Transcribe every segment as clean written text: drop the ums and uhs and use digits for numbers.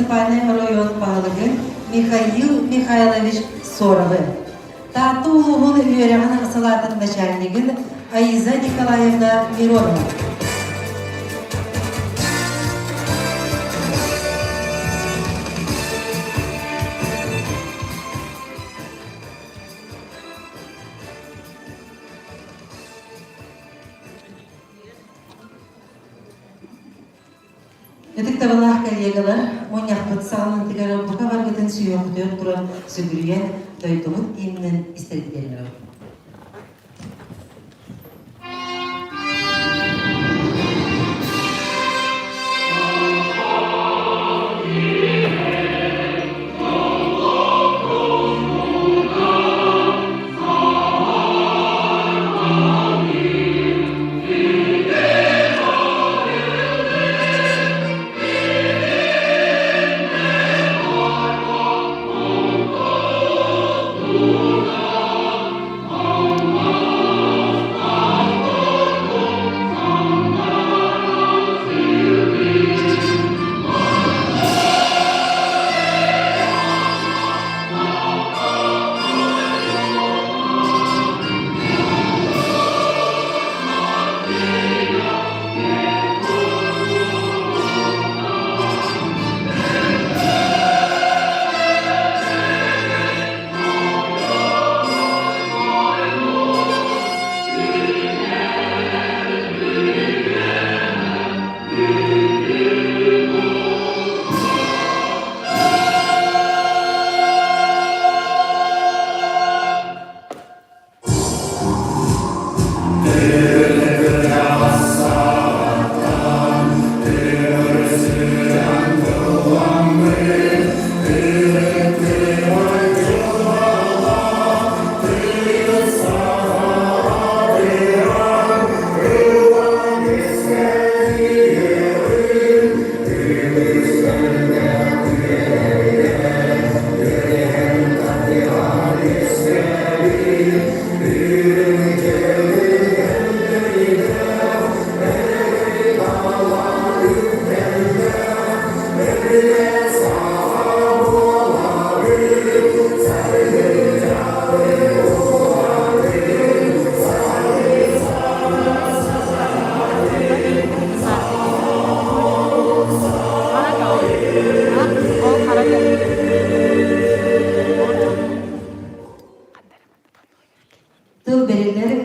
муниципальный район бағылығы Михаил Михайлович Соровы. Татты улуғын үйеріғін ысылатын начальнигін Аиза Николаевна Миронова. Эдіктавалар коллегалар, моняқпыт сағының тігері бұқа барғытын сүйоқтыр тұрын сүгірген тойтығыт емінің істердерін.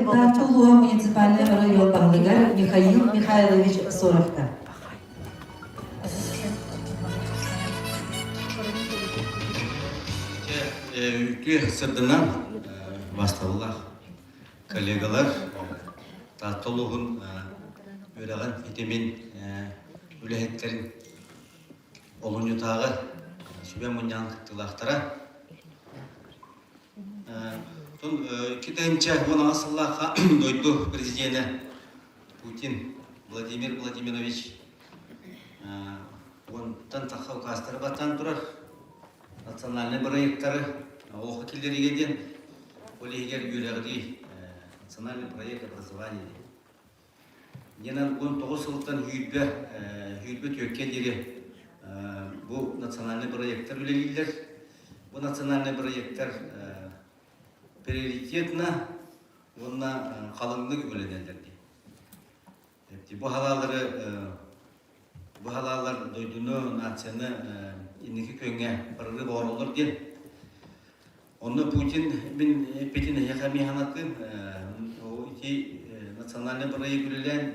Татулуа муниципальный район бағылығар Михаил Михайлович Соровка. Ülke sırtından басталылар коллегалар татулуғын өреген етемен үләхеттерін олын ютағы сүбе мұниян қыттылақтара. Китайымча оны асыллаға дойду президенті Путин Владимир Владимирович онтан тақау қастыры баттан тұрар. Национальный проекттары оқы келдерегеден олегер үйрәғі национальный проект образования. Енен 19 сылықтан үйірбе төкке дере бұл национальный проекттар үлегелдер. Бұл национальный проекттар приоритетна онна қалыңдық өледендерді. Бұл халалар дойдуны нацияны инеки көнгө бырыры борулur ден. Оны Путин бин петин яхами ханатын ити национальный проект үлелен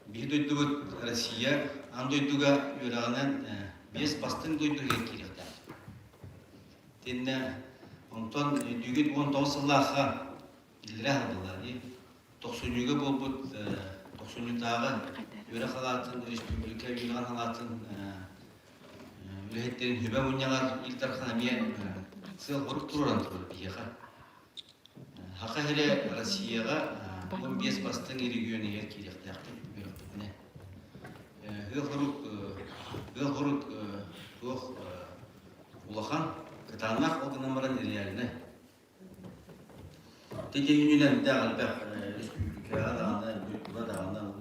бир дойдугут Россия ан дойдуга үрәгәнән 5 бастын дойдуга кирәктә. Тенне онтон дүгит 19 сыллаха илрә булар. 90-га булып 90-тагы үрә халатын республика юган халатын үләһеттерин хөбә муньялар илтарханамия сыл горып туран бияха. Хака хеле Россияга 15 бастын регионы кирәктә. Гылхорук ох улахан кытанак огнамран реальны. Теге юнилен дагылбак республикага дагы,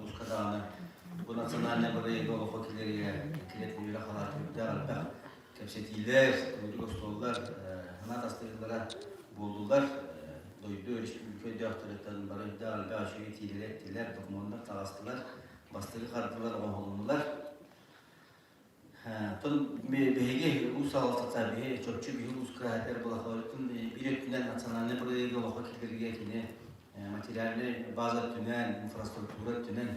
узкадагы, бу национальный проект олохо килерге килет юла халат кепсетилер, dostlar, ana tasdiklara buldular. Doydu, ülkede aktarıktan bari da alba aşığı tiler ettiler, dokümanlar talastılar, bastığı kartılar, oğulunlar. Ton behege bu sağlıkta tabii çokça bir ulus kıyafetler bulaklarının bir etkilen nasyonel projeye vakitlerine kine materyalli bazı tünen, infrastruktura tünen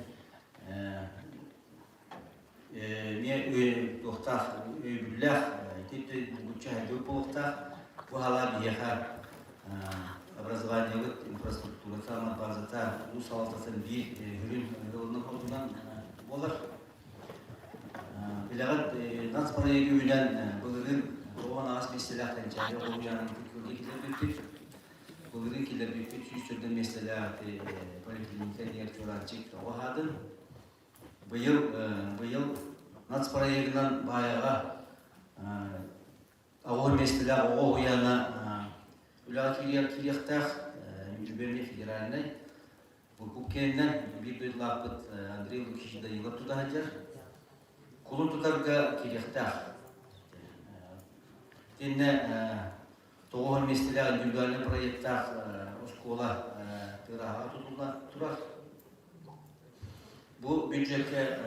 niye doktor büyükler tipi bu çaydı bulaklar bu hala bir yaka образованиялык инфраструктура сама базата bu sağlıktasın bir ürün yolundan olduğundan olur. Bilagat nasıl paraya güvenen bugün doğan ağız meselelerde çare olmayan fikirdekiler bugün kiler bir küçük türden meseleler poliklinikler yer çoğalacak o hadın bu yıl nasıl paraya güvenen bayağı ağır meseleler o yana ülke kiriyaktar Yübirli Federaline bu kendinden bir duyulakıt Andrei Lukiş'de yıllar tutar kulun tutarga kiriyaktar dinle doğal meseleler individual projeler oskola teraha tutular bu bütçede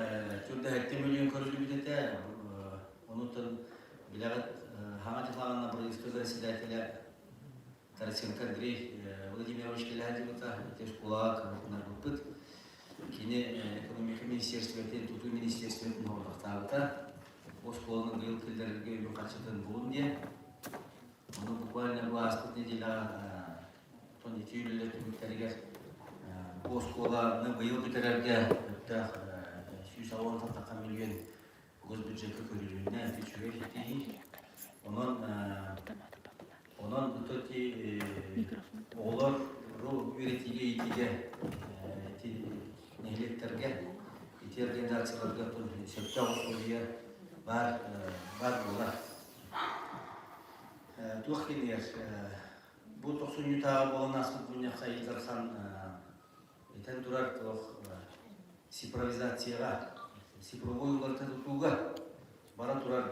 türde 7 milyon körüzlübüdete onu da bilagat hamatlılarına projeler sidatıyla Тарасенко Андрей Владимирович Келядимата, это школа, на опыт. Кини экономика министерства, туту министерства новостарда. O школаның биыл келдерге үйін қачыдан болын де. Оны буквально bu аспыт неделя ton etüylülер tümükтерге o школаны биыл бітірерге 160 milyon göz büdjetke körülüğüne bütçeye жетті. Onun öteki oğlar üretici eğitici nehletlerge, organizasyonlarga septe usulüye var olar. Tuğkinler bu 90 tağı bolan asıl dünya sayılırsan eten durar tuğ siprovizasyaya, siprovoy yollarda tutuğa bara durar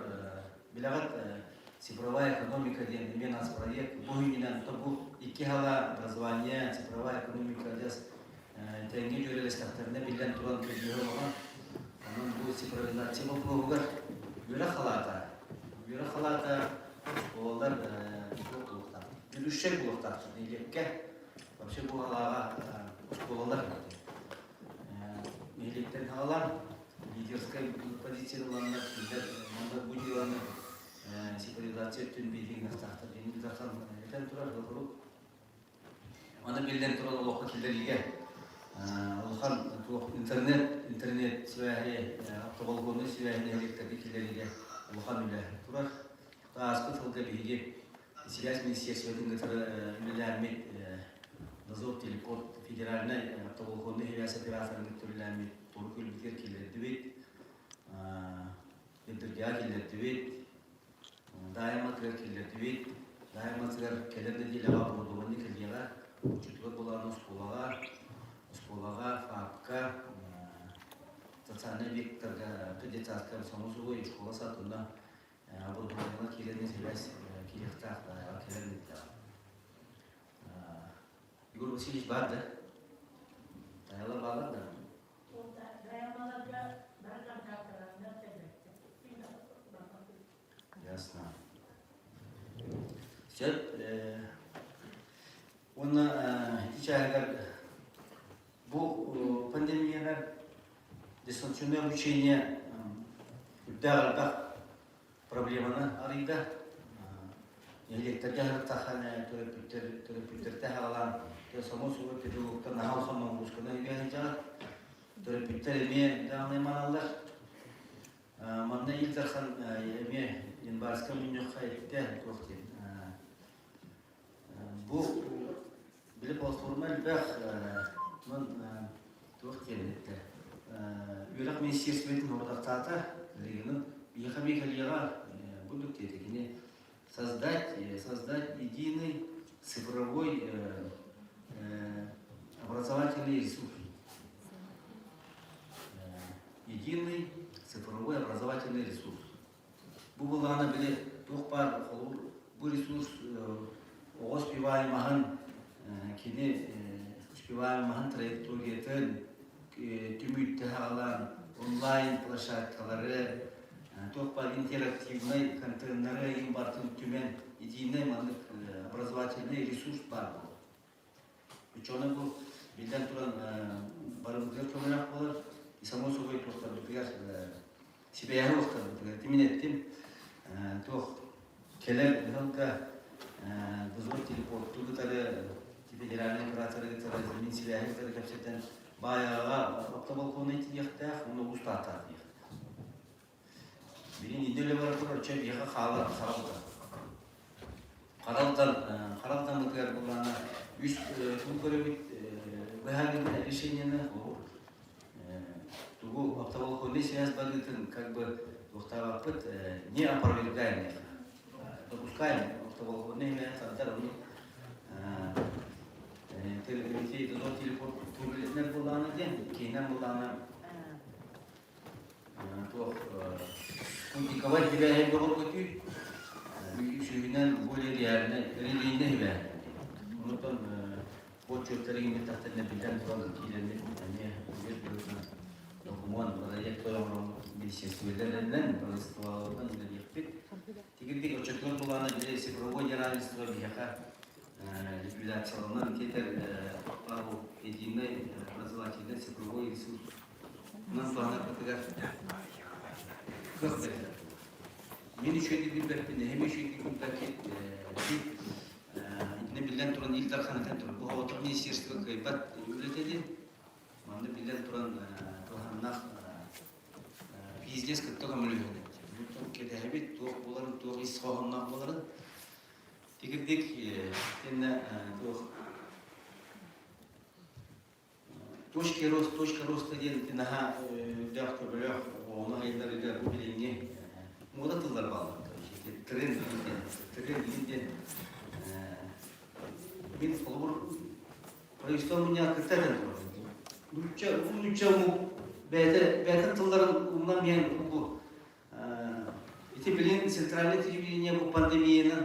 bilagat цифровая экономика деген мен аз проект бүйінен бұл екі хала образование цифровая экономика дес теңге жөрелестіктеріне білден тұрған көзілері болған оның бұл цифровизация бұл бұғығыр бүйрі қалата олар бүлішшек бұлықтар нелекке вообще бұл қалаға олар нелектен қалалар лидерская позицияларына бұдиларына сипаризация тün bildiğin hastahta benim zaten neden durar doğru ana bilden duran Allah'a killerige Allah'ın internet süreyi aktabalgonu süreyi elektrikli killerige Allah'ın öyle durar daha az kıtılda bilgi Siyasi Ministersiyatın gıtırı ünlülermek Nazor Teleport Federaline aktabalgonu heviyası operasyonun gıtırılarmek doğru külbüter killerdi ve bildirgeya killerdi ve daima kirletibit, daima kelerde değil ama produmanı kirliyorlar. Uçutlar bulan skolaga, fabrika, tatsane bir kırdı tatkar sonucu bu şkola satında produmanı kirlerini seviyoruz, kirletler, kirletler. Igor Vasilievich vardı. Dayalı bağlar da. Ясно. Сейчас он сейчас bu pandemiyalar дистанционное обучение дәғалбақ проблеманы арыйда электрге тахана төрөпүттер тахалан само суы педагогтар нахал хамам бускана үйәнжа төрөпүттер эме дағаны маналар манна илдархан эме янбарска мünнөх айтты тоқтен bu bilip platforma bak мен тоқтенетті Юрак министерстветін ордақтата легінің ехамекалиға будут тетекіне создать единый цифровой образовательный ресурс. Единый цифровой образовательный ресурс. Bu bulana bile dokbar bu resurs oğuz pivayımahın kini pivayımahın trajektoriyeten tümütte alan online plaşatkaları dokbar interaktivnay kontenları imbartın tümen idine manlık образовательный ресурс var. Üçüncü bu bilden turan barımızda kömürek olur. Само собой doktor bir Sibeyahı doktor temin ettim. Toh keler halka buzul teleportu tare federal operatöre tare zemin Sibeyahı tare gerçekten bayağı optimal konu ihtiyaçta onu usta atar. Birin idele var ki çöp yaha xalar xarabda. Xarabdan mıkar bulana üst kulübü выгодное решение на тугу оптового комиссия сбагатен как бы двухтавапыт не опровергаемых. Допускаем оптового комиссия сантарами телепорт турбулентный буланы ден кейнен буланы тух культиковать тебя я говорю какие сүйінен более реальный хебе. Онтон bu çocukların bir tahtada bilden turan kilerini yani bir dokuman proje koyulan bir şey söylenen projelerden de yapıp tigirdik o çocuklar bulana bile сифровой неравенство бияха ликвидацияланан кетер пару единый образовательный цифровой ресурс нам плана категор как это мен еще не билбеппин hem еще не пакет ne bilen turan ilk darkaneten turan bu hava ministерство kaybat üretedi. Manda bilen turan tuhannak biznes kıtta kamülüyor. Bu kete hebit tuğ buların tuğ isfahannak buların. Tikirdik tenne tuğ точка роста diyen naha dağıtı böyle ona hayırları da bu bilinge moda tıllar bağlı. Trend diyen bin olur. Projeler bunlar kırteden olur. Lütçe mu bete tılların bundan yani bu. İti bilin sentralne televizyonda bu pandemiyenin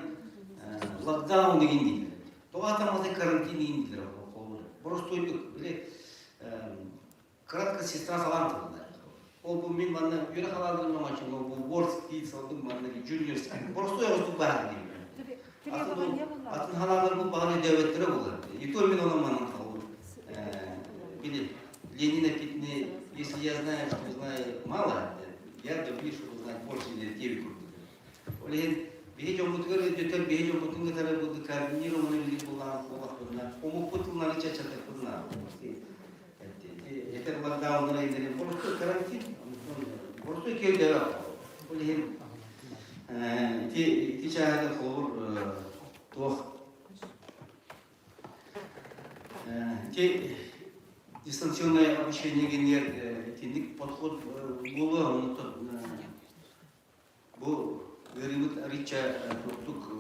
lockdown dediğinde. Doğatamazda karantin indiler olur. Просто böyle kratka sestra falan tıllar. O bu min bana yürek alanların amaçlı bu worst kids oldum bana ki junior skin. Просто я расту бахни. Atın halalarımın bağlı devletleri olur. Yıtır min olan manın kalır. Bilin, Ленина питни, если я знаю, что знаю мало, я добью, что знаю больше, или девять кругов. Олег, бегите мутгары, детер бегите мутгары, будут координированные люди была, ому путал на лечача так куда. Это локдаун на районе, просто карантин, просто кельдера. Олег, ти чаяда хлор тох. Те дистанционное обучение генер тендик подход было, он то bu verimli rica tutuk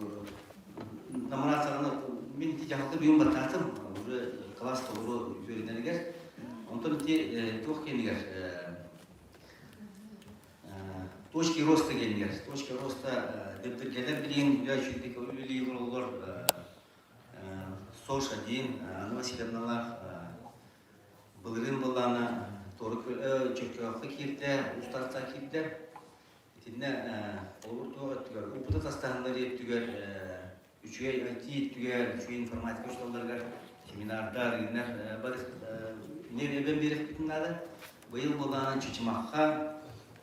namaratsana min tijakta bir yıl batatım, burada kelas doğru öğrenirler. Ondan te çok geniger. Точки роста генер, точка роста дептерgeler bilen yaşadık öyle olur. Soş adin, anlaşılanlar Bılırın bulana, doğru çöküyor kirde, ustasta kirde, itine olur da uputa tastanları yaptılar, üçüye IT yaptılar, üçüye informatik ustalar, seminarlar, günler, bazı ne ben bir ekipmanlar, bu yıl bulana çıkmakha,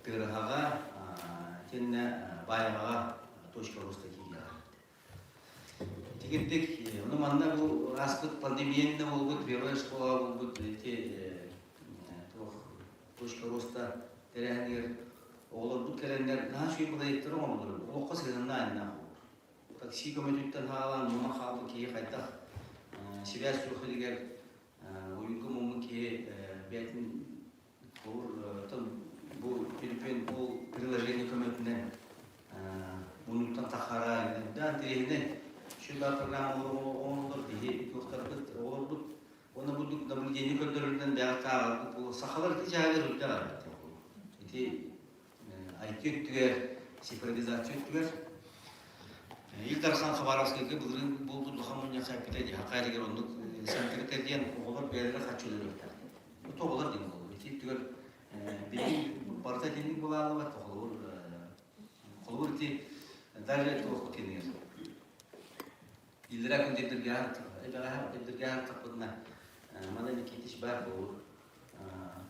pırhaga, tenne bayağı точка роста kiya. Tikirdik, onun manna bu askıt pandemiyenin de oldu, первая школа oldu, точка роста terengir, olur bu kerenler daha şey projeler olmalı. O kasırın nane. Taksi komiteden halan, mama halı ki kayda, sivas ruhliger, uygun mumuk ki betin bu Filipin bu приложение komiteden bunun tahara dan dirihne şurada program olur diye doktorluk olur. Onu bulduk da bu yeni kültürlerden değerli bu sahalar ticaret ülkeler. İti ayık tüger цифровизация өттүгер. Илдархан Хабаровскийге бүгүн болду Лохамуня капитали хакайрыгер ондук секретарден оголор берлер хачылыр өттүр. Тоголор дейм болду. Типтүгер бирин партиялык булалы бар тоголор. Колор ти даже тоголор кенер. Илдера күндер гар, эбага күндер гар тапына. Мана никетиш бар болду.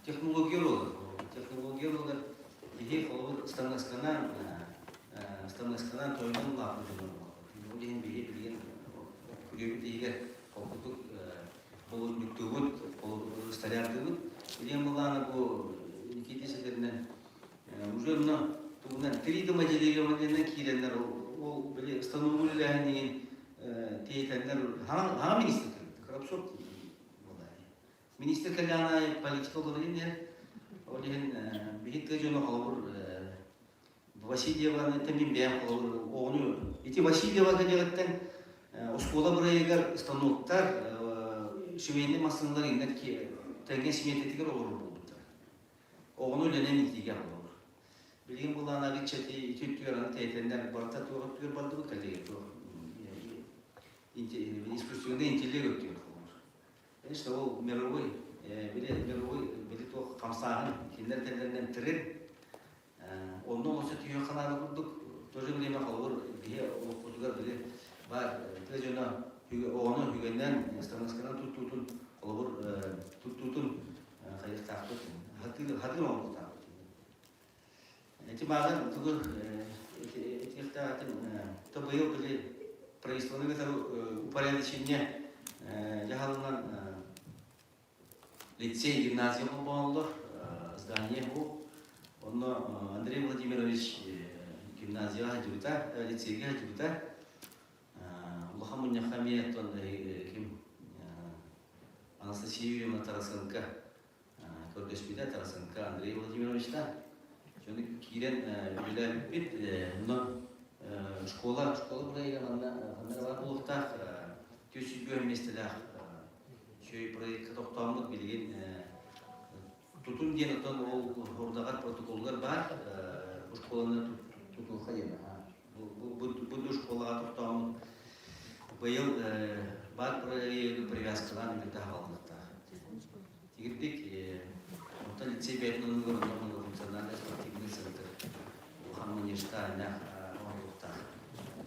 Технологиялар биги колор стандарттарынан тоймон лапын. Деген биги билген күрөбү дейгер окутук болуп нүктөгөт, болуп сталярдыгыт. Билген буланы бу никетиштеринен уже мына тугунан 3D моделирование киренер ол биле становление тейтендер хана министр коррупцион министр каляна политикалар инер олен бихитке жоно халбур Васильеваны темин бәм кылып ону ити Васильева дегеттен оскола бурайгар станоктар шевенде машиналар индер ки тенге смететигер олор болду. Ону ленен итиге болду. Билген булана гичети итүттүгөр тейтендер барта тугуттугөр барды калдыгы. Искусственный интеллект өттүгөр. Конечно, ол мировой биле то камсагын киндер тендерден тирен ондан осы түйе қанады құрдық, тоже білеме қалғыр, бие оқытуға біле бар, тәжіна оғаны үйгеннен, станасканан тұттутын, қалғыр тұттутын қайық тақтық, хатыр оңғы тақтық. Әті маған тұғыр, әтіқтағатын, тұбайыл біле правительствоны упорядочение жағалынан лицей, гимназия болғанлар, здание бұл. Андрей Владимирович гимназия хажута, лицейге хажута. Лохамуня Хамия тон ким Анастасия Юрьевна Тарасенко, Кордешпида Тарасенко Андрей Владимирович та. Жөні кирен үйлер бит, но школа buraya ғандар бар болуқтақ, төсізбе местелақ, шөй проектқа тоқтамлық білген Tutun diye notan orada protokoller var. Bu şkolanda tutulsa yine. Bu şkolada tutamın. Bu yıl var привязкалар bir daha aldıkta. Tigirdik. Orta lisey bölümünün görünümünün fungsional sportivni center. Bu harmoniyasta ne aldıkta.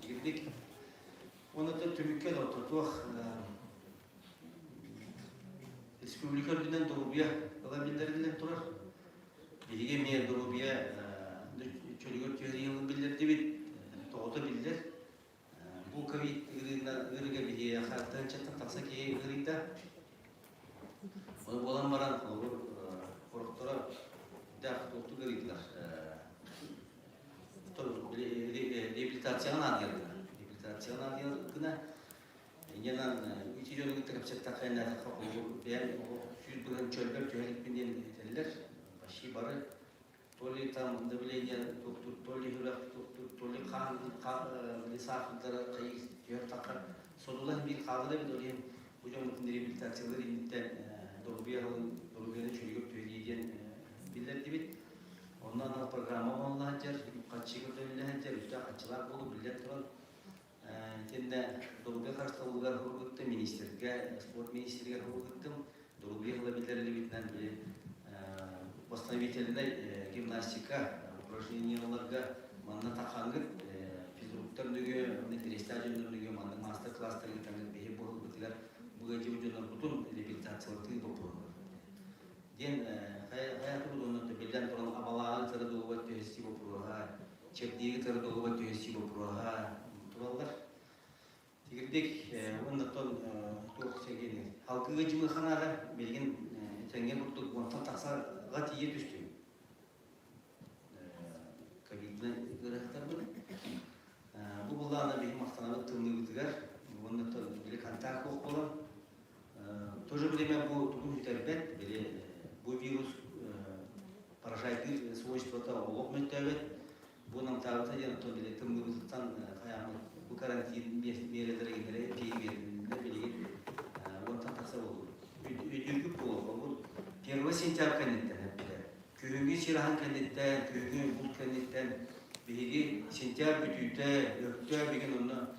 Tigirdik. Onu da tümükke de oturtuq. Respublika ödünden doğruya bildirdiler turar. Bilge mer doğruya çölgör teoriyanı bildirdi bit. Toğuta bildir. Bu Covid ırıga bihe xalqtan çatan taqsa ki ırıqda. Onu bolan baran korqtora daq doktu ırıqlar. Rehabilitasyon adıyarlar. Rehabilitasyon adıyarlar. Yanan iki jönü tıkıp takayna takıp ben yüz bulan çölber tühelik binden ettiler. Başı barı toli tam da bile doktor toli hürak doktor toli kan lisaflara kayık tüher takar. Sorulan bir kaldı bir dolu bu jönün rehabilitasyonları indikten doğrubiyanın çölgöp tüheliyen biller dibit. Ondan al programı onunla hacer, kaçı gördüğüyle hacer, üstü kaçılar bolu biller turan. Тенде Дорубе каршталыгар хургутты министрге, спорт министрге хургуттым. Дорубе хлабилерли битнен восстановительный гимнастика упражненияларга манна такангыт физруктар дүгө, перестажендер манна мастер класстар гитангыт бехе хургуттылар бугачы жонор бутун реабилитацияларды бопуру. Ден хаятыр донотто билден туран абалаалы тары долуба төһести бопуруга, чепдеги тары долуба төһести бопуруга туралдар. Тигирдек ондықтан тоқ сегені. Халқыға жымықханада белген тәңген бұрттық онтан тақсаға тие түсті. Ковидны ғырақтар бұл. Бұл бұллағына бейім ақтанабы тыңды бұтығар. Ондықтан біле контакт оқ болам. Тоже время бұл тұғын үтербет. Бұл вирус поражает свойствата олық мүттәбет. Бұның тағыта ден біле тыңды бұтықтан қаямын. Bu karantin merelere giderek peygamberine bilgin ondan taksa oldu. Ödülgüp oldu. 1 sentyabr kanitten hep bile. Köyünge Şirahan kanitten, köyünge Bul kanitten Bihi sentябрь bütüte, öktübür onunla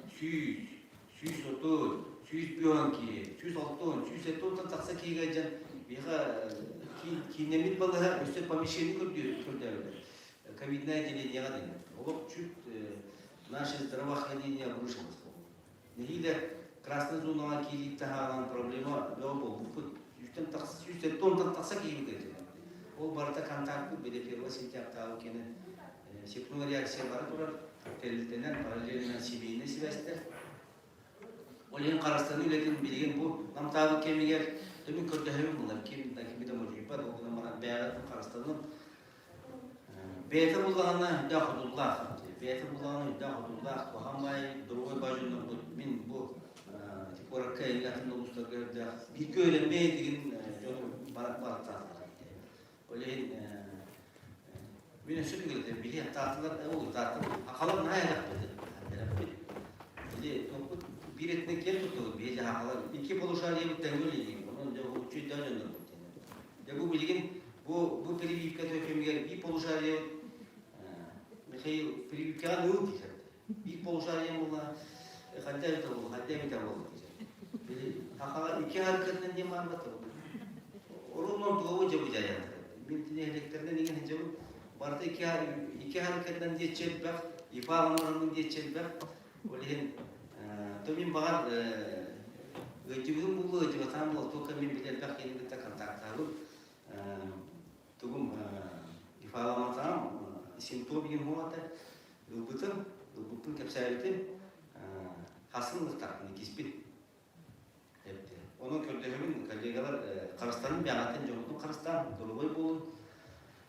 130, 112, 106, 107 taksa kigajan biha kinemit balığa üstü pamişeni kurduyor. Ковид-19 yagadın. Olup чуть наше здравоохранение обрушилось. Нехиле красная зона килит тахалан проблема был. Üstten taksa 110 taksa kigajan. Ол барта контакты белеферва сентябрь кені сепнуға реакция бар тұрар, тәлілтенен параллельно семейіне связьтер. Ол ең қарастаны үлетін білген бұл намтағы кемегер төмен көрді әуін бұлар, кемді мұржипад, оғына маған бәғатын қарастанын. Бәйті бұлағына үдді құдыллақ, бұхамбай, дұрғой бажының бұл, мен бұл ораққа әйгатында ұстарға бір көйленбей деген жоны бараттағылар. Ол ең Bugün sürekli biliyor tatlılar olur tatlı. Hakalar ne yaptı? Bili topuk bir etmek yer tuttu. Birece hakalar iki poluşar yemek tengül edildi. Onun da o çiğ dağınında. Ya bu bilgin bu perivipka topemiger bir poluşar yemek. Mesela perivipka ne yok ki? Bir poluşar yemek ola. Hatta bir tavuk, hatta bir tavuk. Bili hakalar iki hareketten diye anlattı. Onun doğu cevabı caydı. Bintine elektrikten ingen cevabı. Barda iki hareketten geçecek bak, ifadelerinin geçecek bak. Olehin, tabii bağır, ötübün bu ötübü tam ol, tokamin bilir bak yeni bir takım taktarım. Tugum ifadelerim tam, simptom gibi olmadı. Lübütün kapsayıtın hasıllık takımını kispit. Onun kördüğümün kollegalar Kırgızistan'ın bir anlatın çoğunluğu Kırgızistan, dolu boyun.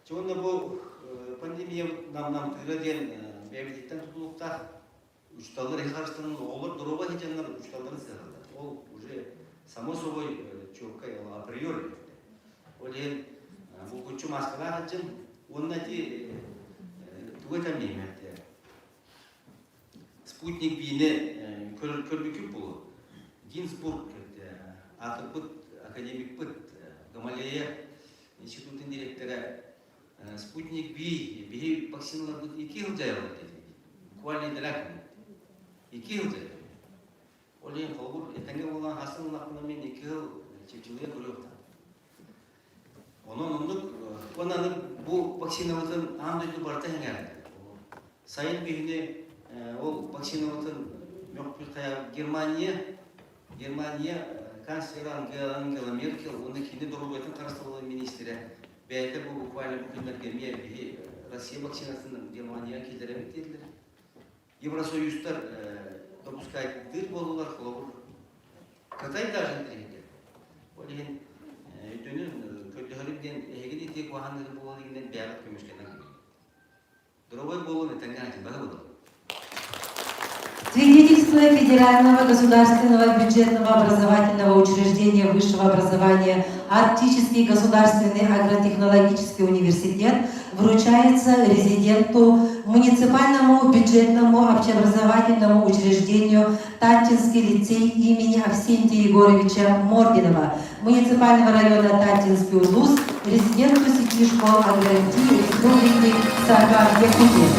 Çoğunluğu bu pandemiya nam tüylerden bebekten tutulukta uçtalları Kırgızistan'ın olur, droba heyecanlar uçtalları sığırdı. O уже само собой çok априори. Öyle bu küçük maskalar için onları tüketemeyim. Sputnik B'ni körbüküp bu. Ginsburg, Atıpıt, Akademik Pıt, Gamaleya İnstitutun direktörü Sputnik B vaksinalar 2 yıl cayarlı dedi. Kuali delak. 2 yıl cayarlı. Olay kabul etenge olan hastalığı hakkında men 2 yıl çiftçiliğe kuruyordu. Onun bu vaksinamızın anlayıcı barıta hengeldi. Sayın birine o vaksinamızın yok bir kaya Germanya kansleri Angela Merkel onu kendi doğrultudan karşılayan ministeri belki bu bukvalde bugünler bir Rusya vaksinasının Germanya'ya kildiremek dediler. Евросоюздар допускает болулар холобур. Кытай даже değil. Олеген өтөнүн көтөлүмден эгиди тек вахандыгы болугунан бягат көмүшкенен. Дробой болуну таңган багы. Свидетельство Федерального государственного бюджетного образовательного учреждения высшего образования Арктический государственный агротехнологический университет вручается резиденту муниципальному бюджетному общеобразовательному учреждению Татинский лицей имени Авсентия Егоровича Моргинова, муниципального района Татинский УЛУС, резиденту сети школ аграрии Республики Саха-Якутия.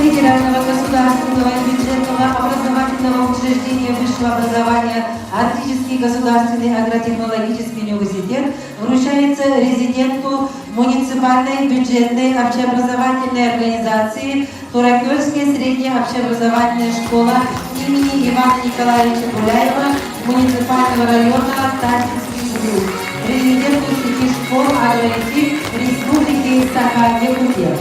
Федерального государственного бюджетного образовательного учреждения высшего образования Арктический государственный агротехнологический университет вручается резиденту муниципальной бюджетной общеобразовательной организации Туракёльская средняя общеобразовательная школа имени Ивана Николаевича Гуляева муниципального района Татинский УЛУС, резиденту сети школ аграрии Республики Саха-Якутия.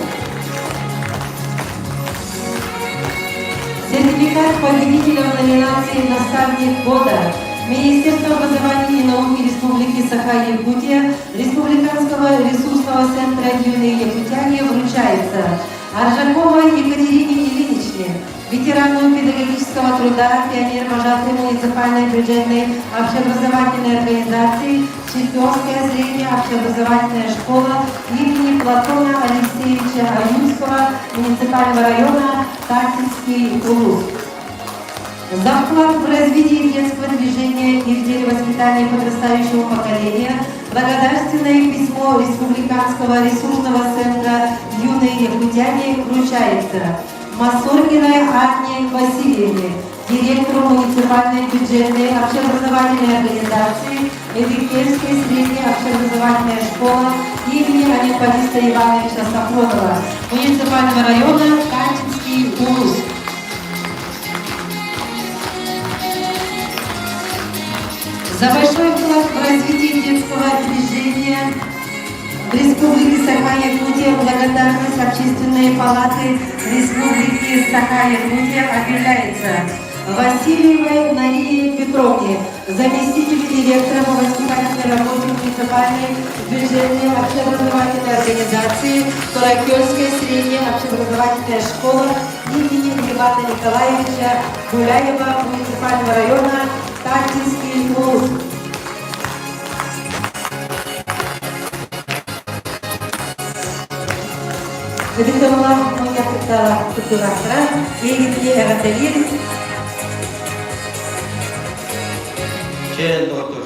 Сертификат победителя в номинации «Наставник года» Министерства образования и науки Республики Саха-Якутия, Республиканского ресурсного центра «Юные якутяне» вручается Аржаковой Екатерине Ильиничне, ветерану педагогического труда, пионер-вожатой муниципальной бюджетной общеобразовательной организации Чемпионская средняя общеобразовательная школа имени Платона Алексеевича Аюнского муниципального района Татинский УЛУС. За вклад в развитие детского движения и в деле воспитания подрастающего поколения благодарственное письмо Республиканского ресурсного центра «Юные якутяне» вручается Масоргиной Анне Васильевне, директору муниципальной бюджетной общеобразовательной организации Эдикельская средняя общеобразовательная школа имени Анипалиста Ивановича Сафронова, муниципального района Качинский улус. За большой вклад в развитие детского движения в Республике Саха-Якутия благодарность Общественной палаты Республики Саха-Якутия объявляется Васильевой Марии Петровне, заместителю директора по воспитательной работе муниципальной бюджетной общеобразовательной организации Туракёльская средняя общеобразовательная школа имени Ивана Николаевича Гуляева муниципального района Тактинский улус. Григорьевна Моя Кутурасра, Египте Эраталин. Чен доктор,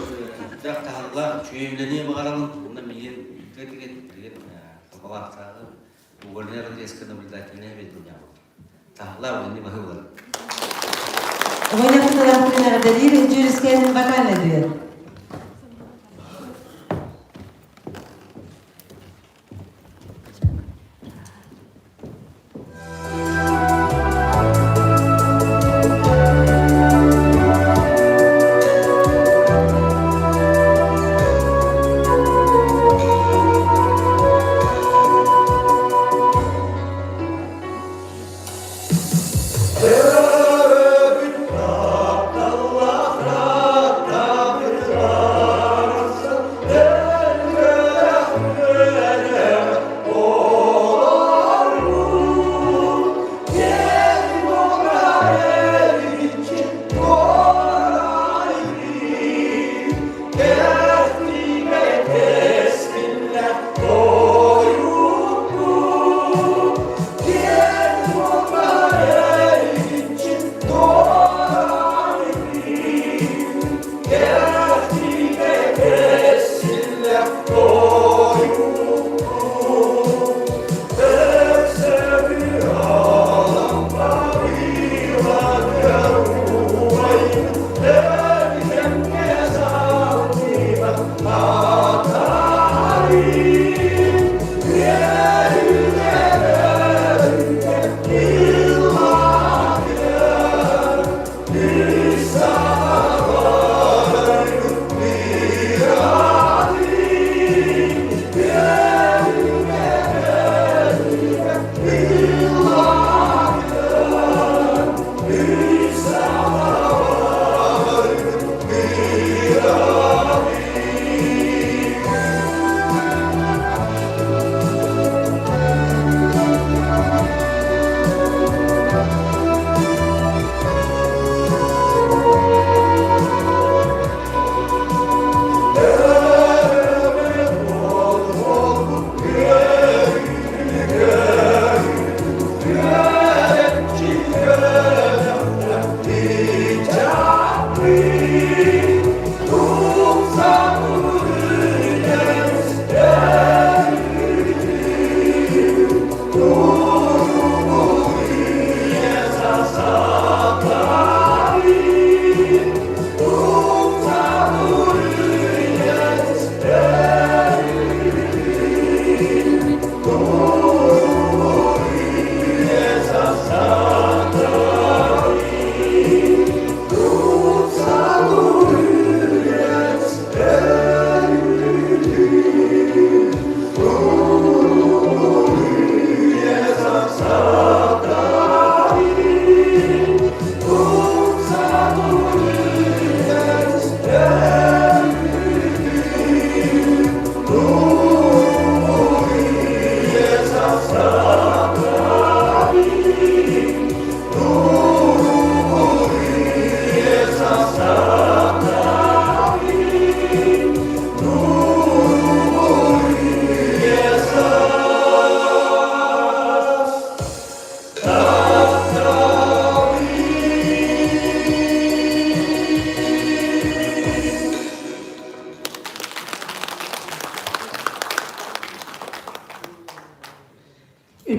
дақтарлар чүйемлене бағаралын, мұнда меген үлкен сапалақтағы уголнер резко наблюдательное ведение. Тахлар не могу. Моя Кутурасра Эраталин, Джуриская вокальный дуэт.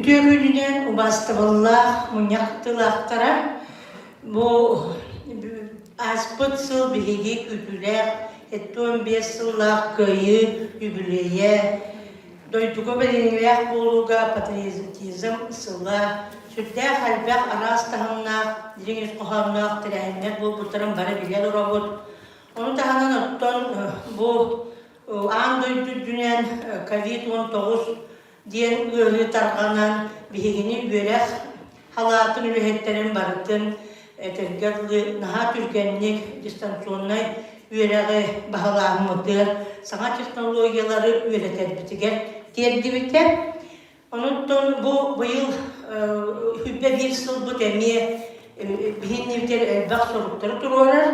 Ütüye gününden ubastıvallah, munyaqtılaqtara, bu aspıt sıl biligi ütüler, etti 15 sıllah köyü, yübüleye, doyduğu bilinliyek buluga, patriotizm sıllah, sütte halbek arastahınnak, diriniz kohamnak, tirahimmek bu butarın bari bilel robot. Onu tahanan otton bu an doyduğu dünen COVID-19 diyen ıhlı targanan bihigini börek halatın üretlerin barıtın tergirli naha türkenlik distansiyonay üreği bahalahmıdır. Sanat teknolojiyaları üreter bitiger. Tergibite onundan bu yıl hübbe bir sıl bu temiye bihinivter bak sorukları duruyorlar.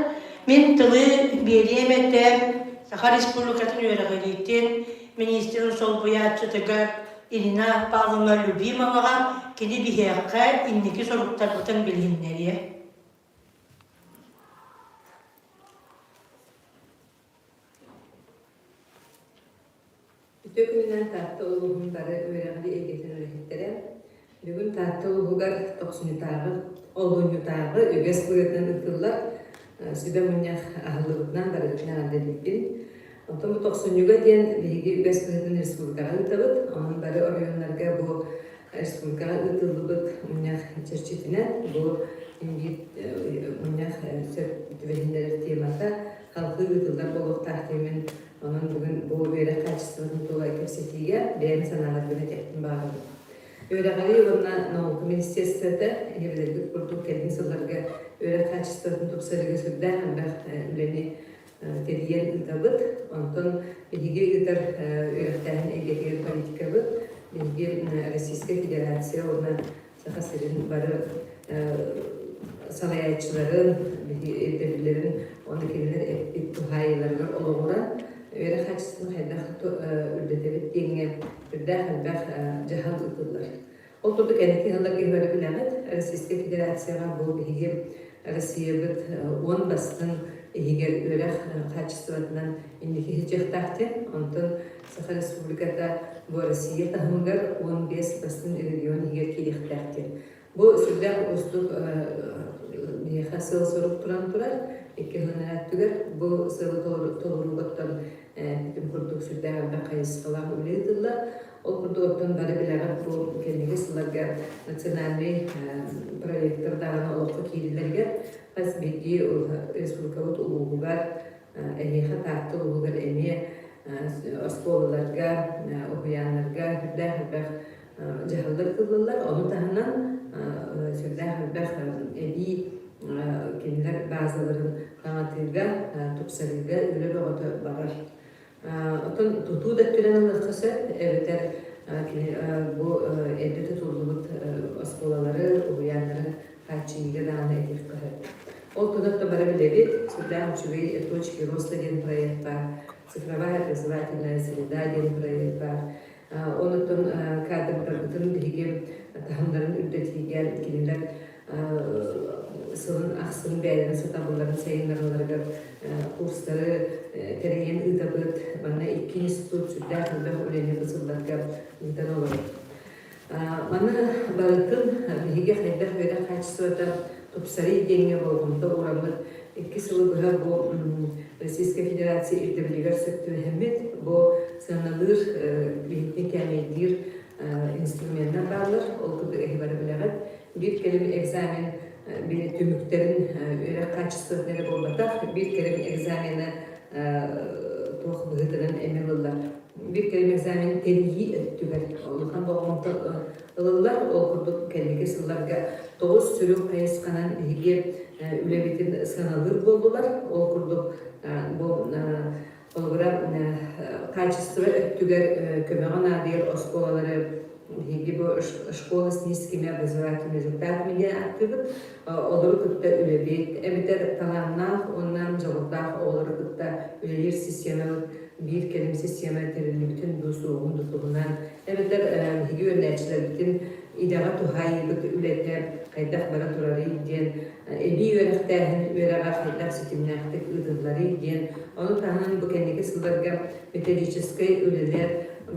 Men tılı beriyemette Sakar Respublikası'nın üreğiyken Ministerin sol buyatçıtıgar İlina bağlılar Lübimavağa kedi bir heyakka indiki soruklar bıtın bilinleri. Bütükünden tahta oluğunları öğrenli egetin öğretleri. Bugün tahta oluğugar 90 yutağı, 10 yutağı öges buyurdan ıtırlar. Sübe münyak ahıllıktan barıktan dediktin. Ondan bu 90 yuga diyen bilgi öges buyurdan Respublika'ya ıtıbıt. Onun bari oryanlarga bu Respublika'ya ıtılıbıt münyak çerçetine. Bu münyak tüvehinleri temata halkı ıtıllar boluq tahtimin. Onun bugün bu böyle kaçısının dolayı kösetiye benim sanalar yönetektim bağlı. Öyle galiba onunla Nauka Ministersiyada evlilik kurduk kendin sıllarga öyle kaçısının tuksarıga sürdü hem üleni teriyen ıtabıt. Ondan bilgi ıtar öğretmen egetir politika bıt. Bilgi Rossiyska Federatsiya ona sakasırın barı salayayçıların, evdelilerin, onu kendileri ettuhaylarlar olağura. Öyle kaçsın hayda ürdetebit denge ürdahın bak cahal ıtıllar. Oturduk endeki hınlar gehveri bilamet Rossiyska Federatsiyaga bu bihigim Rossiya bit 10 bastın higel öyle kaçsıvatından indiki hicek tahti. Ondan Sakar Respublika'da bu Rossiya tahımlar 15 bastın milyon higel kilik tahti. Bu sürde ustuk niye sıl sorup turar. İki hınlar tüger bu sılı tolurluktan bütün kurduk sürde ve kayıs falan üleydiler. O kurduktan bari bilagat bu kendine sıllarga nasyonalli proyektler dağına oluqta kiydilerge pas bilgi Respublikavat uluğular emeğe tahtı uluğular emeğe oskolalarga, okuyanlarga hürdağ cahallar kıldılar. Onu tahanan sürde evi kendiler bazıların kanatıyla, tuksarıyla öyle bir oda barar. Otan tutuğu da türen lıkısı, evler bu evde tutulduğu oskolaları, okuyanları kaçıyla dağına etik kahır. O tudak bara bilebit, сюда ключевые точки роста один проект бар, цифровая образовательная среда один проект бар. Онутun kadrların bilgi tahımların ürdetigen keliler sılın aksın beylerin satabulların sayınlarlarga kursları tereyen ıtabıt bana iki institut sütler hılda öleni kısırlarga ıdan olur. Bana balıtın bilgi haydar böyle kaçsıvata topsarı denge olduğunda uğramır. İki sılı bu Rossiyska Federatsiya irdebiliger sektörü hemmet bu sanalır bilgi kemedir instrümanlar bağlar. Olkudu ehbara bilegat. Bir kelime egzamin bir tümüklerin öyle kaçsıvata olmadak. Bir kelime egzamine toğ bıhıtıran emelirler. Bir kelime egzamin teriyi tüger. Olkan bağımda ılırlar. Olkuduk kendine sıllarga toğuz sürü kayıs kanan bilgi ülebitin sanalır boldular. Olkuduk bu olgura kaçsıvata tüger kömeğe nadir oskolaları Higi bu школа с низкими образовательными результатами diye aktivit. Olur kıtta ülebit. Emiter talanlar onların cevaplar olur kıtta üyelir sistemi bir kelime sistemi terili bütün bu soğuğun tutuğundan. Emiter higi örnekçiler bütün idara tuhayı kıtta ületler kaydak bara turarı diyen ebi öğretmen öğretmen kaydak sistemlerdik ıdırları diyen onu tahanan bu kendiki sıldarga metodической üyeler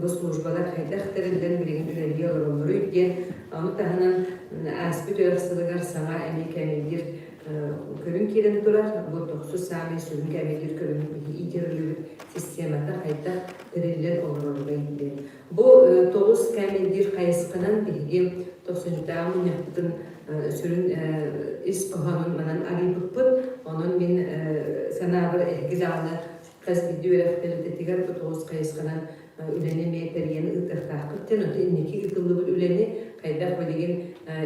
bu службалар хайдахтарылдан билеген үлелие олоролору иден аны таһынан аспит өрөксылыгар саңа эми кемилдир көрүн кирен турар бу 90 сами сүрүн кемилдир көрүн идерлүк системада хайда тиреллер олоролору иден бу 9 кемилдир кайсыкынан биги 90-та муньяктын сүрүн ис коханын манан алибыппыт онун мен санабыр эхгиданы каз видеорефтелетигер бу 9 кайсыкынан үлени метерген ытыртакыттен өтө инники ытылы үлени кайдак билген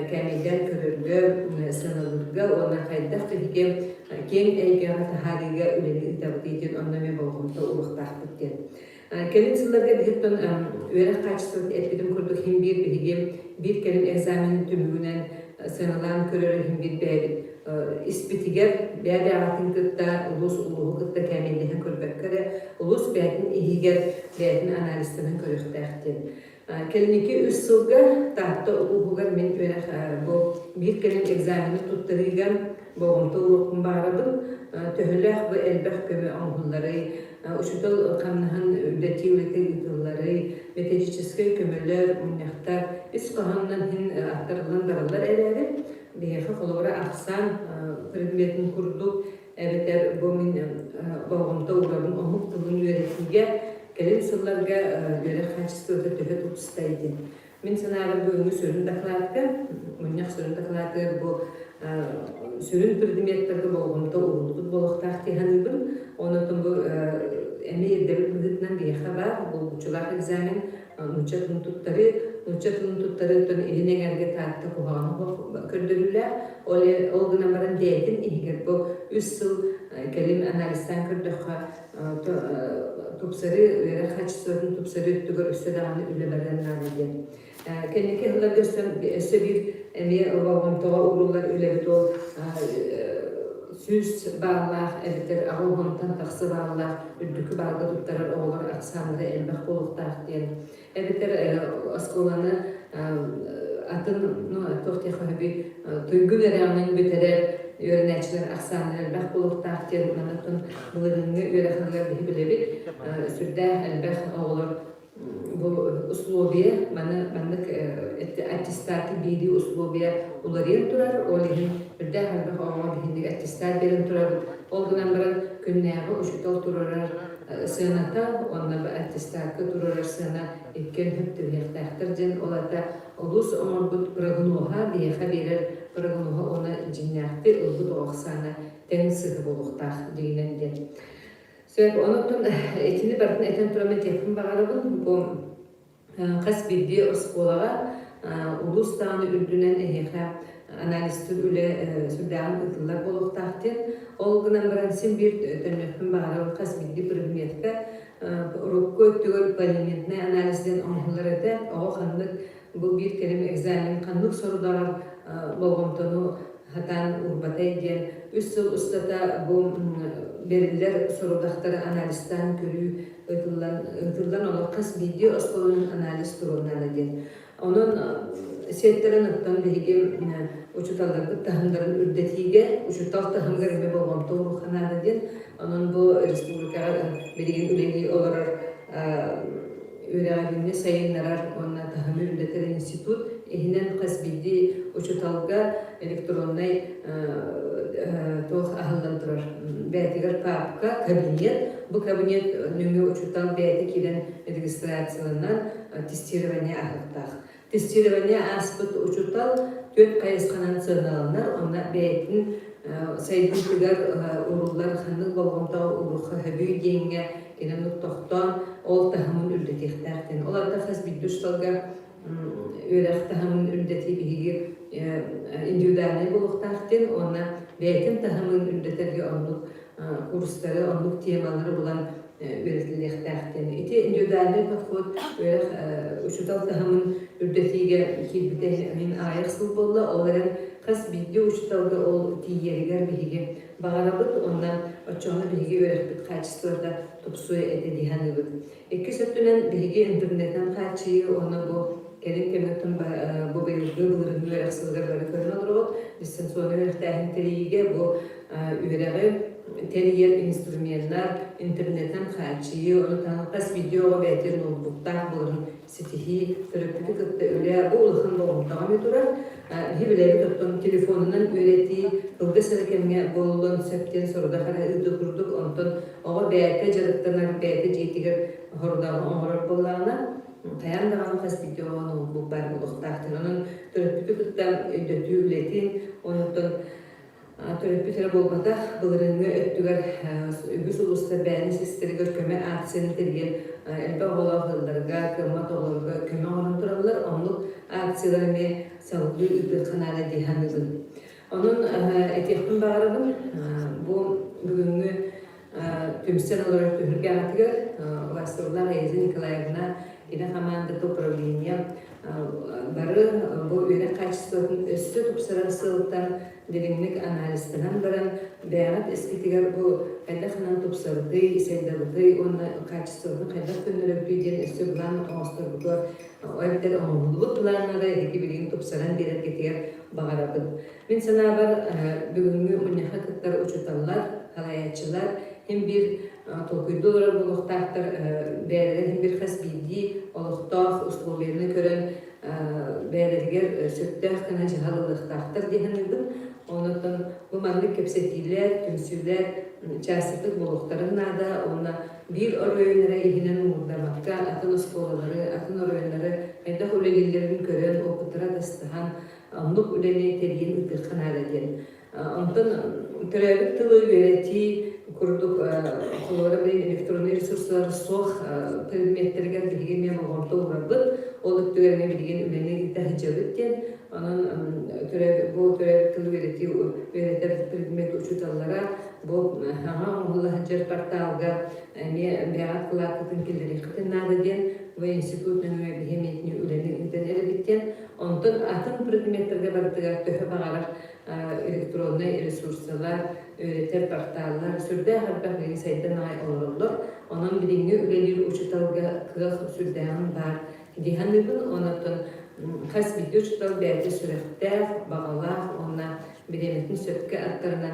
кемилдер көрөргө сыналырга она кайдак билген кең эйгага тахарига үлени ытабытын оннаме болгонто улуктакыттен келин сылларга биттен өрөк качтын эпидем көрдүк хим бир билген bir kelin egzamin tümüğünen sınılan körörühün bir bəyabit ispitiger bəyabiyatın kıtta ulus uluğu kıtta kəmilliğin körbekkere ulus bəyabin ihiger bəyabin analistinin körüktəxtin. Kelin 2-3 sılga tahta uluğugar men örək bu bir kelin egzamini tuttarıgan boğumta uluğun bağırabın töhülək bu elbəq kömü anğulları uşutal qamnahan üddeti ülete yıtılları metodический kömürler unyaqtar üç qahandan hin aktarılan daralar eləri bihefe kolora aksan predmetin kurduk ebeter bu min boğumta uğrabın omuk tılın öğretiga kelin sıllarga göre kaçıstırda töhe tutustaydı. Min sanağır bölümü sürün daklatı, unyaq sürün daklatı bu sürün predmetlerge boğumta uğruldu boluqtaqti hanıbın onutun bu emi devletliğinden bir haber bu uçular egzamin uçakın tuttarı tön eline gelge tahtta kuğanı kördürürler olguna baran deytin ihiger bu 3 yıl kelim analistan kördüqa tupsarı ve kaçsırın tupsarı tügür üstedağını üleberen nadiyen kendiki hılar gösteren bir emi oğamtağa uğrullar ülebet ol süs bağlar, evler, ağılğımdan taqsı bağlar, üddükü bağda tuttarar oğlar aksanları elbaq boluqtaq diyen. Evler askolanı atın toxtiqı bir tuygün eranın biterer öğreneciler aksanları elbaq boluqtaq diyen. Manatın bılığını öğrenler bilebik, sürdə elbaq oğlar bu uslubiye manlık attestati biri uslubiye ularıyım durar olihin bir de halde hava bihindik attestat verin durar olduran bir günleri uşutal durar sığınata onunla bir attestatı durar sığına etken hüptür yaktaktır jen olada ulus omarbut bırakınuha diye haberer bırakınuha ona cinyaktı ulbut oğsana ten sığı boluqtaq deyinen den. Söyle onutun etini barın eten turamet yakın bağırabın bu kas bildiği oskolağa ulus dağını ürdünen eheka analistler üle sürdağın ıtıllar boluqtaqtın olgınan baransin bir dönmekten bağırabın kas bildiği bürümiyetke rukku öttügör parlamentine analizden onhular eden oğu kanlık bu bir kelime egzamin kanlık sorular bolğomtonu hatan urbatay diyen 3 yıl ustata bu belirler sorudakları analistan körü ıtıldan olur kas video oskolanın analiz turundan diyen. Onun setlerin ıttan bilgi uçutalları tahımların ürdetiğe uçutal tahımlar gibi bolğomta uruqanada diyen. Onun bu Respublika'ya bilgin üleli olarak öğrenimini sayınlarar ona tahımı ürdetilen institut ehinen kasbidi uçutalga elektronay toh ahıllandırar. Beytigar papka kabinet bu kabinet nümü uçutal beyti kilen registrasyonundan testirivaniya ahıqtaq. Testirivaniya aspıt uçutal 4 kayısqanan sığınalanlar ona beytin saydıqlar urullar xanlık bolğomta uruqa höbüy denge kenen toxtan ol tahımın ürdetiqtaqten. Olarda kasbidi uçutalga öğrenci tahımın ürdeti bilgi individualne boluqtaqten ona beytin tahımın ürdeterge onluk kursları, onluk temaları bulan öğretilecekten. İti individualne podxod uçutal tahımın ürdetiga kilbitenin ayaqsıl bolla olarak kas bilgi uçutalga ol tiyeriger bilgi bağırabıt ondan açığını bilgi öğretbit kaçıslarda topsuya ededihanıbıt. İki sötünen bilgi internetten kaçıyı ona bu kelin kemetin bu belirli öğretsizlikleri körün olur. Bizden sonra öğretmen teriğe bu öğreti терьер инструментler, internetten kaçıyı, onu tanıtas video ve bir notebook'ta bulun sitihi, terapötik kıtta öyle bu ulakın doğumdan ötürü hibeleri tuttum telefonundan öğrettiği ılgı sırıkemge bolun septen sonra da kara ıdı kurduk ondan oğa beyte jarıktanar beyte jeytiger hordağı oğrar bollarına tayan dağın kas video notebook var buluktaktın onun terapötik kıtta ödetü ületin ondan Töröpütere bolmata bılırını öttüger übüs ulusta bäni sisteri görköme akseni tergen elbe ola hıllarga kırma toğlarga köme olan turalar onluk aksiyalarını sağlıklı übü kanala dihanıdın. Onun etiyakın bağırabın bu bugünkü tümsen olarak tühürge atıgar Vasturlar Ezi Nikolayevna yine hamanda topravleniya barı bu üyene kaçtığın üstü tupsaran sığlıktan derinlik analistinden barın beyanat eskitigar bu kaydakınan tupsarıdı, seydalıdı, onun kaçtığını kaydak dönülübüydüğün üstü bulan oğusturbudur. O evler onululuk bulanlara eki bilgin tupsaran bir etkitigar bağırabın. Ben sana var bugünkü münnaka kıtlar uçutallar, halayatçılar, hem bir tokuydu olarak buluktaktır, hem bir khas bilgi oluktağ, usluberini gören beylerger süttah kana cihalılıktaktır diyenildim. Ondan bu manlık kepsetiler, tümsüller, çasıtlık bulukların da ona bir orayonlara ihinen umurdamakta, atın ıskolaları, atın orayonları, ayda hulelillerin gören okutura dastıhan, anlık uleni tergen ıtırkın aladiyen. Ondan terörlük tılı yönetiği kurduk, kollara bir elektronik resursları soğuk predmetlerine bilgin ve mağamda uğradı. Olup tügerine bilgin üleni tahicabıkken, bu terörlük tılı yönetiği yönetir predmet uçutallara bu Allah Hacer Partalga beğat kulaklıkın killeri kıtınladı diyen ve institutun müebbihemiyetini üleni internet bitten. Ondan atın predmetlerine barıtıgar töhe bağalar elektronlu resurslar, öğretir partallar, sürde harpakları sayıdan ay olurlar. Onun birinci üleli uçutalga kığ sürdeğin var. Dihanlıbın onatın kas video uçutal beyde sürekter, bağalar, ona bilemetin söpke atlarından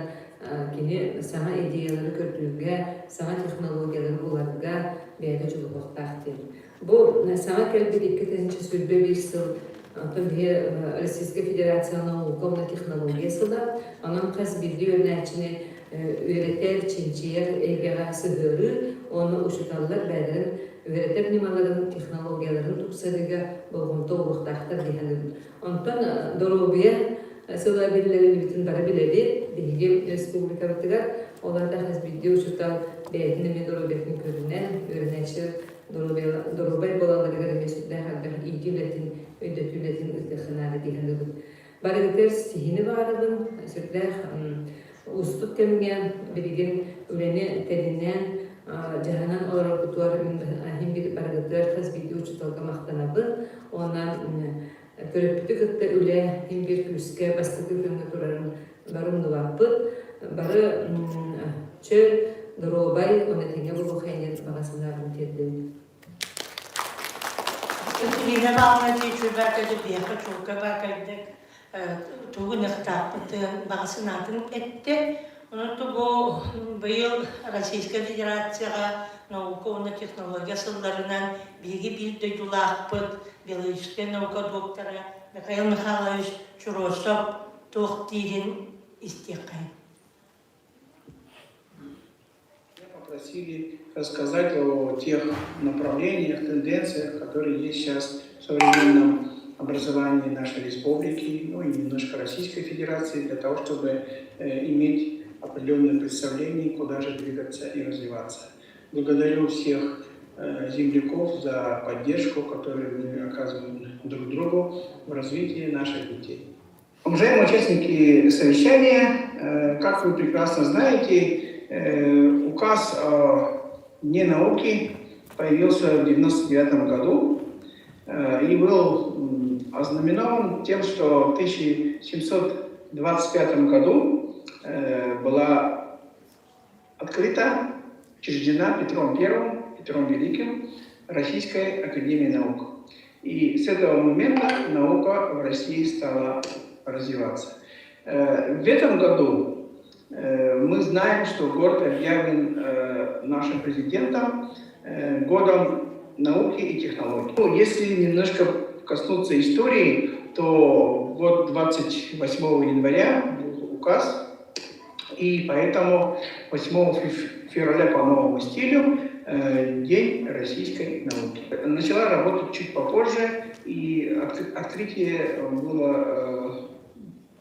kini sana ideyaları kötülüge, sana teknolojiyaları bularga beyde çuluqlıq taxtil. Bu sana kelbi dikkatince sürbe bir sıl Tabii Российская Федерация науковой технологиясы da onun kas bildiği örneğini öğretir, çinçiyer, egera sığırı, onu uçutallar beden öğretir nimaların, teknolojiyaların tupsarıga bulgunta oluqtaxtır diyelim. Ondan Dorobiya sığılabilirleri bütün bara biledi, bilgi Respublika batıgar, onlar da kas bildiği uçutal bedeni mi Dorobiyatın körünen, öğrenişi Dorobay bolanları göremesinde halde ilgi üretin, ödetületin ıtıxınarı diyelim. Barıgıtır sihini varabın, sürtler ustuk temgen, birigin üleni terinden, jahanan olarak kutuar hem bir barıgıtır kas bildiği uçutalga maqtanabın, ona köröpütü kıtta üle hem bir küske bastıkı fönge turarın barın nuvapıt, barı çöl Dorobay, ona tenge bu xeynet bağasınlarını terdim. Yine bağına tecrüberde bir yakı çok bakaydık. Tuğun ihtapıtı bağısınatın etti. Onu da bu yıl Российская Федерацияға наука технология сылдарынан bilgi bir de yulaqpıt Белорусская наука докторы Михаил Михайлович Чуросов туқ тирин истекай. Просили рассказать о тех направлениях, тенденциях, которые есть сейчас в современном образовании нашей республики, ну и немножко Российской Федерации, для того, чтобы иметь определенное представление, куда же двигаться и развиваться. Благодарю всех земляков за поддержку, которую мы оказываем друг другу в развитии наших детей. Уважаемые участники совещания, как вы прекрасно знаете, указ о Дне науки появился в 1999 году и был ознаменован тем, что в 1725 году была открыта, учреждена Петром I, Петром Великим, Российская Академия Наук. И с этого момента наука в России стала развиваться. В этом году Мы знаем, что год объявлен нашим президентом годом науки и технологий. Ну, если немножко коснуться истории, то вот 28 января был указ, и поэтому 8 февраля по новому стилю День российской науки. Начала работать чуть попозже, и открытие было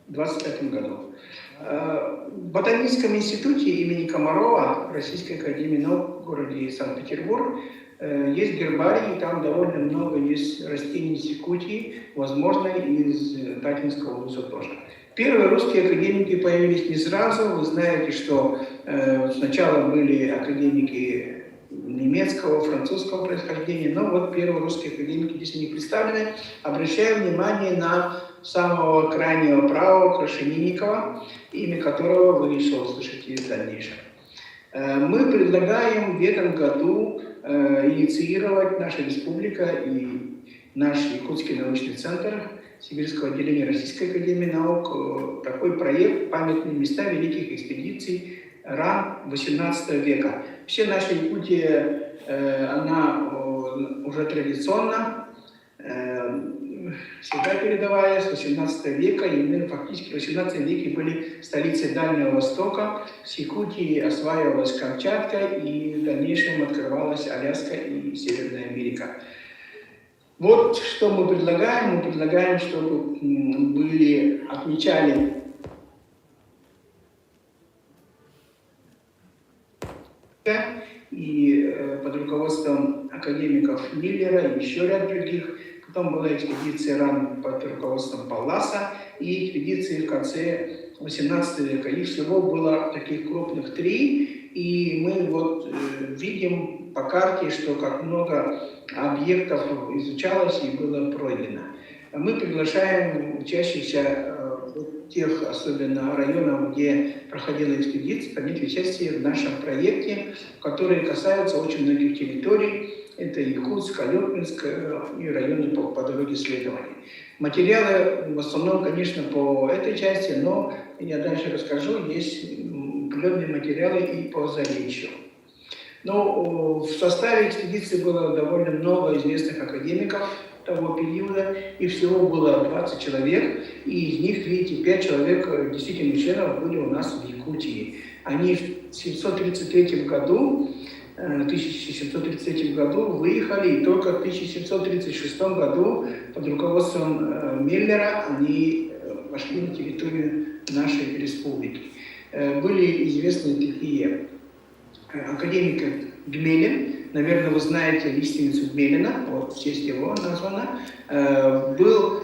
в 25 году. В Ботаническом институте имени Комарова Российской академии наук в городе Санкт-Петербург есть гербарий, и там довольно много есть растений из Якутии, возможно, из Татинского вуза тоже. Первые русские академики появились не сразу. Вы знаете, что сначала были академики немецкого, французского происхождения, но вот первые русские академики здесь не представлены. Обращаю внимание на самого крайнего правого Крашенинникова, имя которого вы еще услышите в дальнейшем. Мы предлагаем в этом году инициировать наша республика и наш Якутский научный центр Сибирского отделения Российской академии наук такой проект «Памятные места великих экспедиций ран XVIII века». Вообще наша Якутия, она уже традиционно всегда передавая с XVIII века, и мы фактически в XVIII веке были столицей Дальнего Востока. С Якутии осваивалась Камчатка, и в дальнейшем открывалась Аляска и Северная Америка. Вот что мы предлагаем. Мы предлагаем, чтобы отмечали и под руководством академиков Миллера и еще ряд других. Потом была экспедиция ран под руководством Палласа и экспедиции в конце XVIII века. Их всего было таких крупных 3. И мы вот видим по карте, что как много объектов изучалось и было пройдено. Мы приглашаем учащихся тех, особенно районов, где проходила экспедиция, принять участие в нашем проекте, который касается очень многих территорий. Это Якутск, Алепинск и районы по дороге исследований. Материалы в основном, конечно, по этой части, но я дальше расскажу, есть определенные материалы и по Заречью. Но в составе экспедиции было довольно много известных академиков того периода, и всего было 20 человек, и из них, видите, 5 человек действительно членов были у нас в Якутии. Они в 1733 году выехали, и только в 1736 году под руководством Миллера они вошли на территорию нашей республики. Были известны такие академик Гмелин, наверное, вы знаете лиственницу Гмелина, вот в честь его названа. Был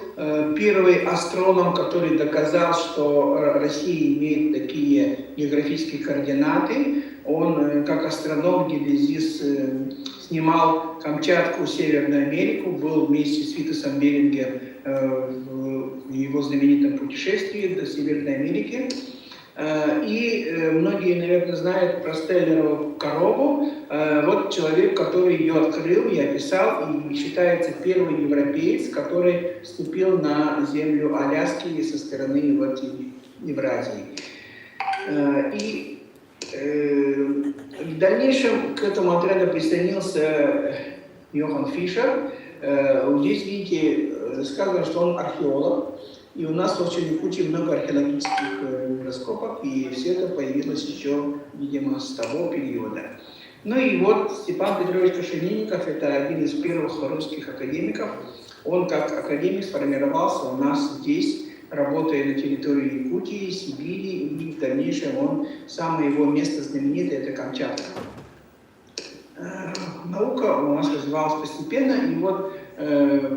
первый астроном, который доказал, что Россия имеет такие географические координаты. Он, как астроном-геодезист, снимал Камчатку, Северную Америку, был вместе с Витасом Берингем в его знаменитом путешествии до Северной Америки. И многие, наверное, знают про Стеллерову корову. Вот человек, который ее открыл и описал, и считается первый европеец, который вступил на землю Аляски со стороны вот Евразии. И в дальнейшем к этому отряду присоединился Йохан Фишер. Здесь, видите, сказано, что он археолог. И у нас в Якутии много археологических раскопок, и все это появилось еще, видимо, с того периода. Ну и вот Степан Петрович Крашенинников, это один из первых русских академиков. Он как академик сформировался у нас здесь, работая на территории Якутии, Сибири, и в дальнейшем самое его место знаменитое – это Камчатка. Наука у нас развивалась постепенно, и вот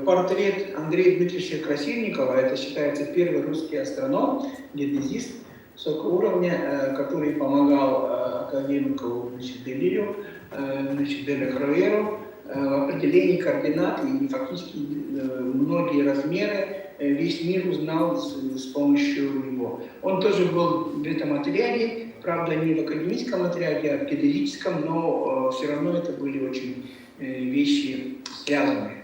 портрет Андрея Дмитриевича Красильникова, это считается первый русский астроном, геодезист высокого уровня, который помогал академику Делирю, Делякроеру в определении координат, и фактически многие размеры весь мир узнал с помощью него. Он тоже был в этом отряде, правда не в академическом отряде, а в геодезическом, но все равно это были очень вещи связанные.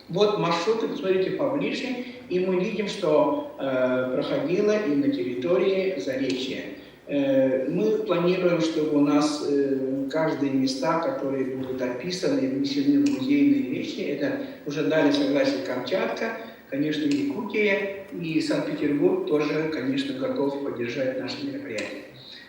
Вот маршруты, посмотрите поближе, и мы видим, что проходило и на территории Заречья. Мы планируем, чтобы у нас каждые места, которые будут описаны и внесены в музейные вещи, это уже дали согласие Камчатка, конечно, Якутия и Санкт-Петербург тоже, конечно, готов поддержать наши мероприятия.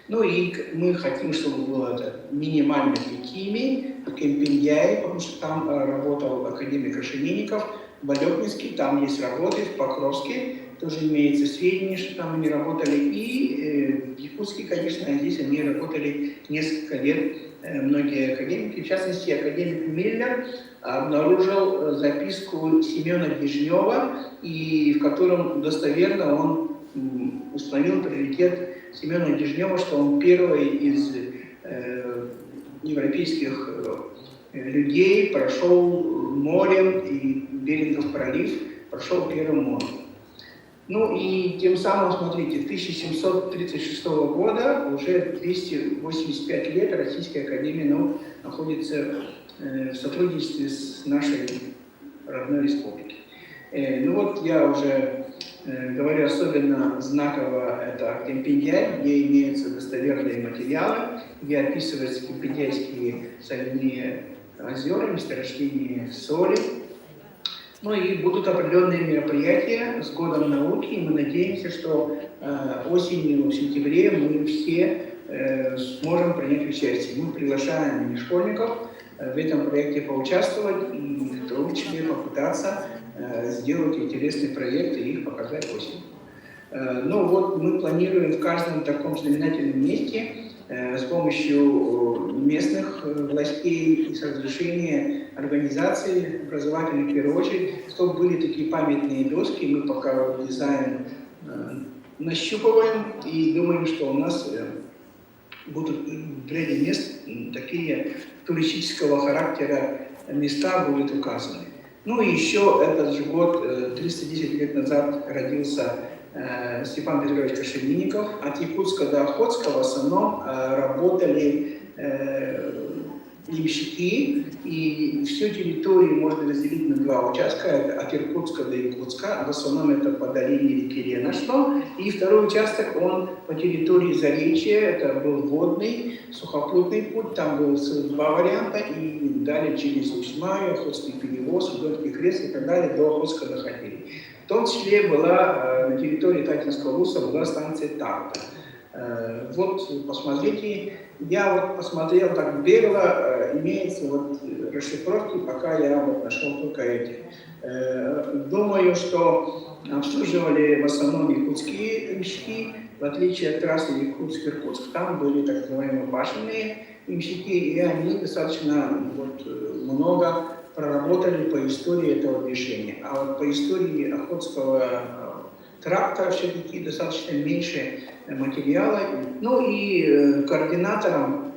Ну и мы хотим, чтобы было это минимально в Киме, в Кемпингяе, потому что там работал академик Ошенинников, в Алёпнинске, там есть работы, в Покровске тоже имеется сведения, что там они работали, и в Якутске, конечно, здесь они работали несколько лет, многие академики, в частности, академик Миллер обнаружил записку Семена Дежнева, и в котором достоверно он установил приоритет Семена Дежнева, что он первый из европейских людей прошел морем, и Берингов пролив прошел первым морем. Ну и тем самым, смотрите, 1736 года, уже 285 лет, Российская академия наук находится в сотрудничестве с нашей родной республикой. Ну вот я уже говорю, особенно знаково это Кемпингяй, где имеются достоверные материалы, где описываются кемпингяйские соляные озера, месторождения соли. Ну и будут определенные мероприятия с Годом науки, и мы надеемся, что осенью, в сентябре мы все сможем принять участие. Мы приглашаем школьников в этом проекте поучаствовать и в том числе попытаться сделать интересный проект и их показать осенью. Ну вот мы планируем в каждом таком знаменательном месте с помощью местных властей и с разрешения организаций образовательных, в первую очередь, чтобы были такие памятные доски. Мы пока дизайн нащупываем и думаем, что у нас будут в ряде мест такие туристического характера места будут указаны. Ну и еще этот же год, 310 лет назад, родился Степан Петрович Ошенинников. От Якутска до Охотска в основном работали ямщики, и всю территорию можно разделить на два участка, от Иркутска до Якутска, в основном это по долине реки Лена шло, и второй участок, он по территории Заречья, это был водный, сухопутный путь, там было два варианта, и далее через Усмаю, Охотский перевоз, Удонский крест и так далее, до Охотска доходили. В том числе была на территории Татинского Руса была станция Тарта. Вот посмотрите, я вот посмотрел так бегло, имеется вот расшифровки, пока я вот нашел только эти. Думаю, что обслуживали в основном якутские ямщики, в отличие от трассы Якутск-Иркутск, там были так называемые башенные ямщики, и они достаточно вот, много проработали по истории этого движения. А вот по истории Охотского тракта все-таки достаточно меньше материала. Ну и координатором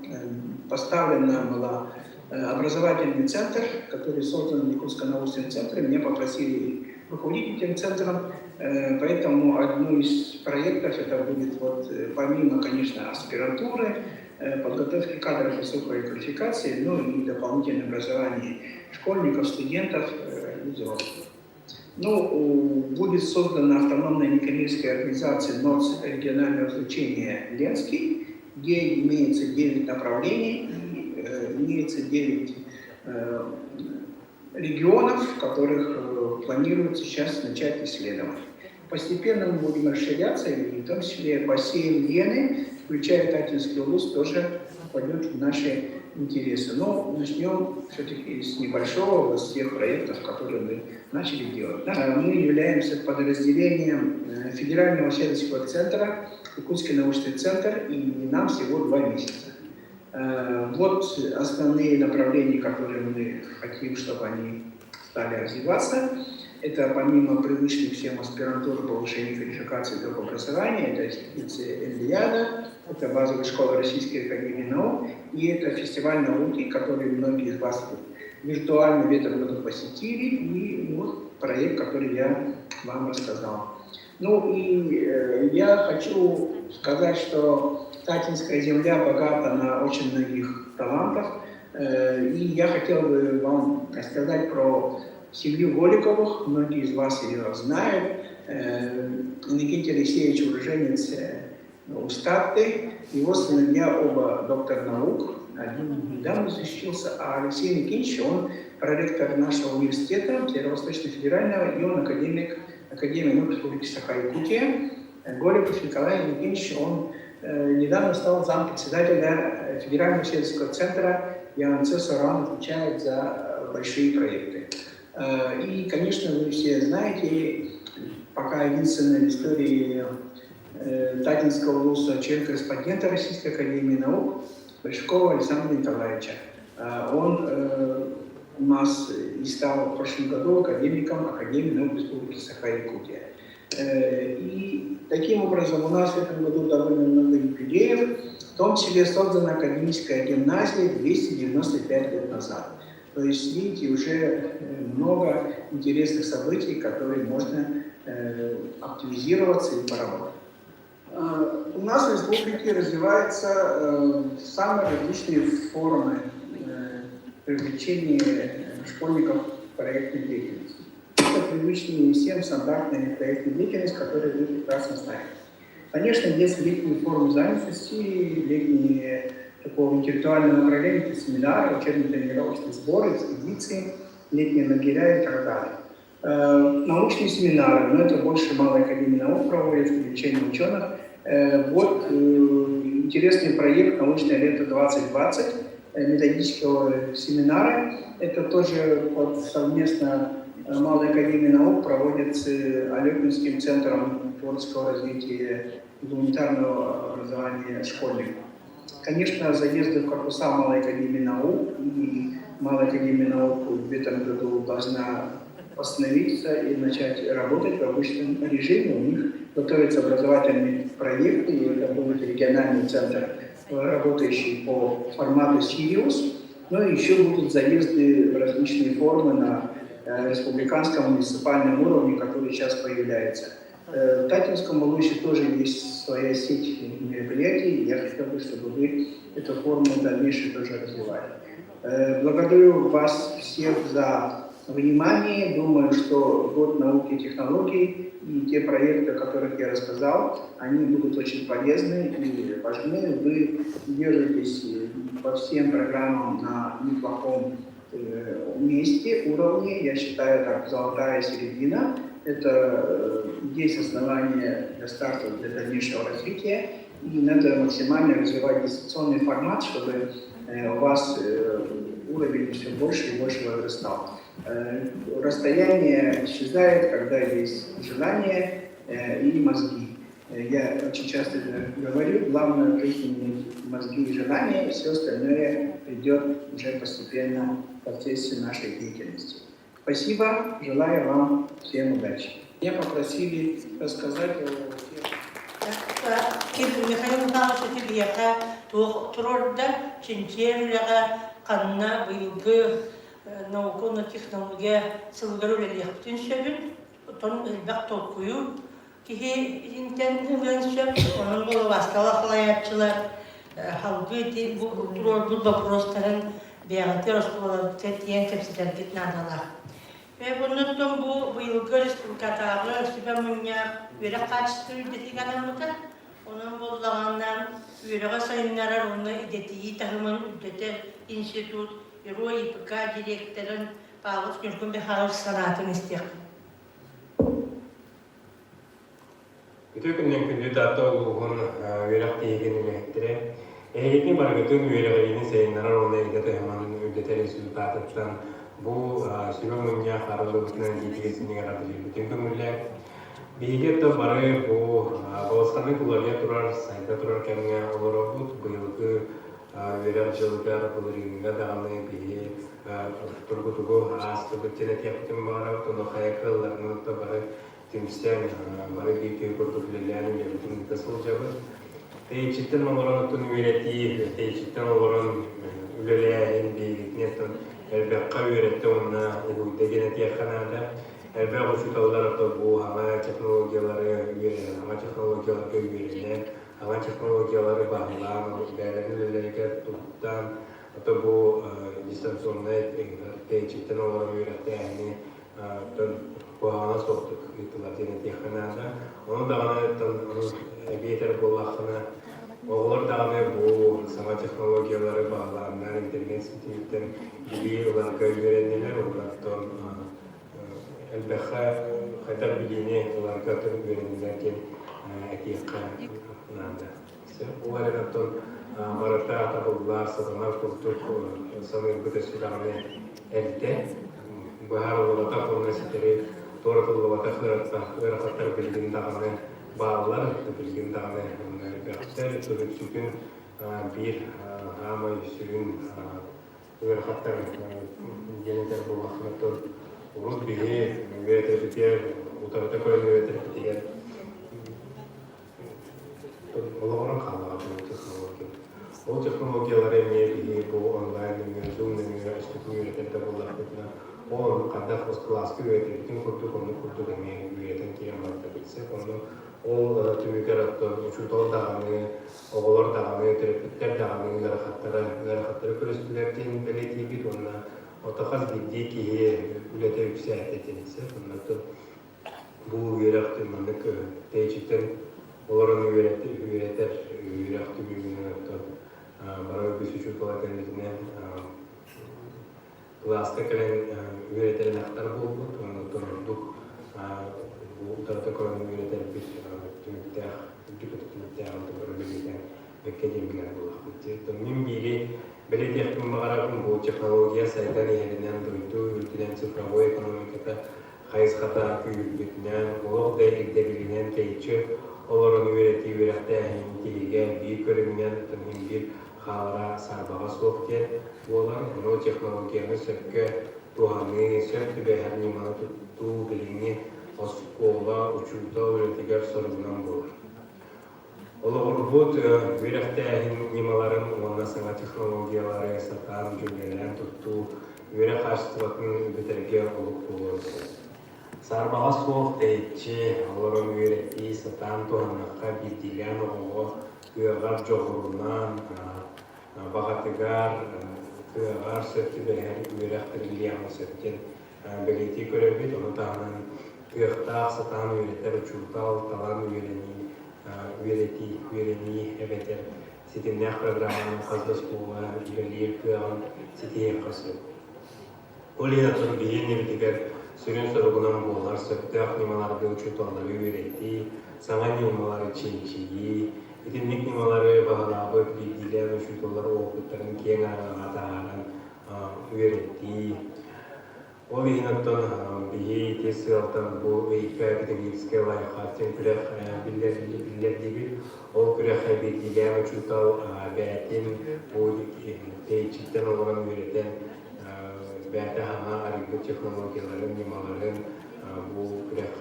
поставлена была образовательный центр, который создан в Якутском научном центре. Меня попросили руководить этим центром, поэтому одно из проектов это будет вот, помимо, конечно, аспирантуры, подготовки кадров высокой квалификации, ну и дополнительное образование школьников, студентов и взрослых. Ну, будет создана автономная некоммерческая организация НОЦ регионального значения Ленский, где имеется 9 направлений, имеется 9 регионов, в которых планируется сейчас начать исследовать. Постепенно мы будем расширяться, и в том числе бассейн Лены, включая Татинский улус, тоже пойдет в наши интересы. Но начнем все-таки с небольшого, с тех проектов, которые мы начали делать. Мы являемся подразделением Федерального исследовательского центра, Якутский научный центр, и нам всего 2 месяца. Вот основные направления, которые мы хотим, чтобы они стали развиваться. Это помимо привычных всем аспирантур повышения квалификации до образования, это экспедиция Эльяда, это базовая школа Российской академии наук, и это фестиваль науки, который многие из вас виртуально в этом году посетили, и вот проект, который я вам рассказал. Ну и я хочу сказать, что Татинская земля богата на очень многих талантов, и я хотел бы вам рассказать про семью Голиковых, многие из вас ее знают. Никита Алексеевич уроженец у Статты. Его сыновья оба доктор наук. Один недавно защитился, а Алексей Никитич, он проректор нашего университета, Северо-Восточного федерального, и он академик Академии наук Республики Саха-Якутия. Голиков Николай Никитич, он недавно стал зампредседателя Федерального исследовательского центра ЯНЦ Саран, отвечает за большие проекты. И, конечно, вы все знаете, пока единственный в истории Татинского ВУЗа член-корреспондента Российской академии наук Большакова Александра Николаевича. Он у нас и стал в прошлом году академиком Академии наук Республики Саха-Якутия. И таким образом у нас в этом году довольно много юбилеев, в том числе создана академическая гимназия 295 лет назад. То есть, видите, уже много интересных событий, которые можно оптимизироваться и поработать. У нас в республике развиваются самые различные формы привлечения школьников к проектной деятельности. Это привычные всем стандартные проектные деятельности, которые вы прекрасно знаете. Конечно, есть летние формы занятости, летние такого интеллектуального направления, это семинары, учебно-тренировочные сборы, экспедиции, летние лагеря и так далее. Научные семинары, но это больше Малой академии наук проводит, привлечение ученых. Вот интересный проект «Научное лето 2020», методического семинара. Это тоже совместно Малой академии наук проводит с Алепинским центром творческого развития и гуманитарного образования школьников. Конечно, заезды в корпуса Малой академии наук, и Малая академия наук в этом году должна остановиться и начать работать в обычном режиме. У них готовятся образовательные проекты, и это будет региональный центр, работающий по формату Sirius. Но еще будут заезды в различные формы на республиканском муниципальном уровне, который сейчас появляется. В Татинском Улусе тоже есть своя сеть мероприятий. Я хотел бы, чтобы вы эту форму в дальнейшем тоже развивали. Благодарю вас всех за внимание. Думаю, что год науки и технологий и те проекты, о которых я рассказал, они будут очень полезны и важны. Вы держитесь по всем программам на неплохом месте, уровне. Я считаю, так, золотая середина. Это есть основания для старта, для дальнейшего развития. И надо максимально развивать дистанционный формат, чтобы у вас уровень все больше и больше возрастал. Расстояние исчезает, когда есть желание и мозги. Я очень часто это говорю, главное в жизни иметь мозги и желания, и все остальное придет уже постепенно в процессе нашей деятельности. Спасибо, желаю вам всем удачи. Меня попросили рассказать о тех... Михаил Михайлович Тибьяка турорда чинчерлага канна быйылгы наукона технология сылгарулелия птиншебин тон элбак толкую кихи интенсивеншеб onun бул васкала халаятчылар халгы ти бу турорду вопростарын бягатер осколар тетиен кепситергит надалар. Bunun bu bıyılgı Respublika'da süper münya üye kaçtı üyeti kanalında onun bollağından üye sayınlara onu idetiyi tahımın üyeti institut Euro İPK direktörün Pavlos Gülkün bir halk sanatını istiyor. Bütün günün tato onun üye tiyegini mehtire. Eğitim bargıtın üyelerinin sayınlara onu ideti hemen üyeti Respublika'dan bu Sivamanya Haraluk'tan gittiğini yaratıyor. Bütün günler bir de barı bu Bostan'ın kullanıya turar, sayda turar kendine olurdu. Bu yılki verimcilikler bulurunda da anne bir turgutugu hasta bütçenet yaptım barı. Onu hayallerinin de barı timsten barı bir kurtuluşlarının yaptığını tasarlayacak. Teyçitten olarak tüm üyeletiği, teyçitten olarak üleleyen bir niyetten elbette ürettiğinde bu degeneratif kanalda elbette şu tavırlar bu hava teknolojileri üretine, hava teknolojileri bağlı, değerlilikler tutan, atau bu distansiyonda tecrübeden olarak ürettiğini Kuhana soktuk itular dene tehkanada. Onu da bana ebeter bollakına oğullar dağına bu sana teknolojiyaları bağlanlar, internet siteden gibi olan göreneler olaraktan elbette kadar bildiğini olan kadar görenelerken ekiyaka nanda. O aradan marata tabullar satınlar kurtuk sanır bu tesirane elde. Bahar olarak onun siteri doğru olarak hırafatlar bildiğin dağına bağlar bildiğin dağına Berkser Türkçük'ün bir ama sürün hırafatlar genelde bu vakıfta Uruz bihi üretir utarıda koyun üretir diye olarak kalmalı teknoloji. O teknolojiler emniyeti bu online Zoom üniversite üretir de bulaklıkla o kadar klasik üretir bütün kurdu emniyeti ki anlattı bilse onu o tümü karakter uçurtol dağını oğullar dağını terapitler dağını harekatları körüstülerden belediye bir onunla otakaz bildiği ki ülete yükseltilse bunlar bu yönetimlik tecrübeden onların üreter yönetimini bana bir suçu olan kendine klasik kalen üreterin aktar bu tanıdık bu tarafta kalan üreter bir tümükte altı birlikte beklediğimler bu. Min biri belediye hükümetinin bu teknolojiye sayıdan yerinden duyduğu ülkeden sıfırlı ekonomikada hayız hata küçültülen, oluk da ilgilenen kayıtçı onların ürettiği üretten hemkiliğe büyük ölümünden bir halara sarbağa soğukken olan bu teknolojiyenin sökke tuhanı söktü ve her nimanı tuttuğu bilini oskola uçurda üretiger sorumludan bulur. Olur bu ürettiğin nimaların onunla sana teknolojiyaları satan cümlelerin tuttuğu üret karşıtlıkının biterge olup bulur. Sarbağa soğuk deyitçi onların ürettiği satan tuhanlıkta bildiğilen oğu kıyağar çoğurundan bağatıgar kıyağar söktü ve her ürettiriliyanı söktün belediye görevi onu tağının kıyağda satan üretler uçurtal talan ürettiği eveter sitinler programının kazdas boğular ilerleyip kıyağın sitiye kası. Olinatın bilinli bitiger sürün sorgulan boğular söktü aklimalarda uçurtalları ürettiği sana nimaları çiğçiği Bitimlik nimaları bağlabı bilgiler ve şutulları okutların kendi ataran ürettiği o bihinattan bihi tesiraltan bu eğitim pedagogik layıkatın kürek bildirdiği o kürek bilgiler ve şutal betin bu teyçitten olan üreten bete hana arıgı teknolojilerin nimaların bu kürek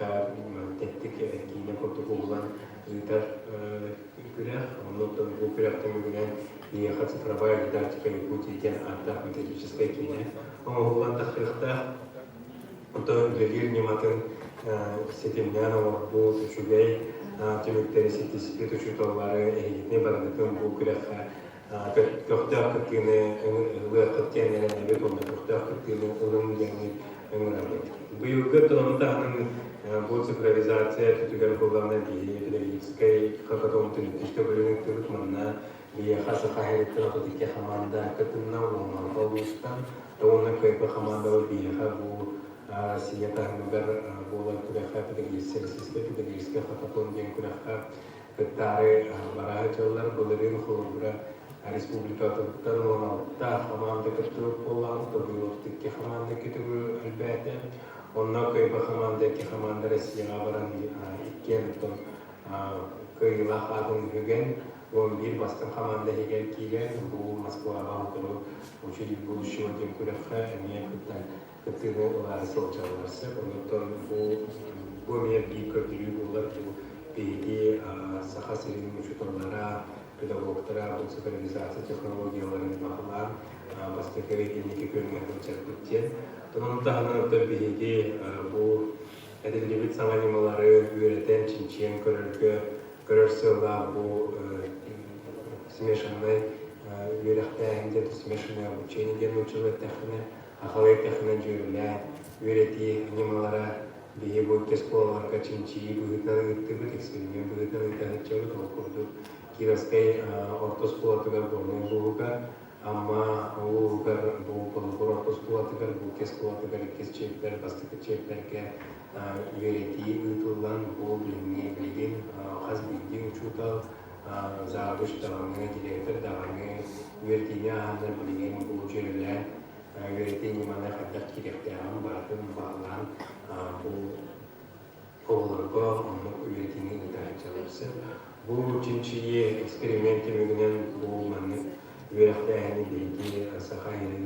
teknik etkine kurtukulan Зитар курях, оннотон bu куряхтан бүгүнен ехать цифровая дидактика Якутии кен артах методическая кине. Омогулан тахрыхта то легир нематын сетимнянова bu тучугай тümüктери сетиспи тучутоллары эгитне барадыкын bu куряха көктөк кыттыны ылыкыттен эренебет онда көктөк кыттыны ылын дени öngörülür. Bu yılgı tanımda bu цифровизация tütüger kullanılan pedagogической хакатонтын işte bölümün tutmanına bir hasa kahrettin otodik hamanda katınna olmalı oluştan doğuna kayıp hamanda bir bu siyata nugar bu olarak pedagogической hakaton diyen kuraka kıtare baraj yollar bölümün kullanılan Республиката Тарнуалта хаманда катып болған тобылыктык хаманда кетип элбете онна кайба хаманда ки хаманда Россияга баран иккен тон кайла хадын бүген 11 бастан хаманда хегел киген бу Москвага окуру учили будущего ден куракка эмне кыттан кытыны олар солчаларсы ондон бу мер би көтүрүү болар бу биги саха сирин учуторлара pedagoglara bu цифровизация технологияларын багылар бастыкыры кенеки көрүнгөн чаркыттен тонунтахана өтөбиги бу эдилдебит саңанималары үйрөтен чинчен көрөрсөла бу смешанный үйрөктәңде смешанный обучение ден училы техне ахалайк тахынан жүйрілә, үйрети анималара бейі бойке сколаларға чинчии бұғытнан ұттыбыт эксперимент бұғытнан ұттанытчабыт оқырды. Кираскай ортос кулатыгар болны бұғығар, amma ұғығар бұл қолығыр ортос кулатыгар, бұл кес кулатыгар, кес чептер, бастықы чептерге үйрети ұйтылдан бұл білімге білген қаз білген ұчутал зағыш дағаны, директор дағаны, үйретіне ағандар білген бұл жерілер, үйретіне мана қадақ керекте ағын барын бағылан бұл қолырға үйретіне ұйтағычаларсы. Бұл үшіншіге эксперименті мүгінен бұл мәні үйреқті әне бейді сақайының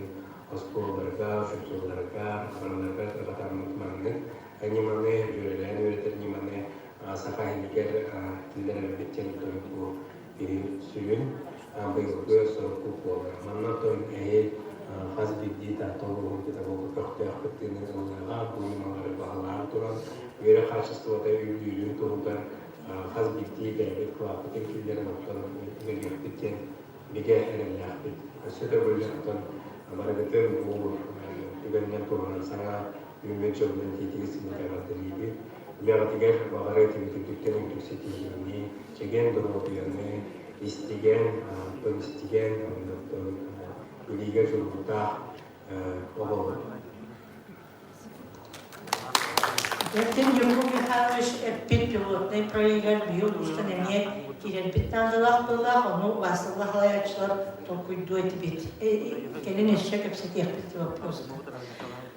осколларға, жүктоларға, қараларға тұрғатарының мәні әне мәні жүрелән үйретер не мәні сақайынығер тілдер әлбеттен тұрып бұл бері сүйін бұйылғы сұрыққы қолы. Мәнна тұрын әйел қаз бейді тартолы ғылды бұл көқті ақыттының ұлыға бұйымалары бағалар тұран үйре қашыстылата үйілін тұғылдар қаз бейді бәрбет қылапытын келдерін оқтанын бергектіктен беге әрілляқпет. Сөті бөліктен барағытын бұл үгеннен тұрғанын саңа үймет жолдан тетегісін қағаты лейбі. Бәғатығар бағары тегітіктен үктіксетігіне жеген дұрғы бұяны істеген, істеген, үліге жұрғыта оғылы. Ертен Юргу Михайлович пит пилотный проиграл бил установление кирен надалах было, но васалах лаячlar только дует бит. Келен еще как все тех вопрос.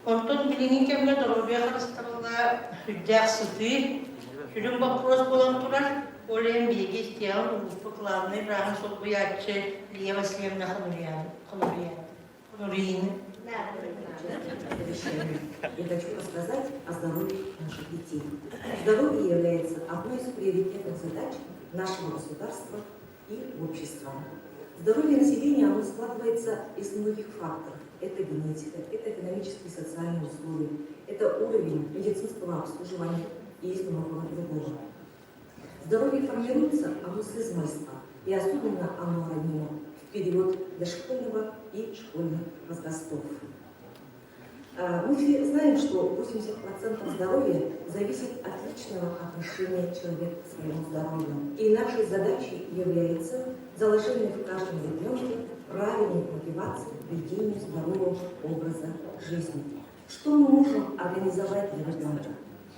Онтон билинин кемге дорогая харастырла хүддәк сыты. Хүлін вопрос болан турар. Олен биги стял главный бран sok буячы лево слева хануриян. Я хочу рассказать о здоровье наших детей. Здоровье является одной из приоритетных задач нашего государства и общества. Здоровье населения оно складывается из многих факторов. Это генетика, это экономические и социальные условия, это уровень медицинского обслуживания и много другого. Здоровье формируется оно с измальства, и особенно оно ранимо в период дошкольного и школьных возрастов. Мы все знаем, что 80% здоровья зависит от личного отношения человека к своему здоровью. И нашей задачей является заложение в каждом ребенке правильной мотивации к ведению здорового образа жизни. Что мы можем организовать для ребенка?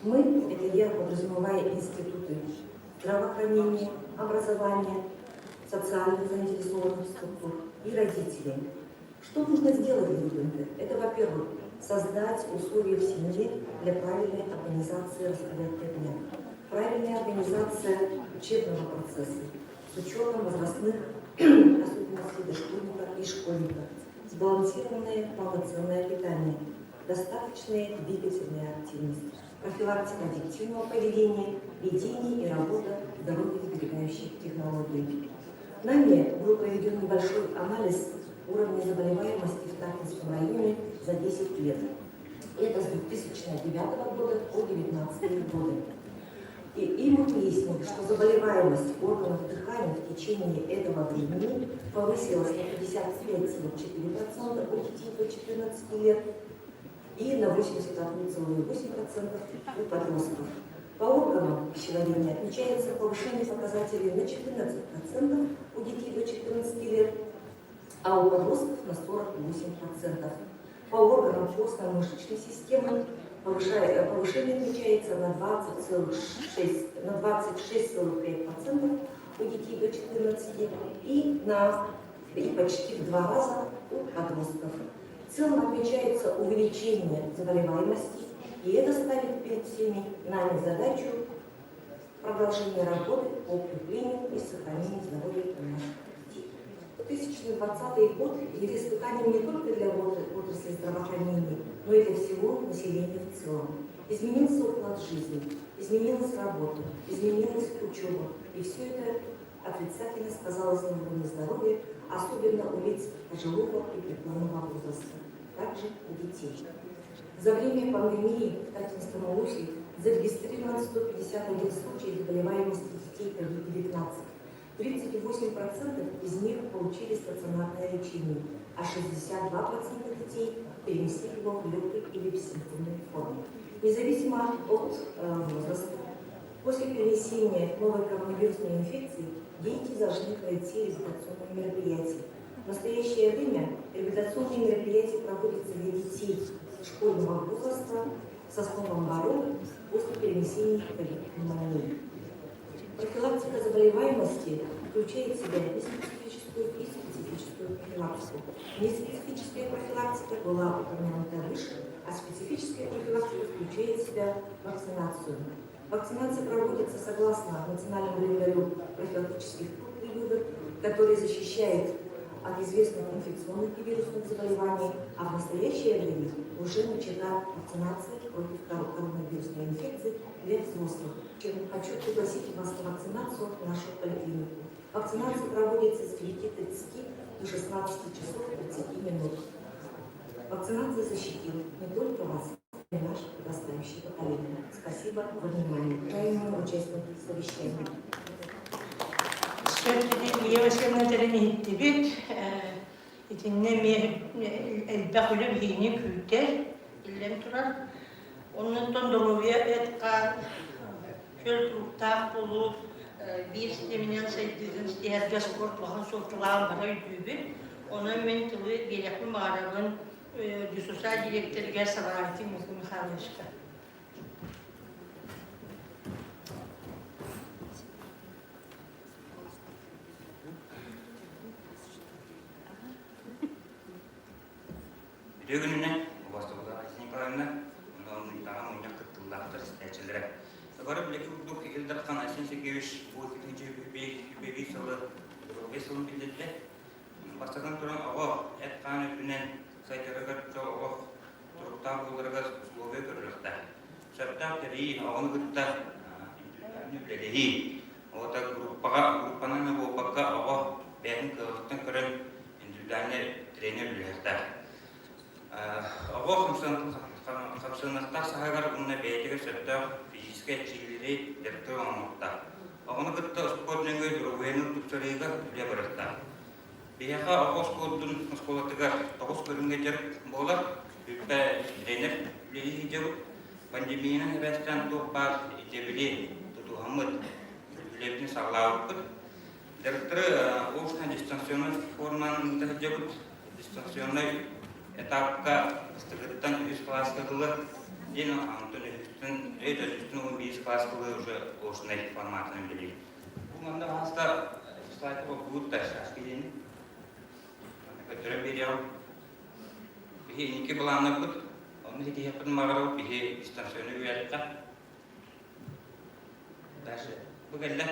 Мы, это я подразумевая институты здравоохранения, образования, социальных заинтересованных структур и родителей. Что нужно сделать для ребенка? Это, во-первых, создать условия в семье для правильной организации распорядка дня. Правильная организация учебного процесса с учетом возрастных особенностей дошкольника и школьника. Сбалансированное полноценное питание, достаточная двигательная активность, профилактика аддиктивного поведения, ведение и работа здоровьесберегающих технологий. Нами был проведен небольшой анализ уровня заболеваемости в Тахтинском районе за 10 лет. Это с 2009 года по 2019 годы. И мы выяснили, что заболеваемость органов дыхания в течение этого времени повысилась на 55,4% у детей до 14 лет и на 81,8% у подростков. По органам пищеварения отмечается повышение показателей на 14% у детей до 14 лет, а у подростков на 48%. По органам костно-мышечной системы повышение отмечается на 26,5% у детей до 14 и почти в 2 раза у подростков. В целом отмечается увеличение заболеваемости, и это ставит перед всеми нами задачу продолжения работы по укреплению и сохранению здоровья наших детей. 2020 год есть испытанием не только для отрасли здравоохранения, но и для всего населения в целом. Изменился уклад жизни, изменилась работа, изменилась учеба, и все это отрицательно сказалось на уровне здоровья, особенно у лиц пожилого и преклонного возраста, также у детей. За время пандемии в Тахтинском улусе зарегистрировано 151 случай заболеваемости детей COVID-19. 38% из них получили стационарное лечение, а 62% детей перенесли перенести его в легкой или бессимптомной форме. Независимо от возраста, после перенесения новой коронавирусной инфекции дети должны пройти реабилитационные мероприятия. В настоящее время реабилитационные мероприятия проводятся для детей школьного возраста с основным обороны после перенесения ковид-пневмонии. Профилактика заболеваемости включает в себя неспецифическую и специфическую профилактику. Неспецифическая профилактика была упомянута выше, а специфическая профилактика включает в себя вакцинацию. Вакцинация проводится согласно национальному календарю профилактических прививок, который защищает от известных инфекционных и вирусных заболеваний, а в настоящее время уже начата вакцинация против коронавирусной инфекции для взрослых. Хочу пригласить вас на вакцинацию в нашу поликлинику. Вакцинация проводится с 9:30 до 16 часов 30 минут. Вакцинация защитила не только вас, но и наше подрастающее поколение. Спасибо за внимание. Уважаемые участники совещания. Söylediğim yavaşlamalarını hittibit, itinne elbaqülüm hini külter, illem turar. Ondan dolayı etkan, şöyle turuktağ bulup, bir sisteminen sayıdığın herkes korkluğun sortulağın bana ödübüt. Ona men tılı gerekli mağaralın sosyal direktörüge sabahati Mikhail'ışka. Бүгініне, бастауға Айсын Николаевна, оның тағам ойнақ қыттылақтыр сәтшілері. Сағары білекі ұлдық елдірқан Айсын Сергеевич бұл 2005 жылы 5 жылын білдетті. Бастадан тұрын оғы әтқан өтінен сайтырығыр жол оғы тұрықтан болырығыз ұсловы көрілікті. Шаптан тәрейі оғын күтті нүблелері. Оғыта группанан өбаққа оғы бәйін қылықтың көрін индивидуальный тренер білікті. Оғы қамсынықтар сағағар ұнна бәйтігі сөтті физическай чигілері дәрті оңықта. Оғыны күтті спортның өй дұрғыйының тұпсырыйға үле бұрықта. Бейіға оғы спорттың ұсколатығар 9 көрінге жүріп болар, үлпә тренер үлелі жауып, пандемияның әбәстен тоқпар етебілі тұтуғамыд үлелебіне сағылауып бұд. Дәрттірі оғышына дистанционный форманың жауып, дистанционный этапка стыгыттан 3 класска кылы, ден антон үстін 15 класс кылы уже оғышынай форматының білейік. Бұл маңда ғаста слайдыға бұғытта шашки дейін. Көтірі береу. Бейі неке бұланы бұд, оны хеті епін мағырау, бейі дистанционный өйәлікқа. Даже бұғылды.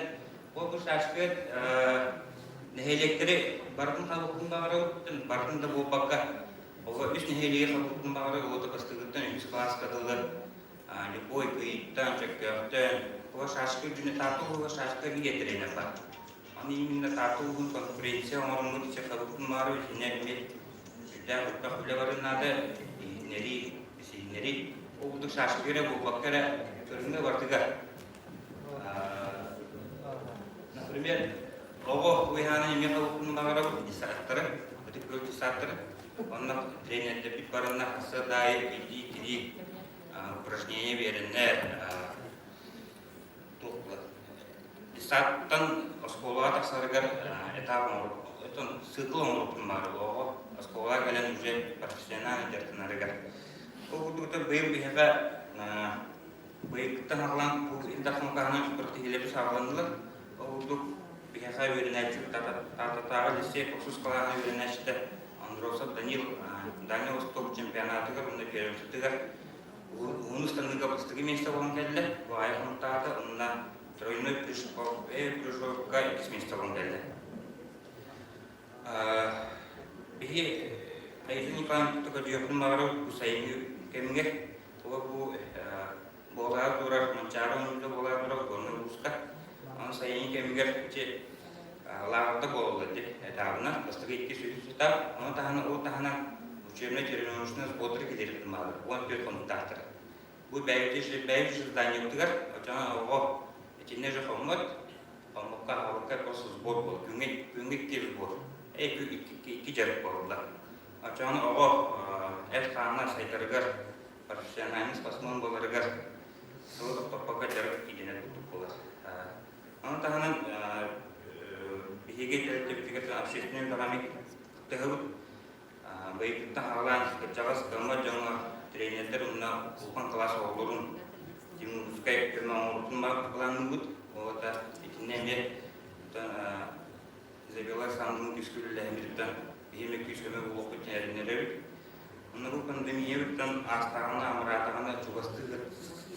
Ол бұл шашки нәхелектері бардың қабықтың бағырау бұттын, бардың да бұл баққа. Оға үш нәхелеге қабықтың бағырау, оғы қыстығыттан 3 класс қатылы, любой күйіттан, чөккөқтен. Оға шашки жүні тарту, оға шашки бігетірені бар. Оны именно тарту ұғын конкуренция оңырын мұдысе қабықтың бағырау, жинәлімет, жүдә құтпақ біле барынады, нері, оғылдық шашкері, бұл баққары көрінгі бартыға. Например, оғы ұйханы еме қабықтың бағырау, десаттыры, өтіп десаттыры, онына тренерді бит барына қысы дайыр, кеди упражнение берінер, тоқлы. Десаттан осколуға тақсарығар этапын ұрып, өтін сықыл оңырыптың бары оғы, осколуға кәлін уже профессиональный дәртінарығар. Ол күрдігі бұйым бейіға бұйықыттан ағылан бұл илдақын қағынан күрді елепі сағыландылар. Ол күрдігі бейіға өрінәчі, тартатағы лесе қосыз қалағына өрінәчті Андросов Данил Дальний Восток чемпионатыгар, онда первенствотыгар. Оны станыға бұстығы место болын кәлді, бұл айқын тағды, онына тройной прыжокка 2 место болын кәлді. Бейі Айсын Николаевна тұтыға дүйеқін бағырау бұсайыны кәмінгер, бұл болағар дұрар, мұнчары өңілді болағар дұрар, ғорны бұсқа. Оны сайыны кәмінгер лағырды болды деп әтабына, бұстығы етке сөйді сұтап, оны тағына учебный тренировочный сборы кедеретін бағыр, он бір қонықтақтыр. Бұл бәйбіші здание ұқтығар, жаңа оғы етіне жоқ олмад, олмаққа просто сбор болды, күнгек те сбор, екі жарып болдылар. Açan oğo et kanına saytırgar profesyonelist basman bolargar sıvı topaka jarıp idine tutup bolar. Ama tahanan bihiget tertibdeki общественный динамик tehut bayıkta halan kecağız kama janga trainerler unna upan kelas olurun tim skype kena urutun bak plan nubut o da ikinne Zabela sandım küsküllerimizden yemek küsküme bu vakit yerinleri. Onu bu pandemiyetten astağına amaratağına çubastı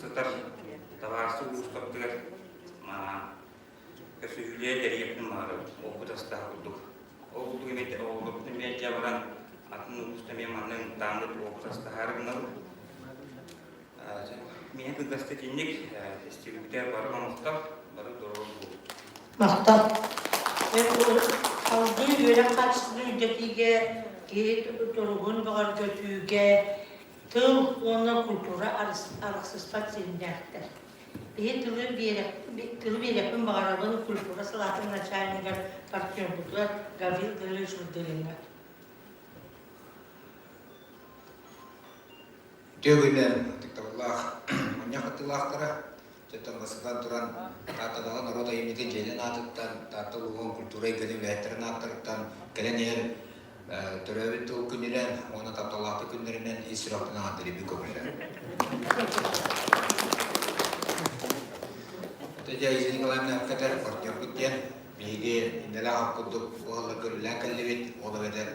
sıtar tavarsı uçkaptılar. Kesühülüye deri yaptım var. O kudasta kurduk. O buldu gibi o buldu medya varan atın ustamaya manın tanrı o kudasta harınlar. Mine kudasta cindik istivlikler var ama muhtar var doğru bu. Мақтап. Алды үйрек қатысты үйдетіге, тұрғын бұғар көтіге, тыл оны культура арықсызпат зейіндәқтір. Бейі тылы берекпін бағарабын культура салатын начальнигер партнердіклер Гаврил Гаврил Шурдырынға. Төгілен, тіктабыллах, мұнияқыттылақтары, Жеттен басыдан тұран татыдағы народа еметін желен атыттан, татылуғын культурай көлемләттерін аттырыттан, кәлен ер түрәбітті ол күнерен, оны тапталақты күндерінен исірақтың аттыры бі көмілер. Тәжә изінің алайын әпкәтер партнер күттен, бейге инделі аққұддық бұғылы көрілән кәлі олы бәдер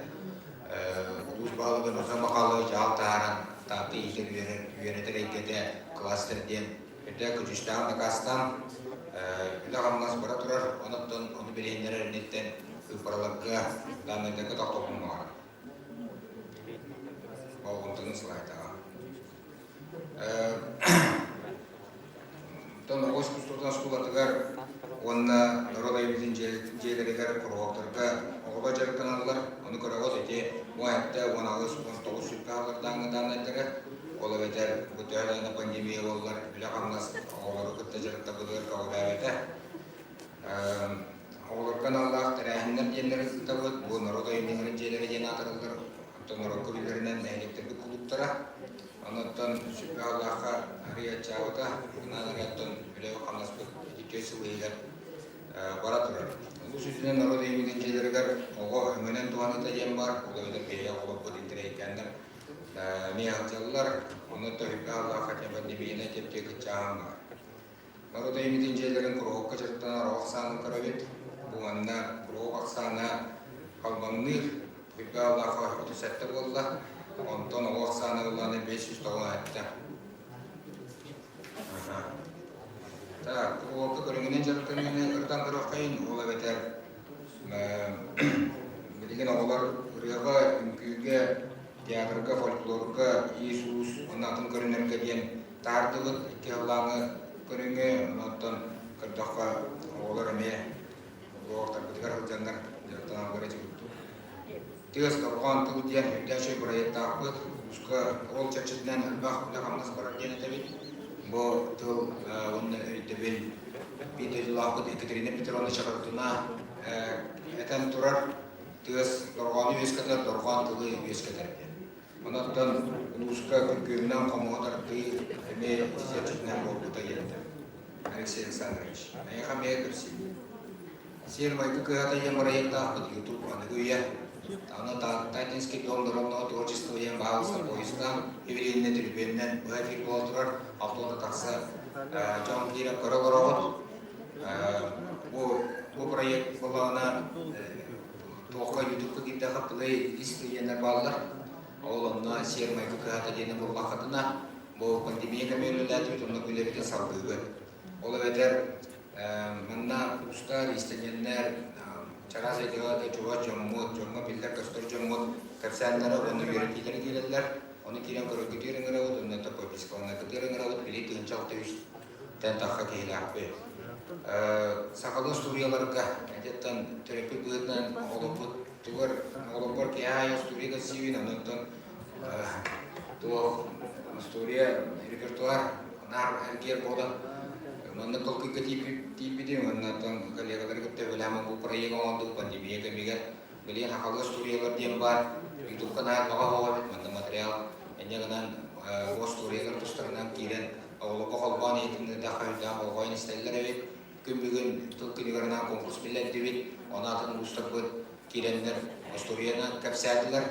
ұлыс бағылығын ұзын мақалы жал тағаран, татты езір үйенетер әйкеті кластерден, Üde küçüşten nakastan, üde kamlas bara turar, onu bileyinlere örnetten ıparalıkka damedeki taktopun var. Bağıntının slaytağı. Ton oğuz kustudan skulatıgar, onunla naroda evitin ceylerikar kuruqtırga oğula jarıktan alırlar, onu kırağız eti, bu hayatta 16-19 süpke alırdan ettirir. Ola beter bu tüylerine pandemiye oldular, bile kalmaz. Oğulları kıtta jarıkta buluyor kavga evete. Oğullarkan Allah terehinler diyenleri kıtta buluyor, bu naroda evitin ceyleri yeni atırılır. Ondan naroda kubilerinden elektrikli kuluptara. Ondan süpke Allah'a araya çağıda, bundan arayattan bile kalmaz bu dikköy sıvıyla bara durar. Bu sütüne naroda evitin ceyleri gar, oğu ömenen tuğanı da yem var, ola beter beye olup bu dintireykenler. Meyakçalılar, onu da hübbe Allah'a pandemiyene tepki kıçağın var. Naroda evitin ceylerin kuruğu kaçırttan roğaksanı karabit, bu anna kuruğu aksana kalbanlır, hübbe Allah'a ötü sette oldu, ondan roğaksanı olanı 500 dolar etti. Kuruğu körüngünen jarıtınını ırdan kırıqayın, ola beter. Bilgin oğular ırıyağa, ünküge, teatrga, folklorga, Iisus, onatın körünlerge diyen tardığıt, iki Allah'ı körünge, onatın kırdakka oğular emeye, oğuqtar kıtıgar hılcanlar, jartan ağları çıkıttı. Tığız kırgan tığ diyen hübden şey buraya tağıt, uska ol çerçetinden ılbaq bile kamnas barar diyen etebit, bu tığ onu öydebin, bir tığ lağıt Ekaterina Petrovna çakırtına eten turar, tığız kırganı üyeskeder, kırgan tığı üyeskeder. Ondan Uluska Kürkü'nden kamuoylar değil, eme seçimden oldu geldi. Alexey Alexandrovich, ne kamaya kırsı. Sirmayı kıyata yemarayda YouTube anı güya. Ana Tatinski domlarına tворчество yem bağlısa boyustan evliliğine tribünden bu efir boldurar. Haftada taksa John Kira Karalarot. Bu proyekt bulağına Toka YouTube'a gitti kapılayı isteyenler bağlılar. Oğlumna Sirmayı kıyata deni bu vakadına bu pandemiye kamiyonlarla tutumlu gülebilir salgığı. Ola beter manna ustar isteyenler çaraz ediyorlar çoğu cumma bilder kastor cumma kapsanlara onu yöneticileri gelirler. Onu kiren kuru gidiyor ngaravut, onu da popiskona gidiyor ngaravut, bilet inçak tüyüş tentakha kehilape. Sakalı Suriyalarga, edetten terapi buyurdan oluput tuvar olupur ki ya Suriya sivin anıttan tuh Suriya repertuar nar erkier bodan. Mana kalau kita tipi dia mana tang kalian kita bilang bu proyek orang tu pandemi kami kan belian hak Allah Suriya berdiam bar YouTube канал бага хова бит манда материал энегенен гостурегер тустарынан кирен оло кохолбан этинде да хайда огойн истеллер бит күмбүгүн туккинигернан конкурс билет дебит онатын устарбыт кирендер гостурияна капсадылар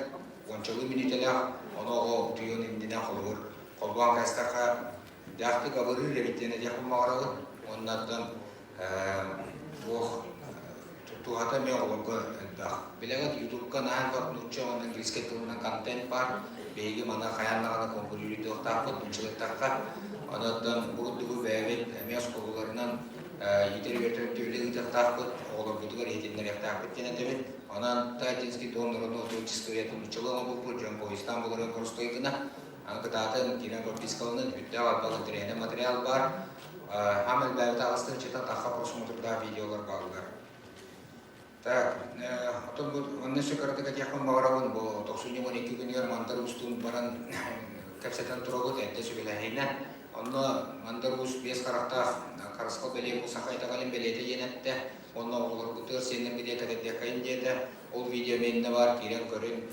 ончолу минителя оного түйөн индине холур колбан кастака дахты габыры лебитене дехмарагы оннардан ох тухата меолого дах билегат YouTube канал бар нучча ондан английский тылынан контент бар беги мана хаяннагана конкурс доктапыт училеттакка ондан бүгүдүгү бэбит эмес колуларынан итергетөктүлүгү доктапыт олор бүтүгөр этиннер яктапыт денетебит онан тайтинский донорно тучистое тучылыгы бул программа по Истанбулга корстойгына анкататын кирен пропискалны бүттәват багытырene материал бар хамел бәвит агыстын чета таха просмотрда видеолар барлар. Так, отон бу онны шекартыга якын багарабын бу 92 күнгөр мантар устун баран капсетен турогут этте сүгеләһине. Онно мантар ус 5 каракта караскал беле бу сахайта галим белете енетте. Онно олар бутыр сенен бидете декайын деді. Ол видео менде бар, кирен көрүн.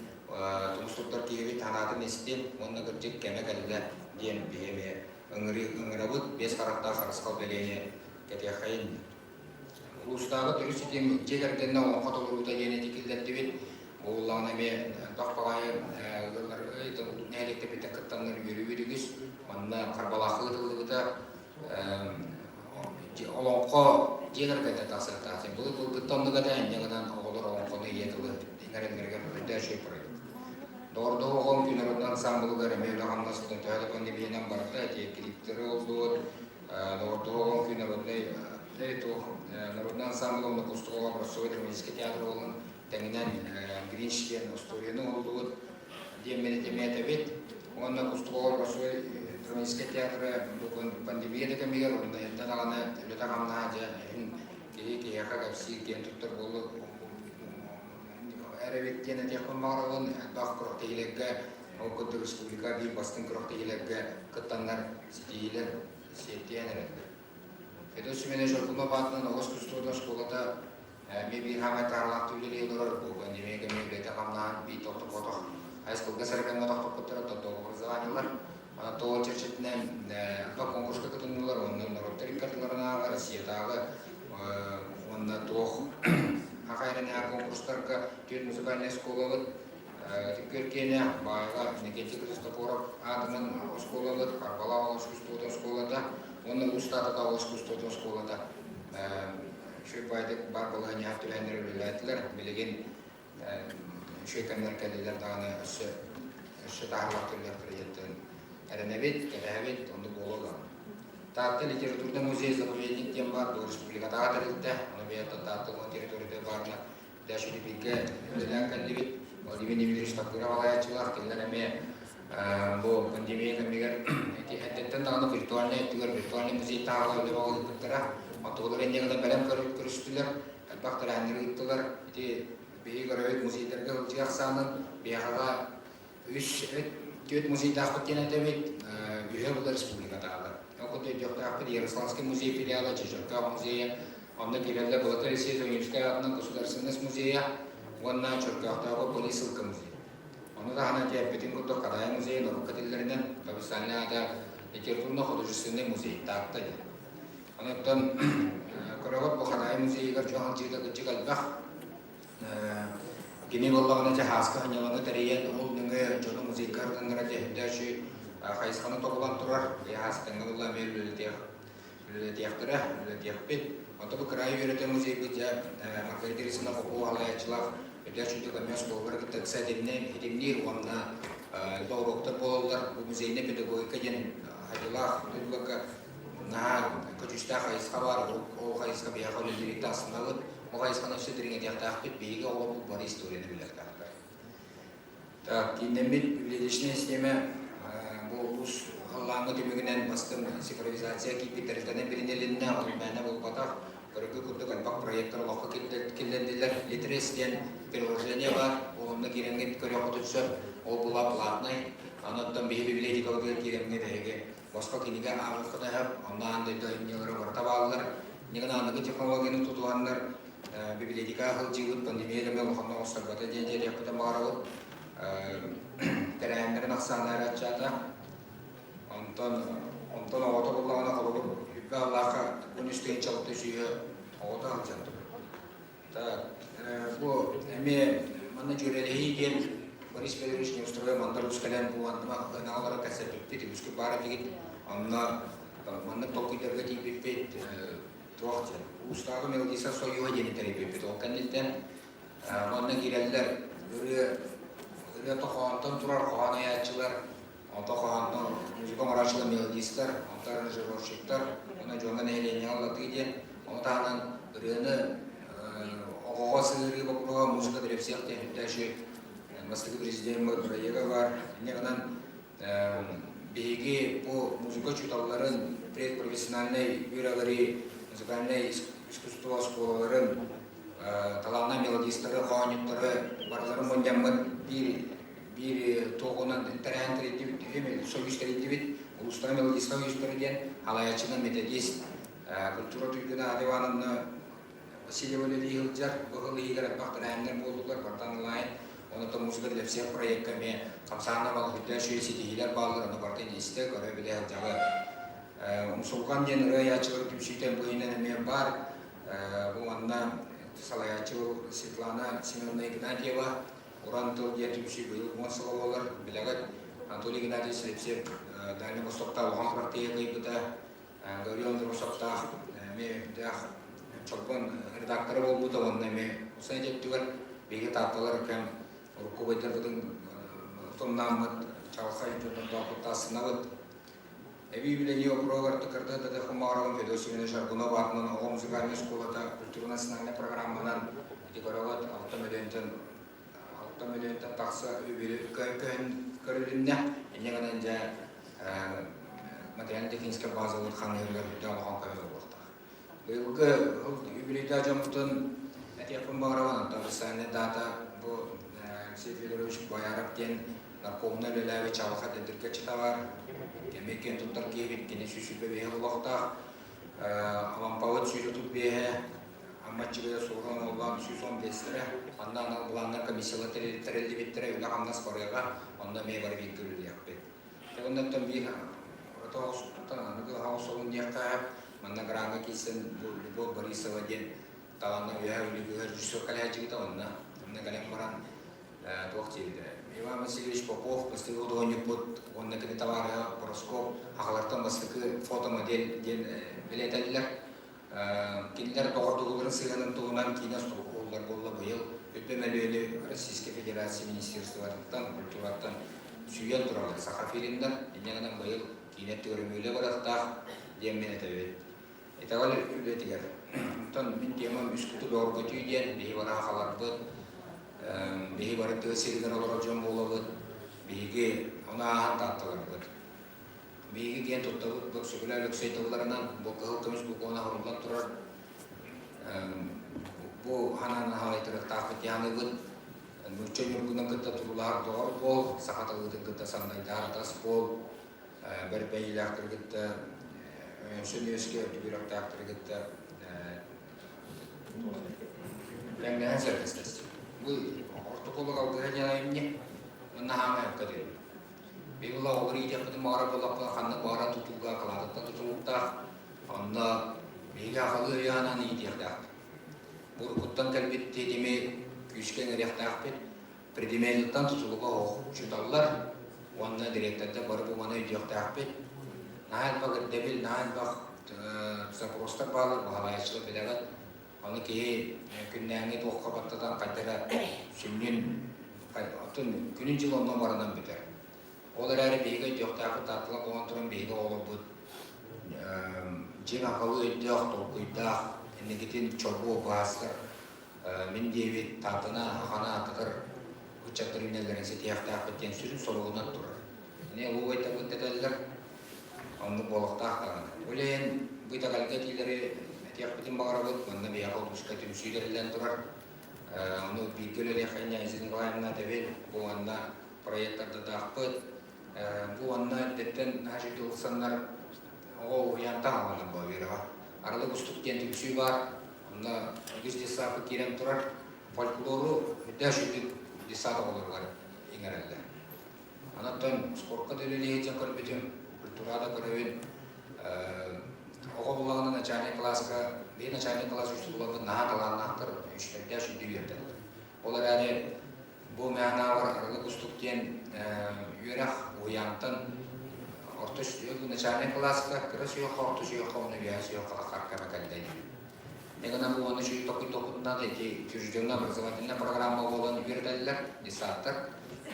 Тумстуктар киеби танатын истин, онно кыржык кеме калда диен беме. Ыңырабыт 5 каракта караскал белене кетехайын. Улустагы түрүсүтем жегерден оң катылуута генетикилдер дебит. Уллана ме тахпагай нәлекте битек кыттаннар йөрүбүдүгүс. Манда карбалакы тылыгыта олонко жегерге тасыртасы. Бул кыттандыга да эндегенен оголор олонкону етилди. Ингеренерге өтөшөй бар. Дордо огон күнөрүнөн самбылгары мевлагандастын төгө пандемиянан барда клиптери болду. Дордо огон күнөрүндө народный ансамбль он допустил образцовый драматический театр он тенген гринчтен историяны oldu демет демет он допустил образцовый драматический театр бugün пандемияда кемигер он да дагана летагамна жа кеки яка капси кен туттар болду эребеттен текон маралын бак крохтейлерге окуд республика бир бастын крохтейлерге кыттандар ситилер сетенер это семейный журнал батна новос кустодаш школада мебир хамат арлак түлелер бу пандемия мебирде камнан бит токтоп айсколга сарбен мотоктоп коттора то образованиялар ана то черчетнен по конкурска кытынылар оннан народтар карталарына Россиядагы онда тох акайрына конкурстарга түйүн музыкальный школалар Тиккеркене байга Никита Христофоров адынан школалар Карбала школада onun ustadı da Oskustodun şkolada şu baydık barbalığı nihaftilenleri bilettiler bilgin şeytanlar kelliler dağını şu dağlar türlü erenevit, kerevit, onu bologan. Tahtı literatürde müziği zapovednik diyen var, bu Respublika'da adırıldı. Onu bir yata tahtı o teritoride varına da şu dipike ödelen kellivit. O dibini bilir iştakları alayatçılar, keller eme bu pandemiye kemiger etten dağını virtualne müziği tağlar öyle bağlı kıttıra. Matoğlar endegede belem körüştüler. Elbaqtır әндері gittiler. Beyi görevit müziğlerge hılcıyak sanın. Beyağa 3-4 müziği dağıt genetebit. Üye bulda Respublika'da. Okudu Döktağıpı Yaroslavский музей филиала, Чижевка музея. Onda gelirler Bulata Россия Союзская adına Государственный музея. Ondan Çorkağı'da Polisılka музей. Onu da hani tiyappetin kutu Kaday Müzeyi, Norukka dillerinden, Tabistanlı'da Literatüründe Hudurcusunluğu Müzeyi tağıttaydı. Ondan Koravat bu Kaday Müzeyi garçoğan çiğde gıcık albaq. Gini bollağına cahazka hanyalanı teriyen oğulduğunu çoğun müzeyi kardınlara cehinde şu Kayıskanı topulan turar. Cahazkana bolla meyil lületiyaktıra, lületiyakpit. Onda bu kırayı yöneten müzeyi gıcık Makaridirisine koku halayatçılar. Öder çünkü kamyos bollar kita sedimni onunla doğrultuda bollar bu müzeyine pedagogika jen hadilah duyulaka nah kaçışta kayıska var o kayıska bir yakal birlikte aslında o kayıskanın üstüdürüne yaktakpit bilgi olup bu bari istoriyini bilirler. Tak dinlemit bileşne isteme bu us Allah'ın tümüğünden bastım sinkronizasyon gibi teriflerden birineliğinde olmayana bu batak Körüngü kurduk albaq proyektler olaqqa killendiler. Litres diyen приложение var. Onunla girengen körü okutucu. O bula platnay. Anottan bir bibliotekalı girengen dege. Başka kiniga ağırlıkta hep. Ondan da yılları varta bağlılar. Nigan anlıkı teknolojinin tutulanlar biblioteka hılcılık pandemiye demel oxanna oştarbata diye yapıda mağaralı. Terenderen aksanlar açada. Ondan oğda kulağına kalıp ve Allah'a bunun üstüne çalıp düşüyor. Oğda alacaktı. Bu bana cüreleyi gel. Boris Federovich не устроил мандал ускален bu anlama ne olarak kastettik dedi. Üskü bara git. Anla manlık tokuylarga tibet tuhafça. Ustağı melodisa soyuğa yeni teripet. O kanilden manna girerler. Öyle tokandan turar kohanayatçılar. Anta kohandan müzik amaçlı melodistler, anta aranjörler, ona jongan eğlence anlattığı diye. Ondan öyle oğa sığırı bakıma müzik derepsiyakte hüttaşı Mastaki Президент Мадраега var. Ne kadar bilgi bu müzik çutalların предпрофессиональной üyeleri, müzikальной искусство школаларын таланна мелодистлары, ханитары, барлары монjamın bir toğunun terentri gibi solistleri gibi uluslararası melodistler üyelerden halayatçının metodist kültürel tüygüne adivanın Vasilyev'le yılcar bu yıllar baktıranlar bolduklar vartanlayın. Onu da müzik edilse proje kami kapsamına bakıp şu siteler bağlarını partiden istek göre bile yapacağı. Musulman jenerasyonu tümsüten bu yine var. Bu anda salayacı Svetlana Semyonovna Ignatieva Orantıl diye tümsü bu yıl konsollar bilagat Anatoly Ignatievich Lepsev Daniel Vostok'ta Luhansk partiye kayıpta Gavril Vostok'ta çoktan redaktörü oldu da onda sadece tüver bilgi tatlılar kem Rukobaytırgıdın tonlamı çalsay tutundan kutasına vat. Evi bile niye provar tıkırdı da kumarağın fedosiyonu şarkına bakmanın o müzikalini skolada kültürü nasyonalne programından dikaravat 6 milyondan taksa übeli körülünne enyeğince materyal tekniske bazı kanırlar hüdden olan kayılı oldu. Bugü übeli de camutun etiyapın bağıravan tabi data bu Sefirovich bayarak gen narkomuna lelave çalıkat edirke çıta var. Demekken tutar kevit gene süsüpe behe olakta. Avampavat süsü tut behe. Ammatçıgaya soğuran olan süson beslere. Ondan bulanlar komisyala terelli bittere öyle hamdas koruyaga. Onda mey var bir görülü yakbet. Ondan bir orta hoşluktan anıgı hava solun yakta. Manna granga kisen bu Borisova gen talandan üye öyle rejissör kaleci de onda. Onda kalem varan Tuhçıydı. Ivan Vasilievich Popov, Mastırı Doğanyuput, onda kini tavara, horoskop, hakalartan mastıkı foto model biletediler. Kiniler doğurduğuların sığının tuğunan kinas toğullar bolla bu yıl. Ötmemeli Российской Федерации Министерство'dan, Kültür'den süyen duralar. Sakafilinden, dinleyen bu yıl kinet görümüyle bıraktı diyemeyen tabi. Etağal üretiler. Ondan bin diyemem üskütü doğru götüydüyen, behi var hakalar bu. Bihi barık tığsirden olarak jom olabıd, bihi ona tatlılarıbıd. Bihi gen tutabıd, bu sügüler yükseytavlarından bu kıhılkımız bu kona hırımdan turar. Bu hanan halaytırık takıt yanıbıd. Mürçen yurgundan kıtta turular doğru bol, sakatalıgıdın kıtta sandayda hartas bol. Bir beyilaktır kıtta, sünni eski ötübürak taktır kıtta. Bengen serkestes. Bu ortakolog aldığı yanayımni menahama yapkadır. Beyullah olur iyice kıdım mağara bulakla kanlı mağara tutulga kaladıkta tutulukta onda beyga kalı yanan iyice yaktak. Burkuttan kalbet dedimi güçken yaktak bet predimelikten tutulga o çutallar onda direktörde barı bu bana iyice yaktak bet nahal bak debil nahal bak zaprosta bağlı bağlayıcılı bilegat onu ki günlerini doğu kapattadan kaytara sümünün günün yıl ondan varından biter. Olar her beyge yoktakı tatlık olan turan beyge olur bu. Cem akalı ödüyor, tolkuyda, ennegitin çorbu bağızlar. Min devi tatına, hana atıkır, uçak terminallerin seti yaktak biten sürün soluğundan durur. Ne bu ayta bu detaylar, onu bolukta aktagan. Öyle bu da kalketileri Tiyakbitin bağırabıd, bana bir yakal uçka tümsüylerinden durar. Onu bilgileri kaynağı izin koyamına tebil, bu anda proyeklerde de akbıd. Bu anda detten haşit olsanlar o yantan alanın bu biri var. Aralık ustuk diyen tümsüy var. Onda yüz desafı kirem durar. Folkloru müddeşüldük desafı olur var. кеңерелді. Анаттан спортқа дөлелі етен көрбетім, культурада көребін, оғы бұлағына начальный класска, бей начальный класс үшті бұлағын наға талағын ақтыр, үштерде үшті берді. Олар әлі бұл мәна бар арылы күстіктен үйерақ ұянтын орта начальный класска, кірі сүйеққа, орта сүйеққа, оны бия сүйеққа қарқама кәлдейді. Егена бұл оны шүйі тоқи-тоқытынан түйжденна образовательная программа болуын үйердәлілер, десаттыр.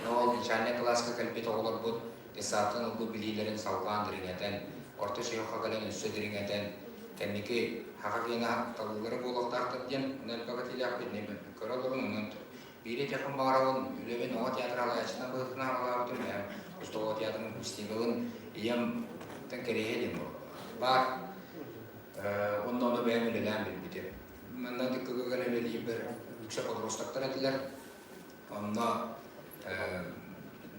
Ол начальный класска кәлпет оғылар бұл десаттың ұлғы білейлерін салған діріңетен, орта сүйеққа кәлін үсі діріңетен, кәмеке хақа кеңі талылары болуқтақтыр ден, нәлпаға телек бетіне көрі олырын ұнын Бире жақын бағарауын үлебен оға театралы ачына бұғытына алабытым, ұсты оға театрының үстегілін ем кереге дем бар. Онда оны бәйім үлелән білбетер. Мәнна дүкігі кәлелі бір үксе қодростақтар әділер. Онда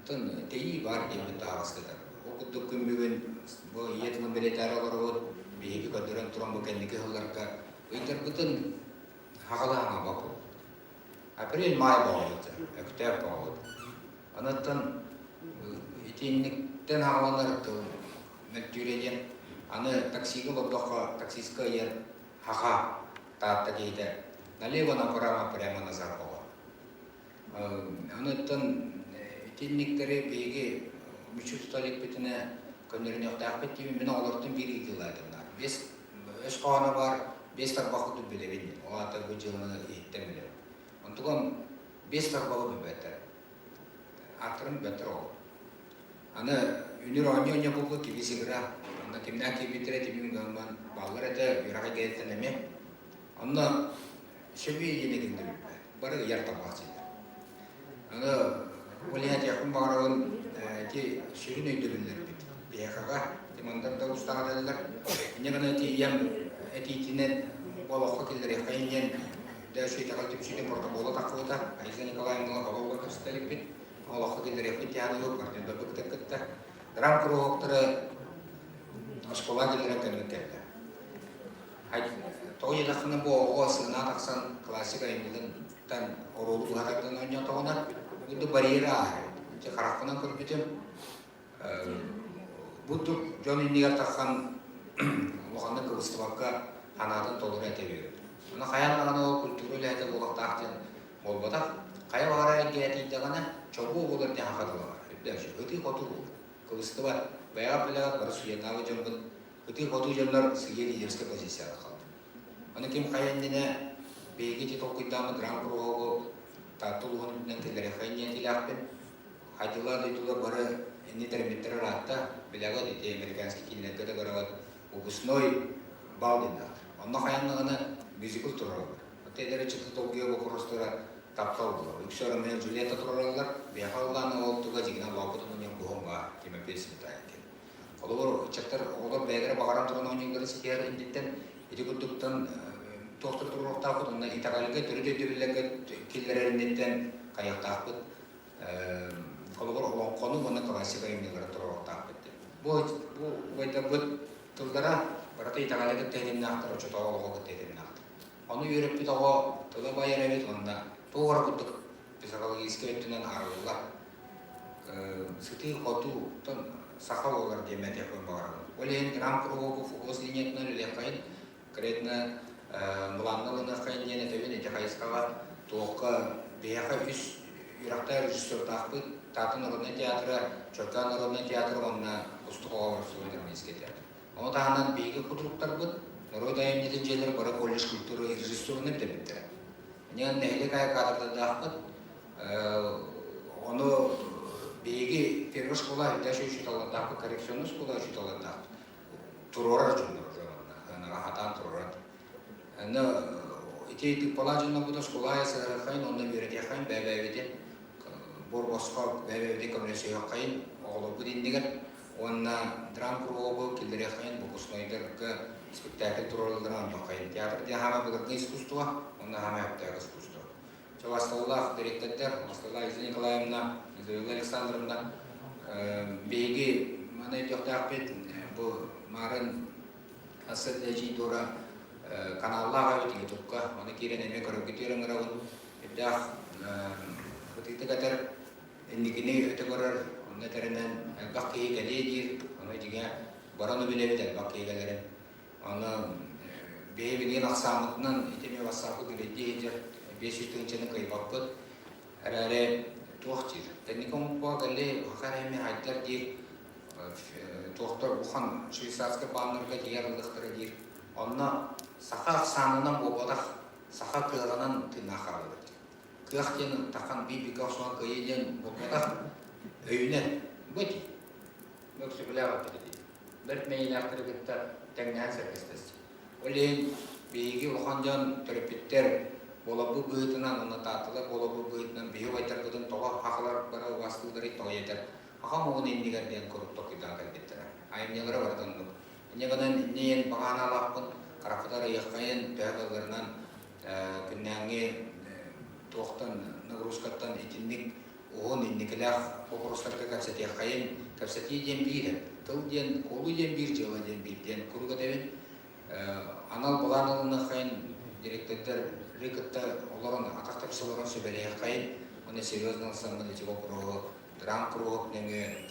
тейі бар демді ағыстыдар. Оқыдды күн бүгін бұл етінің білетер олар ол бейгі көдірін тұран бұл кәндекі ғыларға өйтер бұтын хағала аңа бақыл. Апрель май bağlıdır, öktep bağlıdır. Anıttan itiğinlikten havalanırdı, müttüreden. Anı taksiga olduqa, taksiska yer haqa taatta geydi. Nalevana kurama prema nazar boğa. Anıttan itiğinlikleri beygi müçü tutalik bitine könlerini yoqtaq bittiğimi meni olurtun biri yıladımlar. Biz öz qağına var, 5 tarbaqı bile bilin. O ata bu cılını eğittem bile. Ontuğun 5 tarbağı bir beter. Artırın beter ol. Anı ünür oynaya buldu gibi sigara. Onda kimden ki bitire tibimin gönman bağlar ete yurağa gelitlenemem. Onda şebi yine gündü bilme. Barı yer tabağısıydı. Anı oliyat yakın bağırağın ki şirin öydü bilir bit. Bir yakağa timandan da ustağa dediler. Ne kadar eti yem eti itinen balıqqa keldir yakayın да şey takal tüpsüyle protokola takılı da Ayza Nikolaevna'la babalığa köstelik bit. Balıqqa keldir yakayın tiyana yok var. Denda bıktık kıtta. Dram kuru oqtırı aşkola keldiren könlük geldi. Toğu yılaqını bu oğa sığına taksan klasik ayımlıdan orulu haraktan oynayan toğuna bu bariyeri ağır. İşte karakınan kırpıtım. Bu tür John Indigar takkan oğanda Kıbrıs'ta anadın tolur etemiyor. Ona kayanlarına o kültürü lehte bolaqtaqten bolbadak. Kaya varaya geldiğinde çoğu olur diye hakadılar. Ötü kotu olur. Kıbrıs'ta var. Bayağı bileğat var suyanavı jambın. Ötü kotu jamlar sigeli yerske pozisiyada kaldı. Ona kim kayandine beygeti tokuytamı Grand Pro'u tatuluğun nenteleri kayanyetiyle akben. Haydılar deydular barı eni termitleri rahatta bileğat eti Amerikanski kinletkede garavat obusnoy bal dindadır. Onda kayanlığını müzikal turarlar. Öteleri çıktı Tokyo bokurustura tapta oldular. Yüksel Romeo Julieta turarlar. Beyakallarına olduğu jigina vakıtının buğunga kime pesin tayken. Olur çaktır olur beygere bakaran turan oynayınları siker inditten iti kutuktan tohtur turuk takut onda itakalıga türü dödübüllege killere inditten kayak takut. Olur olan konu bana klasik ayımlılara turuk takut. Bu vayda bu turlara berarti itakalıga tehdimini aktar uçu tağı oğu tehdimini aktar. Onu yürüp bir tağı tılı bayar evet onda tuğra kutuk pisakalı iskelettinen arıllar. Sıtı kotu sakal olur diye medya koymalarım. Oleyin Grand Pro'u fokus linyetine lülekayın. Kredine mulanlılığına kayın yine tabi nece kayıskala tuğka beyaka üst yürekte rejistör takbı tatın oruna tiyatro, çökken oruna tiyatro onunla ustuk oğur suydurma isketiyor. Onu dağından beygi kuduruklar bu. Noroy dayım neden jeleri bara kolej kültürü rejistörünü bile bitti. Nihan nehli kaya kadırda dağbı onu beygi первая школа, это еще считала так, коррекционная школа считала так. Турора журнал, она хатан турора. Но эти положено будет школа, если хайн он наберет я хайн бэбэвиден, борбосқа бэбэвиден коммуникация хайн, оғлы будет негер, он на драм кругу килдер хайн, букуснойдер к спектакль туроралдан хайн. Театр де хама будет искусство, он на хама аптек искусство. Чавасталлах директордер, Масталла Айза Николаевна, Изабелла Александровна, бейги мана идёқтақ бет, бұл марын асыр дәжей дора каналлаға өтіге тұққа, оны керен әме көріп кетерін ғырауын, өттақ бұтықты қатар indikini öte görür, onun terenen bakkiyi geliydir, onu diye baranı bilebilir bakkiyi gelirim. Onu beybinin aksamından itemi vasafı geliydir, 500 tınçını kayıpakıt, herhalde tuğçir. Teknikum bu geldi, hakaremi haydar dir, doktor Buhan Şuysatskı banırga diğer ılıktırı dir. Onunla saha aksamından bobadak, saha kığılanan tırnak alır. Kıhtiyanın takan bir kavşuan kıyıdan bobadak öyüne bıdı. Yoksa bile vakti dedi. Bir meylakları gitti, teknen serkestesi. Oleyin bilgi Buhancan terapitler bolabı bıyıtınan ona tatıla, bolabı bıyıtınan biyo baytar kudun toğa hakalar bara vasıldırı toğa yeter. Hakam oğun indigardiyan korup tokidan kalbettiler. Ayımyalara vardan bu. İnnegadan neyen bağana lapın, karafıları yakayın, tüyakalarından günnange toğtan, nagruskattan itinlik oğun indikilah, okuruslarga kapsati yakayın, kapsati yiyeceğim bir, kıl diyen, kolu diyen bir, cıva diyen bir diyen kuruga devin. Anal bulanılığına kayın direktörler rikıtta olan atakta psikologlar söyleye kayın, onu seriyozdan sanmadı cıva kuruğu, dram kuruğu,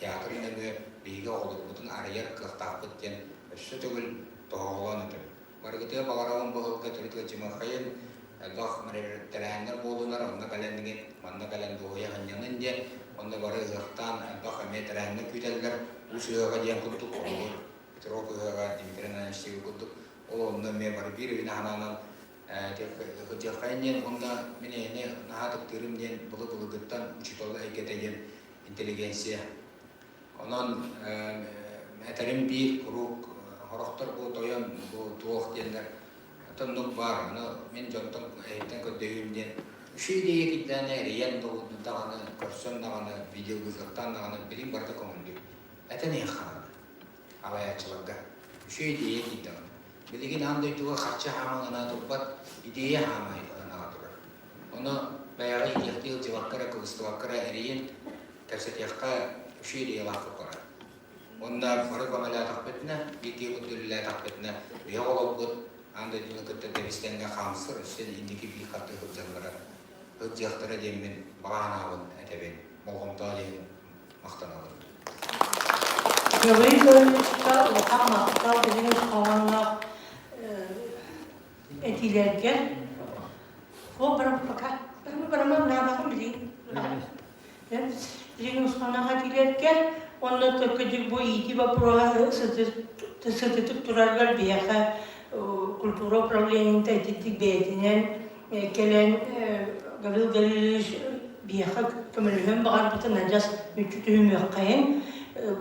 tiyatr nemi, bilgi olur, bütün arayar kıhtakıt diyen, şu tügül doğulanıdır. Bargıtıya bağıravın bağılga türütü cıma kayın, Elbaq terenler bolunlar, onda kalendingen, onda kalend doğuya hanyanın diyen, onda barı ıhtan, elbaq eme terenler küteller, bu sığağa diyen kuttuk olur. Bitirok ıhığa dimitrenan iştiği kuttuk. O onda me barı bir evine hananan hıcakayın onda meneyene nahatık tırım diyen bılı gıttan uçitolla egeteyen inteligensiya. Onun meterim bir kuruk, horoktar bu toyan, bu tuğuk diyenler, tunduk var, men jonton eğitim kötüyüm diyen. Şu diye gittiğine riyan dağını, kursun dağını, video güzellikten dağını bilim barda konuldu. Ete ne xanı? Havayatçılıkta. Şu diye gittiğine. Bilgin anda tuğa karşı hamağına topbat, ideye hamağına durar. Onu bayağı ihtiyaç civakkara, kıvıstıvakkara eriyin, terset yakka şu diye lafı korar. Onda farık amela takbetine, bir kutlulla takbetine, bir oğluk anda dünü kıtta teristenge kamsır, sen indiki bir katı hıcaklara, hıcaklara demin bağanağın etebin, molğumda demin maqtanağın. Göbeği görmüşler, okanmaklar, dediğimiz kalanlar etilerken, o bırakma ne bakın bileyim. Dediğimiz kalanlar etilerken, onunla tökücük bu iyiydi ve buraya sıtıtık durarlar bir yaka, kultura probleminin tehditlik beytinen gelen galil bir yaka kömürlüğün bağır bütün necas mütütüğüm yakayın.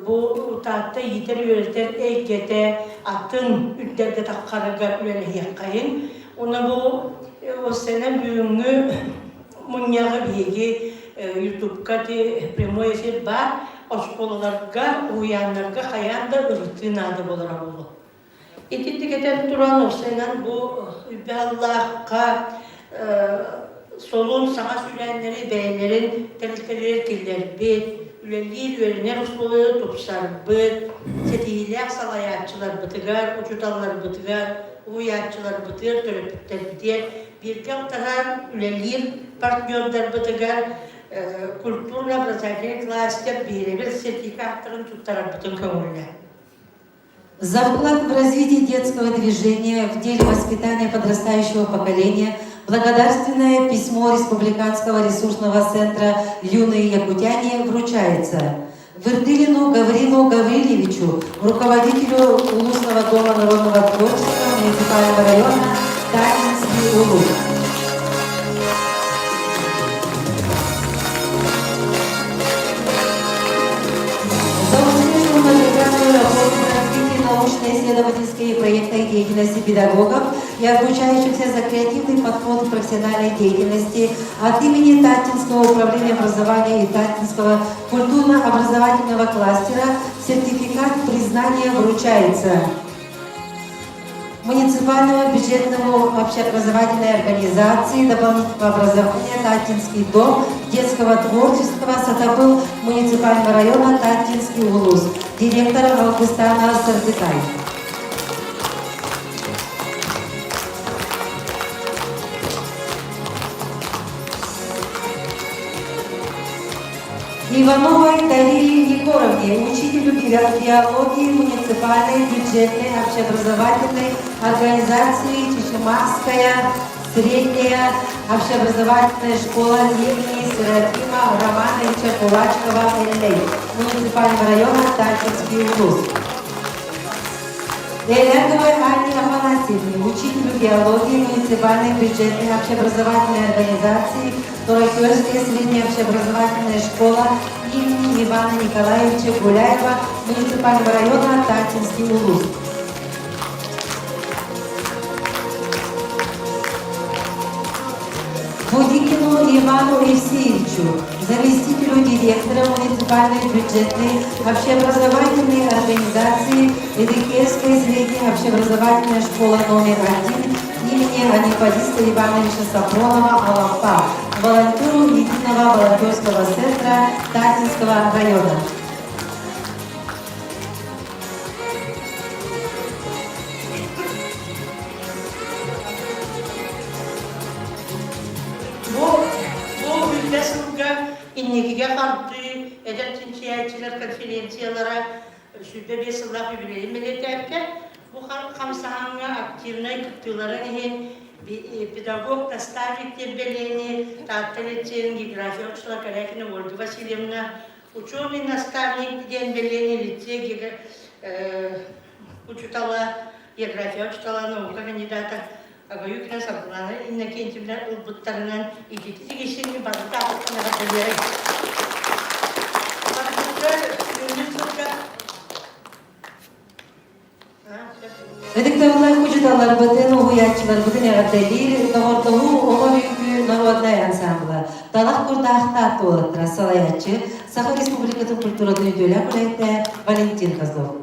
Bu tahtta yeter yönetir eggete atın üdderde takkaraga üyele yakayın. Ona bu o sene büyüğünü munyağı bilgi YouTube'da primo esir var. Oskolalarga, uyanlarga hayanda ırtığın adı olarak oldu. İkinci geten duran o sene bu Allah'a solun sana sürenleri beylerin tehlikeleri tiller bir üleliği üleliğine Oskola'da topsar bir setihiler salayatçılar bıtıgar, uçutallar bıtıgar, uyatçılar bıtır, törepitler biter, bir kavtaran üleliği partnörler bıtıgar, культурно образовательный кластер биrebir сертификаттарын туттарар бүтүн көңүлүнө. За вклад в развитие детского движения в деле воспитания подрастающего поколения благодарственное письмо Республиканского ресурсного центра «Юные якутяне» вручается Вырдылину Гаврилу Гаврилевичу, руководителю Улусного дома народного творчества муниципального района Татинский Улус. Научно-исследовательской и проектной деятельности педагогов и обучающихся за креативный подход к профессиональной деятельности от имени Татинского управления образования и Татинского культурно-образовательного кластера сертификат признания вручается муниципальному бюджетному общеобразовательной организации дополнительного образования Татинский дом детского творчества Сатабыл муниципального района Татинский Улус, директора Августана Сардыкай. Ивановой Дарье Егоровне, учителю биологии муниципальной бюджетной общеобразовательной организации Чешемарская средняя общеобразовательная школа имени Серафима Романовича Кулачкова ЛЛ, муниципального района Тачинский улус. Элерговой Анне Афанасьевне, учителю биологии муниципальной бюджетной общеобразовательной организации Туракёрская средняя общеобразовательная школа имени Ивана Николаевича Гуляева, муниципального района Татинский улус. Будикину Ивану Евсеевичу, заместителю директора муниципальной бюджетной общеобразовательной организации Эдекельская средняя общеобразовательная школа номер 1 имени Анипадиста Ивановича Сафронова Алапа, волонтеру Единого волонтерского центра Татинского района. Bu ülkesinde innekige kalktı, edep cinsiyetçiler konferensiyalara sürdü bir sıvlak yübüleyim milletlerke bu kamsahanına aktivine kıttıların için pedagog nastavnik tembeleni, tattal edeceğin geografi uçlar karakine Olga Vasilyevna, ученый наставник tembeleni лице учитала география, учитала наука кандидата. Агаюкна сабуланы иннекентимдер улбуттарынан идити geçeni bazıda akıtına kadar. Редактовалар кучуталар бытын угуячылар бытын ягателир товартову олорюкү народная ансамбла. Талах курдахта толаттыра салаячы Саха Республикатын культуратын өтөлә кулайтта Валентин Козлов.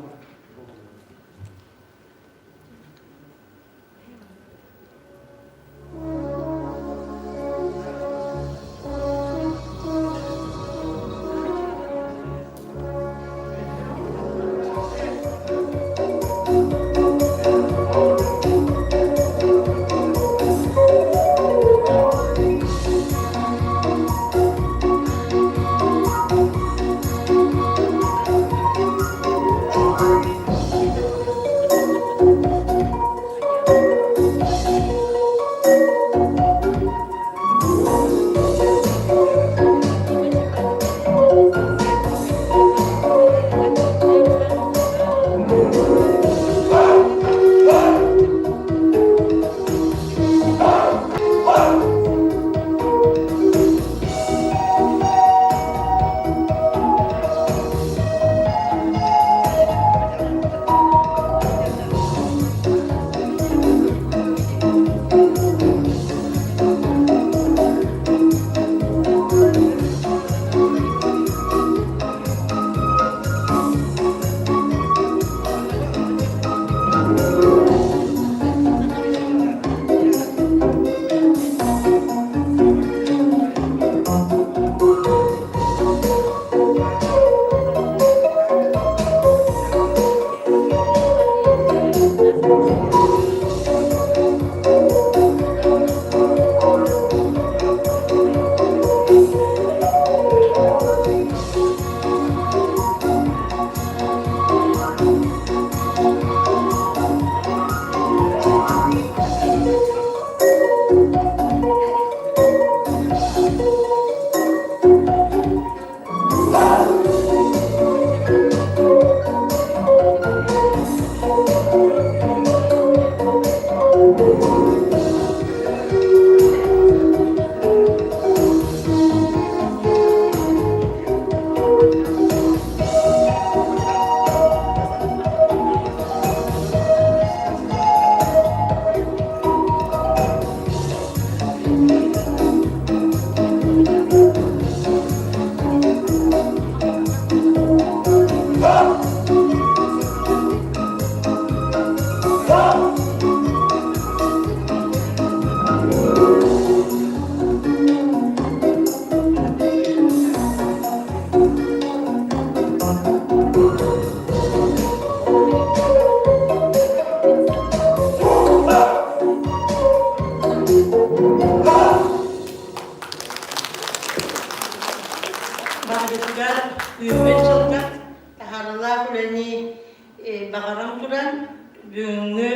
бағаран туран бүгүнгү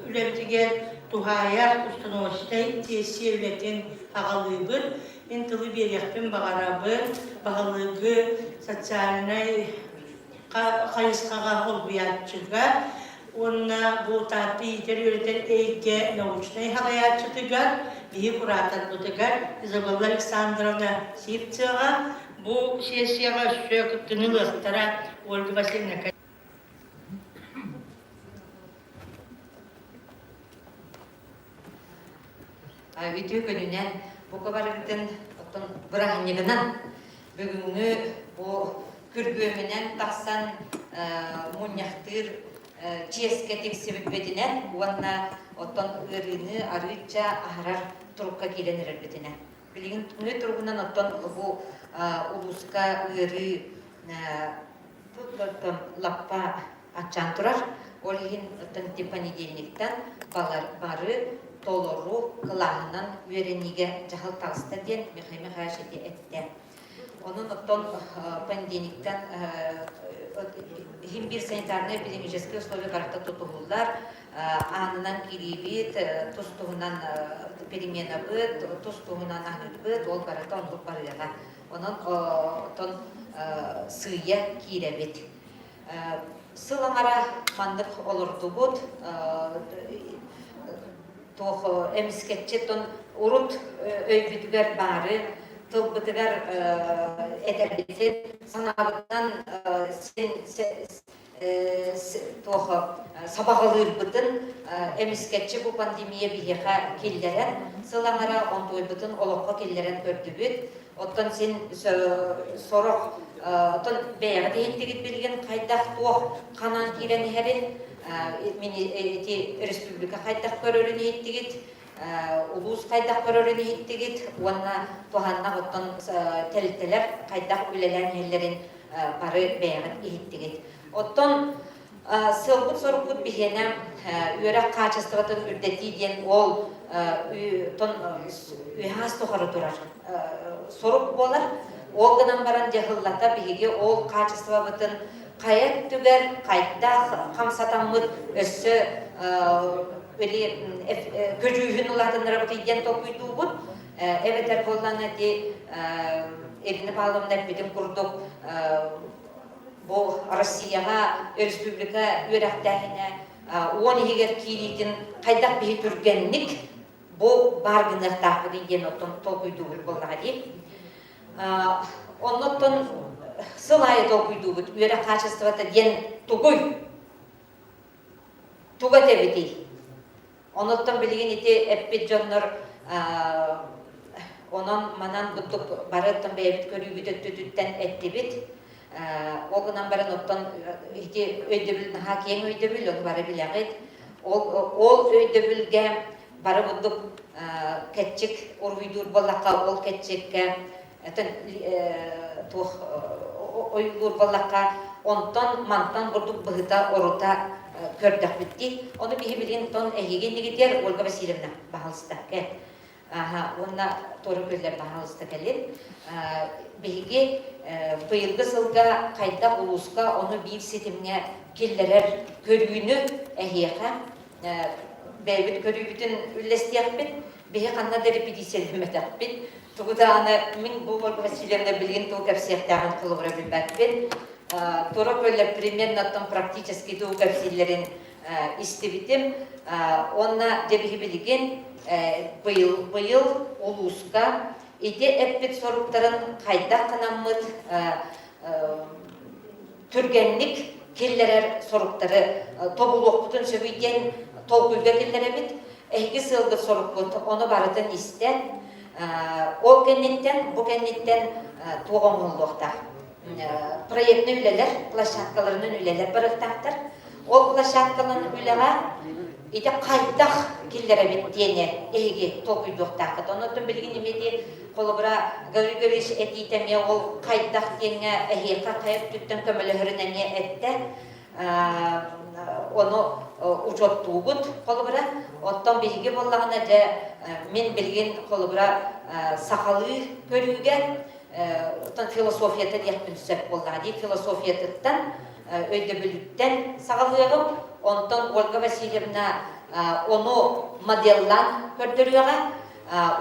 үлемтиген тухая установочной тесси үлетен агалыбыт мен тылы берекпен бағарабы бағалыгы социальный кайыскага холбуятчыга онна бу таты итер үлетен эйке научный хагаятчытыгар бии куратар бутыгар Изабелла Александровна Сивцева бу сессияга сөкүп тынылыктара Ольга Васильевна. Үтүү көнүнен бу кабарыктын оттон бырахыннигынан бүгүнгү бу күргө менен таксан муньяктыр ческе тексибитинен уанна оттон ырыны арыча ахарар турукка киленер битинен билигин түнү тургунан оттон бу улуска ыры лаппа ачан турар олигин оттон понедельниктан бары толору кылаһынан үерениге жахал тагыста ден мехайме шети этте. Onun оттон понедельниктан химбир санитарный эпидемические условия баракта тутулулар анынан кирибит тустугунан перемена быт тустугунан ахыт быт ол баракта ондук барыга онун оттон сыя киребит сылаңара мандык олордубут тох эмискетчетон урут өйбүтүгөр бары тылбытыгар этербитин санабыттан тох сабагалырбытын эмискетчи бу пандемия бихеха киллерен сылаңара онтойбытын олокко киллерен көрдүбүт оттон сен сорок оттон бэйга дейттигит билген кайдах туох канан кирен херин мини республика кайдах көрөрүн еттигит улус кайдах көрөрүн еттигит уанна туханна оттон телтелер кайдах үлелен хеллерин бары бэйгин еттигит оттон сылбыт сорукут бихенем үөрак качествотун үрдети диен ол үхас тухары турар сорук болар ол гынан баран жахыллата биһиги ол качество бытын кайык түгер кайдах камсатаммыт өссө көжүүһүн улатыннара бытыйден токуйдуубут эбетер боллана ди Ирина Павловна бидин курдук бу Россияга республика үөрактахине он егер киритин кайдак бихи түргенник бу баргынактах бытыйден оттон токуйдуубут боллага ди онноттон сылайы толкуйдуубут үөрэ качеството ден тугуй тугатебити оноттон билигин ити эппит жоннор онон манан буттук барыттан бэйбит көрүүбүтөттүттен эттибит огунан баран оттон ити өйдөбүл наха кең өйдөбүл onu бары билягыт ол өйдөбүлге бары будук кетчик уруйдуур боллакка ол кетчикке тух ойгур баллакка онтон мантан бурдук быгыта орута көрдөх битти ону бихи билин тон эгегенигитер Ольга Васильевна бахалыста ке онна тору көйлер бахалыста келет бихиги быйылгы сылга кайда улуска ону бир сетимне келлерер көрүүнү эхиэха бэйбит көрүүбүтүн үллестиякпит бихи канна да репетициялемметакпит тугудааны мин бу Ольга Васильевна билген тугап сехтагын кылыбыра билбәкпин. Тура көйлер примерно там практически тугап силлерин истебитим. Онна дебихи билген быйыл улуска ите эппит соруктарын кайда канаммыт түргенник келлерер соруктары тобулуктун сөбүйден толкуйга келлеребит. Эки сылгы соруккут оны барытын истен ол кенниттен, бу кенниттен туғын олуқтар. Проектны үлелер, площадкаларының үлелер барықтақтар. Ол площадкаларын үлеға ете қайдақ келдері беттені әйге тоқүйдуқтақыд. Онытын білген емеде қолыбыра Гавригорич әтейтеме ол қайдақ теңе әйге қайып түттен көмілігірінене әтті. Оны учоттугут қолыбыра. Оттан білге болағына да мен білген қолыбыра сақалы көрүүге оттан философията дейппін түсіп болға дейіп философиятыттан өйдөбүлүттен сагалыгым, онтон Ольга Васильевна onu modellан көрдөрүгө,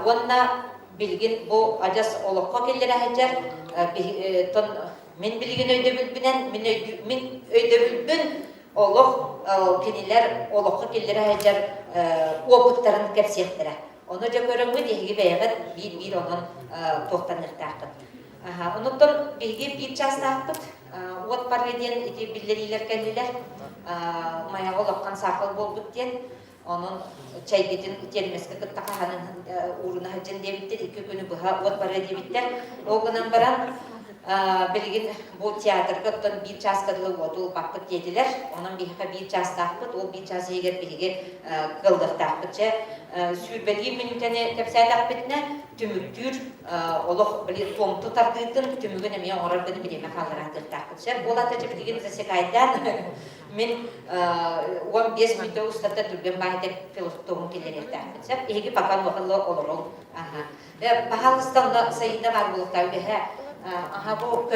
онна билгин бу ажас олокко келлере хаҗар, тон мен билген өйдөбүлбүнен, мен өйдөбүлбүн олох кенилер олокко келлере хаҗар опыттарын кепсехтере. Оны жа көрөңгү деги бәягат бир онон тохтаныртакты. Онуттан биги бир частакты, от парведен ити биллерилер келдилер. Мая олоккан сакыл болбут ден, onun çaygıtın gelmesine kıttakahanın uğruna hacın debitler, 2 günü buha ot barı debitler. O günden baran bilgin bu tiyatrgıttan bir ças kadılı otul bakıt dediler. Onun bir ças takıt, o bir ças eğer bilgi kıldık takıtça. Sürbeli minütene tepsel takıtına tümüktür, oluk bir tom tutardığın tümügün emeğe orargını bileme kaldıraktır takıtça. Bu latıcı bilgin zesekaydan men 15 minute ustata durgan bahide filosofun kellerekten. Sep egi bakan wakalla olorol. Pahalistanda sayında var buluklar ve bu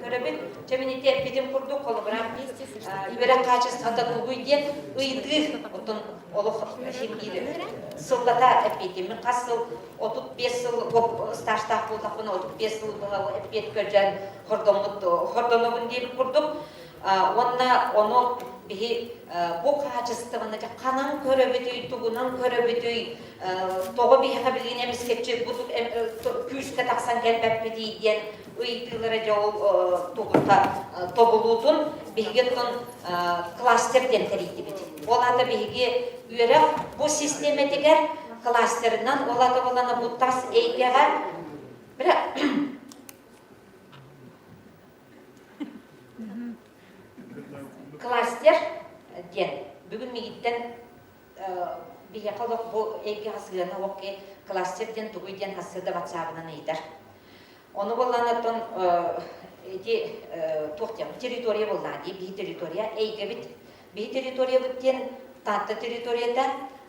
körebin çeminite bizim kurduk kolaboratif ibere kaçız hatta bugün uydu otun oluk şimdi sılata epitim kasıl 35 yıl stajda bulduk 35 yıl epit görcan hordonumun diye kurduk. Onu bihi bu kaçısıtımında kanan köröbüdüy, tuğunan köröbüdüy, toğu bihi kabiliğine misketçi, bu küçüke taksan gelbep diyen uydulara çoğu tuğuta tobuludun, bihi gittin klasterden teriydi bidi. Olada bihi üyerek bu sisteme diger klasterinden olada olana bu tas eğgeğer klaster diyen bugün migitten bir yakalok bu ege hasılığına okke klasterden tuğuyden hasılda WhatsApp'ına neyder. Onu bollanatın teritoriya bolladı, bir teritoriya ege bit. Bir teritoriya bitten tatlı teritoriyada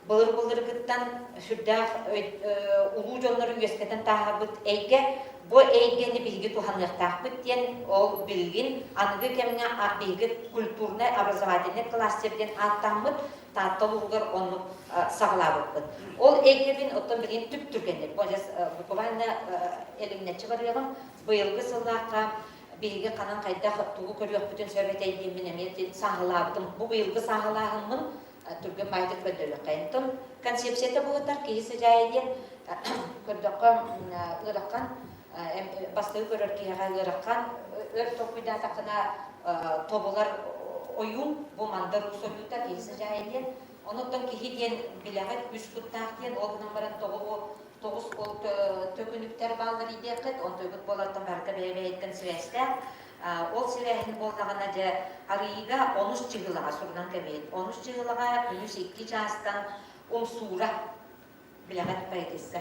bılır gıttan şurada ulu jonları üyesketen tahabıt ege. Bu eygeni bilgi tuhanlıqtaq diyen ol bilgin anıgı kemine bilgi kulturna образовательный klasterden attağımıt tahtılığır onu sağlabıt. Ol eygebin otan bilgin tüp türgenler. Bukuvayna elimine çıkarıyalım. Bu yılgı sıldaqa bilgi kanan kayda tuğu körüyor bütün sörbet eygemin emiyeti sağlabıdım. Bu yılgı sağlabımın türgen baydık ödülü kayıntım. Konsepsiyete bu kadar kihisi cahiliyen kördüqqa ıraqan bastığı görür ki yağayırıqan ör topuyda takına tobular oyun bu mandar usulüda kehisi cahiliyen onundan ki hediyen bilagat 3 kuttaq diyen olgunan baran toğuz ol tökünükter bağları ideyakit on töküt bolattan barka bebe etken süreçte ol süreçin boldağına da arıyiga 13 çıgılağa sorulan kebeyet 13 çıgılağa 2 çağıstan sura bilagat baydesi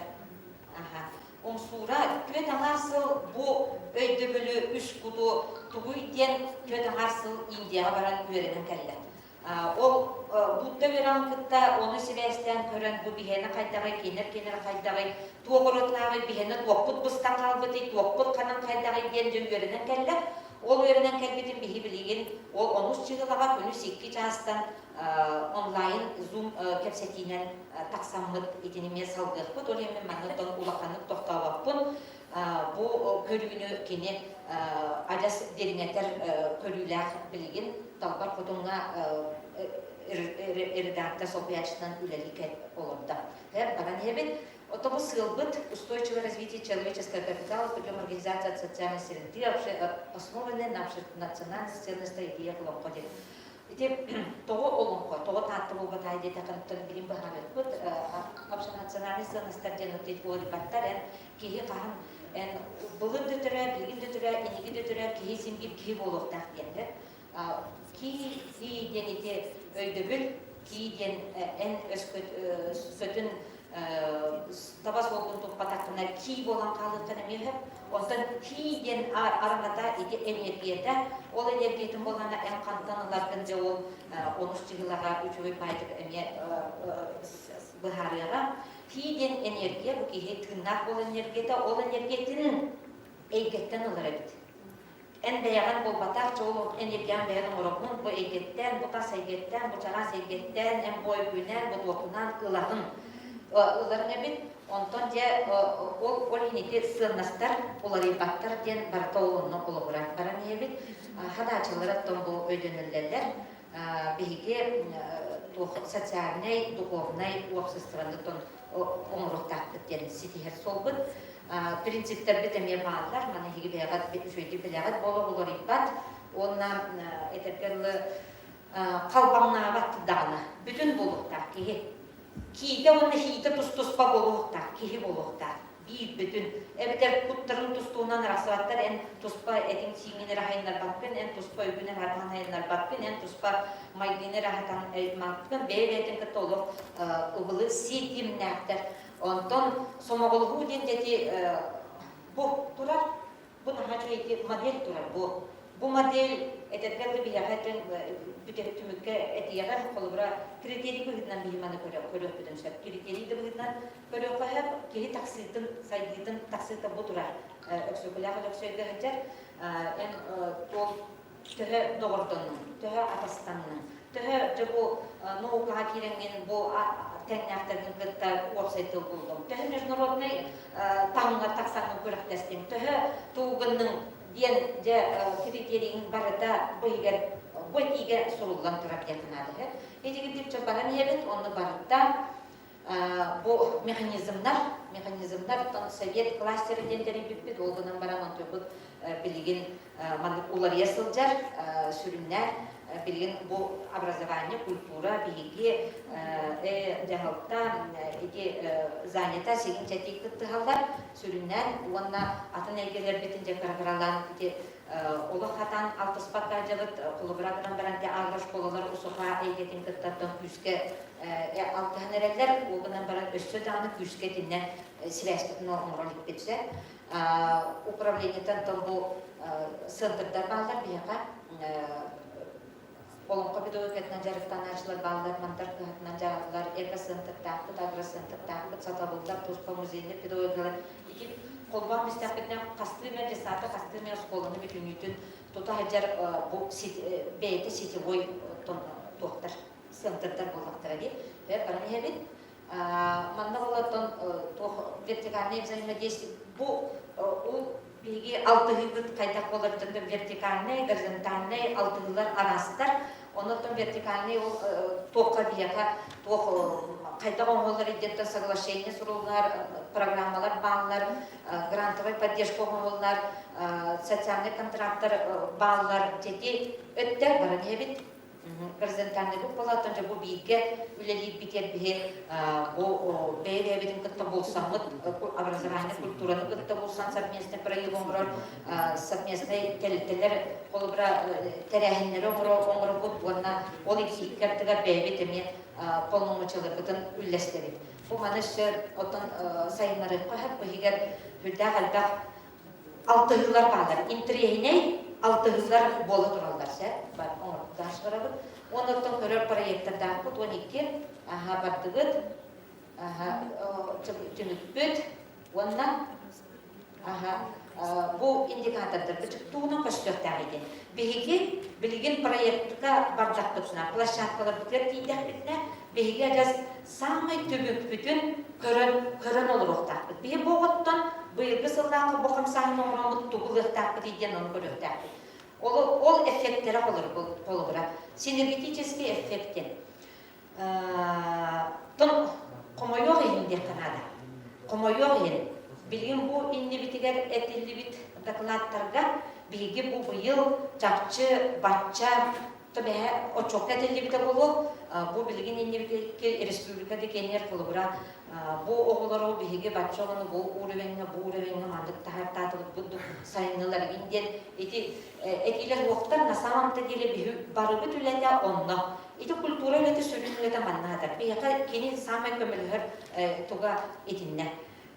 sura köt ağarsıl bu öydöbülü 3 kudu tuğuy diyen köt ağarsıl Indiya'a varan öğrenen kelle. Ol Budda veren kıtta onu sivesten kören bu bihene kaydağay, kener kaydağay, tuğurutlağı bihene tuğput bıstan kalbıdı, tuğput kanan kaydağay diyen dön öğrenen kelle. Ol öğrenen kelbedin bihi bilgin, ol 13 çıgılağa könüs 2 çağıstan online Zoom kepsetinen taksamlık itinime salgıqpıt. Ol hemen manıdan ulaqanık tohtavaqpın. Bu körüğünü kene adas derineter körüğler bilgin. Talbar kutunga redakta sohbetçinden ülelik olurdu. Baran hebet otobus сылбыт устойчивое развитие человеческого капитала путем организации социальной среды, основанной на национальных ценностях и идеях ломходе. Ити того олонко, того таттыбы батайды таканттан билим бахарык бут, общенациональный ценностар денотит бу дебаттар кихи кахан былыр дөтөрө, билгин дөтөрө, энеги дөтөрө, кихи симбир кихи болуктак денди. Ки денити өйдөбүл, ки ден эн өскөтүн табас болгон туппатакына ки болан калыктан эмехеп, ондан ки ден араңата иди энергияда, ол энергиятын болгана эн кантаналардын же ол 13 жылага 3 пайдык эме быхарыга ки ден энергия бу ки тыннак бол энергияда, ол энергиятын эйгеттен алар эбит. en beğen bu batar çoğu en yakın beğen orokun bu egetten bu tas egetten bu çaras egetten en boy günen bu dokunan ılahın ıların ebit ondan je o hiniti sığınastar uları battır den barta olunna olubura baran ebit hadaçılara ton bu ödünürler bihi социальный, духовный обществоны тон омруктакты ден ситихер солбут принциптер битеме баалар мана хиги бегат шөйти белегат боло болор ипат онна этергерлы калбаңнабат дана бүтүн болуктар кийде онна хийде тус-туспа болуктар кихи болуктар бир бүтүн эбитер куттарын тустуунан расыбаттар эн туспа этин сиңине рахайнар баппен эн туспа үгүнен арханайнар баппен эн туспа майгине рахатан эймакпен бебетин кытолу угулы ситимнактар онтон сомоголгу дендети бу турар бу нахачуйки модель турар бу модель этергелди бияхатын бүтөктүмүкке этиягар колубра критерий быгытнан бийманы көрөкпүдүн шат критерийди быгытнан көрөкпахап кири таксидин сайдидин таксида бу турар өксөкүлага өксөйгө хаджар эн ол төһө догордонун төһө атастанын төһө жобу наукага киренген бу теңнактардын кытта орсайтыл булдум төһө международный таңга таксанын көрөктестин төһө тугуннун диен же критерийин барыда быйгер бөтиге сурулган турап якынады. Эдиги дип чабаран ебет онны барыда бу механизмдар тон совет кластері дендери биппит олгынан баран онтойбут билигин мандык улар ясылжар сүрүннер билигин бу образование культура биги жагалта эти занята сегин чатик кыттыгалдар сүрүннер уонна атын эгелер бетин жакаралан Олық хатан алтыспатқа жабыт құлыбырадыран баранте ағыр школалар ұсыға әйгетін кыттаттан күшке алтыған әрелер оғынан баран өссі дағаны күшке тіннен сіләстікін оңыралып кетсе. Управлениятан бұл сындырдар балдар бияға Олымқа бедоғы кәтінен жарықтан аршылар балдар, мандар кәтінен жарылар, әкі сындыр тақпыт, агры сындыр тақпыт, сатабылдар, тұспа музейіне бедоғылар. Қолбан бістәкетінен қастырмен жесаты, қастырмен школаны бекінетін тұта хаджар бейті сетевой тоқтар, сымтырдар болақтыр әде. Баран ебет, манда болатын вертикальный взаимодействие. Бұл беге алтығығыт қайдақ болырдың вертикальный, горизонтальный алтығылар арасыдар. Онықтың вертикальный тоққа бияға қайта оңғолар идеттен соглашение сұрулар, программалар, бағылар, грантовай поддержка оңғолар, социальный контракттар бағылар дети өттер баран ебет. Горизонтальный бұл болатын жа бұл бейге үлелейіп бекер бейе бұл бейге ебетін күтті болсаңыд, образование культураны күтті болсан, совместный проект оңғырар, совместный тәлітелер қолыбыра тәрәхінлері оңғыры бұд, ол екердіға бейбетіме полномочылығытын үлләстері. Бұл маны шыр отын сайынлары қағып, бұл егер бүлдәғ әлбәқ алтығылар бағылар. Интерегіней алтығылар болы тұралдар сәр, бар оңырдан шығырабыд. Онықтың көрер проекттардан бұд, 12 бардығыд, түмітпіт, оннан бұл индикатордар бүчік туғынан көшкөктәғ екен. Беге білген проектіға бардақ бұтына, площадкалар бүтлер кейдәқ бітіне, беге жаз самай түбік бүтін көрін олыр оқтақ бұт. Беге боғыттан бұйырғы сылдағы бұқым сағын оңырамыд тұғыл ұқтақ бұт еден оны көрі өқтақ бұт. Ол эффекттері болуыра. Синергетический эффекттен. Тұн қомайоқ ең дек қанада. Қомайоқ ең. Білген бұл инне бітігер әтілі біт докладтарға білге бұл бұйыл жақчы, батча, төбәе очоқ әтілі біті болу. Бұл білген инне бітігер республика декенер болуыра. Бұл оғылары білге батча оланы бұл уровенге мандық тағыртатылық бұдды сайынылар инден. Әтілер оқтар на самамта деле барығы түләді онна. Эти культура үләті сүрініледі маннадыр. Бейға кені самай көмілігір тұға етінне.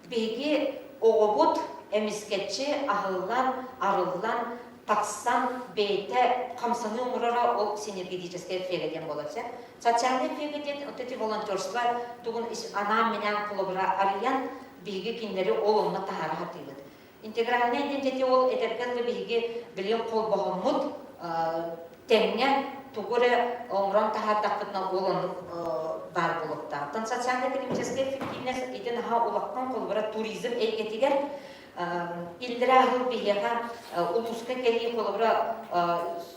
Беге оғыбыт әміскетші ағылан, арылан, тақсан, бейті, қамсаны ұмырара ол синергетический эффектен болырсы. Социальный эффектен, өтеті волонтерствар, тұғын анам менен құлыбыра арыян, беге кендері ол онына тағары қатылыды. Интегральный идентитет ол этергенде биги билен кол богомут теңне тугуре омрон тахаттакытна олон бар булукта. Тан социально-экономическая эффективность иден ха улаккан колбара туризм элгетигер илдирагыл бияга улуска кели колбара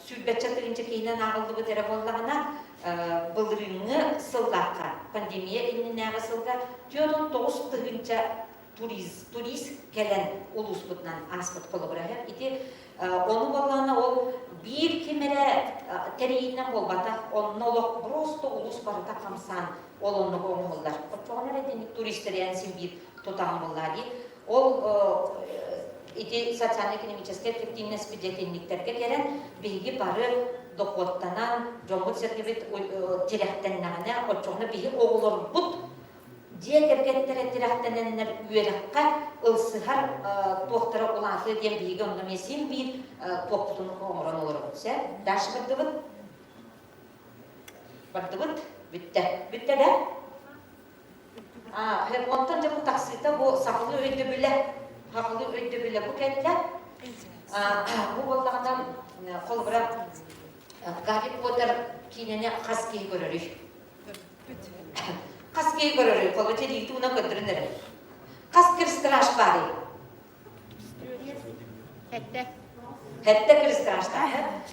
сүббетче тилинче кейинен агылды бу телефонлагана былырыңы сылдакка пандемия иннеге сылга жодон 9 тыгынча турист келен улус бутнан аспыт колбара ити onu bolana ol bir kemere teriyinden bolbata onnolok просто улус барыта камсан ол онны гоңолдар. Отчоңар эдени туристтер янсин bir тутан боллари. Ол ити социально-экономическая эффективность бюджетинниктерге келен биги бары доходтанан жомут сергебит терехтеннагына отчоңна биги оголор бут диекергеттер терехтененнер үерекка ылсыхар тоқтара уласы дем биги онна месин бир тоқтун оңрон олор болса даш бардыбыт бүтте да хеп онтон жабу таксита бу сакылы өйдө биле бу кетте бу боллагандан колбара Гарри Поттер кинене каски көрөрү колбача дийтуна көндүрүнөр каскер страж бари хетте кристраж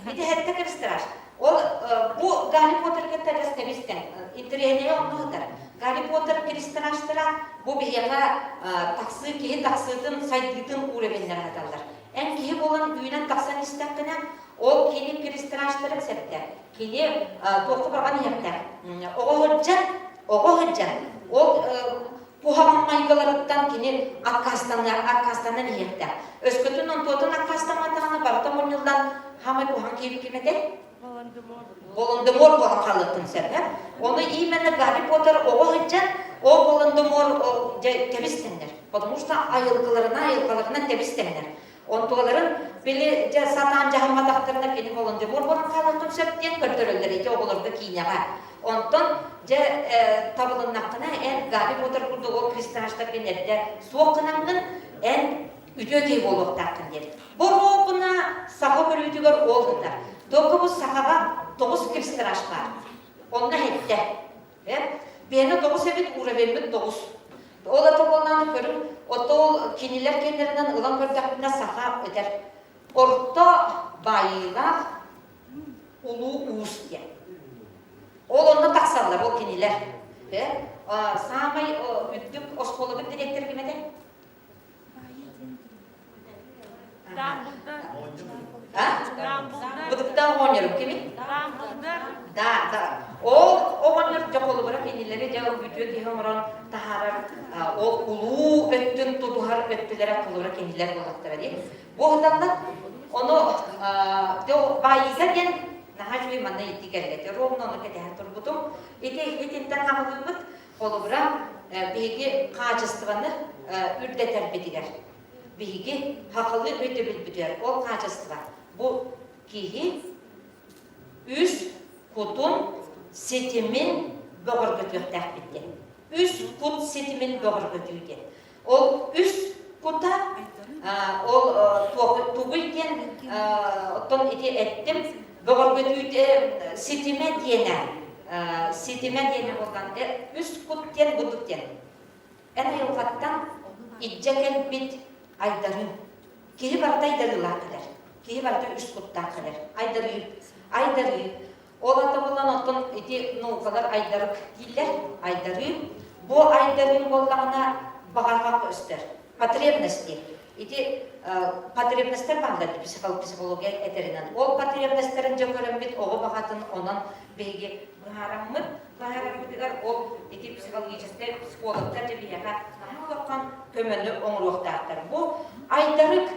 ити хетте кристраж ол бу Гарри Поттер кеттерес темистен интерене оннугутар Гарри Поттер кристражтара бу бияга таксыдын сайдытын уровеньдер аталдар эн кихи болан үйүнөн таксан истеккене ол кини кристражтары септе кини току барган епте ого хыджан ол пухаман майгаларыттан кини аккастанан епте өскөтүн онтотун аккастаматаганы барта мунюлдан хамай пухан кийип кимете Волан-де-Мор болан калыктын сепе оны именно Гарри Поттер ого хыджан ол Волан-де-Мор тебистендер потому что айылкаларына тебистендер онтугаларын били сатан жахаматактарына кени Волан-де-Мор болан калыктын септен көртөрөлдөр эти оголорду кийнега онтон табылыннакына эн Гарри Поттер курду ол кристраждар кенерде суоккынангын эн үтөкей болуктакын дер боропуна сага көрүтүгөр олдудар Только сахага 9 кристраж бар. Онна хетте. Бені 9 ebit уровеньмит 9. Ол ата болнаны көрүм, отол кинилер кендеринен ылан көрдәкпіне саха өтер. Орто байылақ улу уус ген. Ол онна тақсалар, ол кинилер. Самай үттік осколығын директор кемеді? Быдыкта оңырып кеми? Да. Ол оңыр жоқолы бара кенелері жау бүтөк ехомыран тахарар ол улуу өттін тудухар өттілері қылыра кенелер болаттыра дейм. Боғдалда оны байыға ген нахажуй манна етті кәлгеті. Ровно оны кәдәр тұрбутым. Етінтен қағылымыт қолы бара бейге қачыстығаны үрдетер бетігер. Бейге хақылы өте білбітер. Ол қачыстыға. Bu kihi üst kutun setimin doğru götürtək bitti. Üst kut setimin doğru götürdü. O üst kuta ol tuğulken ton eti ettim doğru götürdü setime diyene olan üst kut diyen buduk diyen. En ayılgattan idceken bit aydarın. Kihi barda aydarılar kadar. Kihi barda üst kuttan kadar. Aydarı. Olata bolan otun eti nolkalar aydarık değiller. Aydarı. Bu aydarın bollağına bağırmak öster. Потребности. Eti потребностер bağlar psikologiya eterinden. O потребностерин jokörün bit oğu bağatın onun beygi bağıramıd. Bağıramıdıgar o eti psikologический psikologlar cebiyaga bağırkan kömönü oңuruqtaqtar. Bu aydarık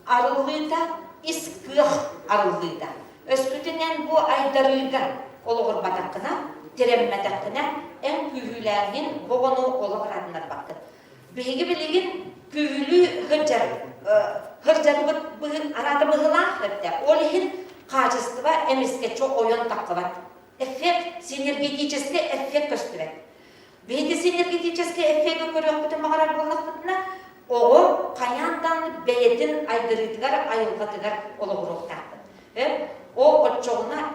arılığıda iskıh arılığıda. Öskütünen bu aydarıga oluğur bataqına, teremmetaqına en kühülerinin boğunu oluğur adınlar bakın. Beygi biligin kühülü hırcarı arada bıhılan hırda. Olihin kaçıstıva emiske çok oyun takıvat. Effekt, sinergeticeski effekt gösteren. Beydi sinergeticeski effekti görüyor bütün mağarar bollaklarına Oğu kayandan beyetin aydırıdıgar, ayılgadıgar oluğuruqtaqdı. O oçoğuna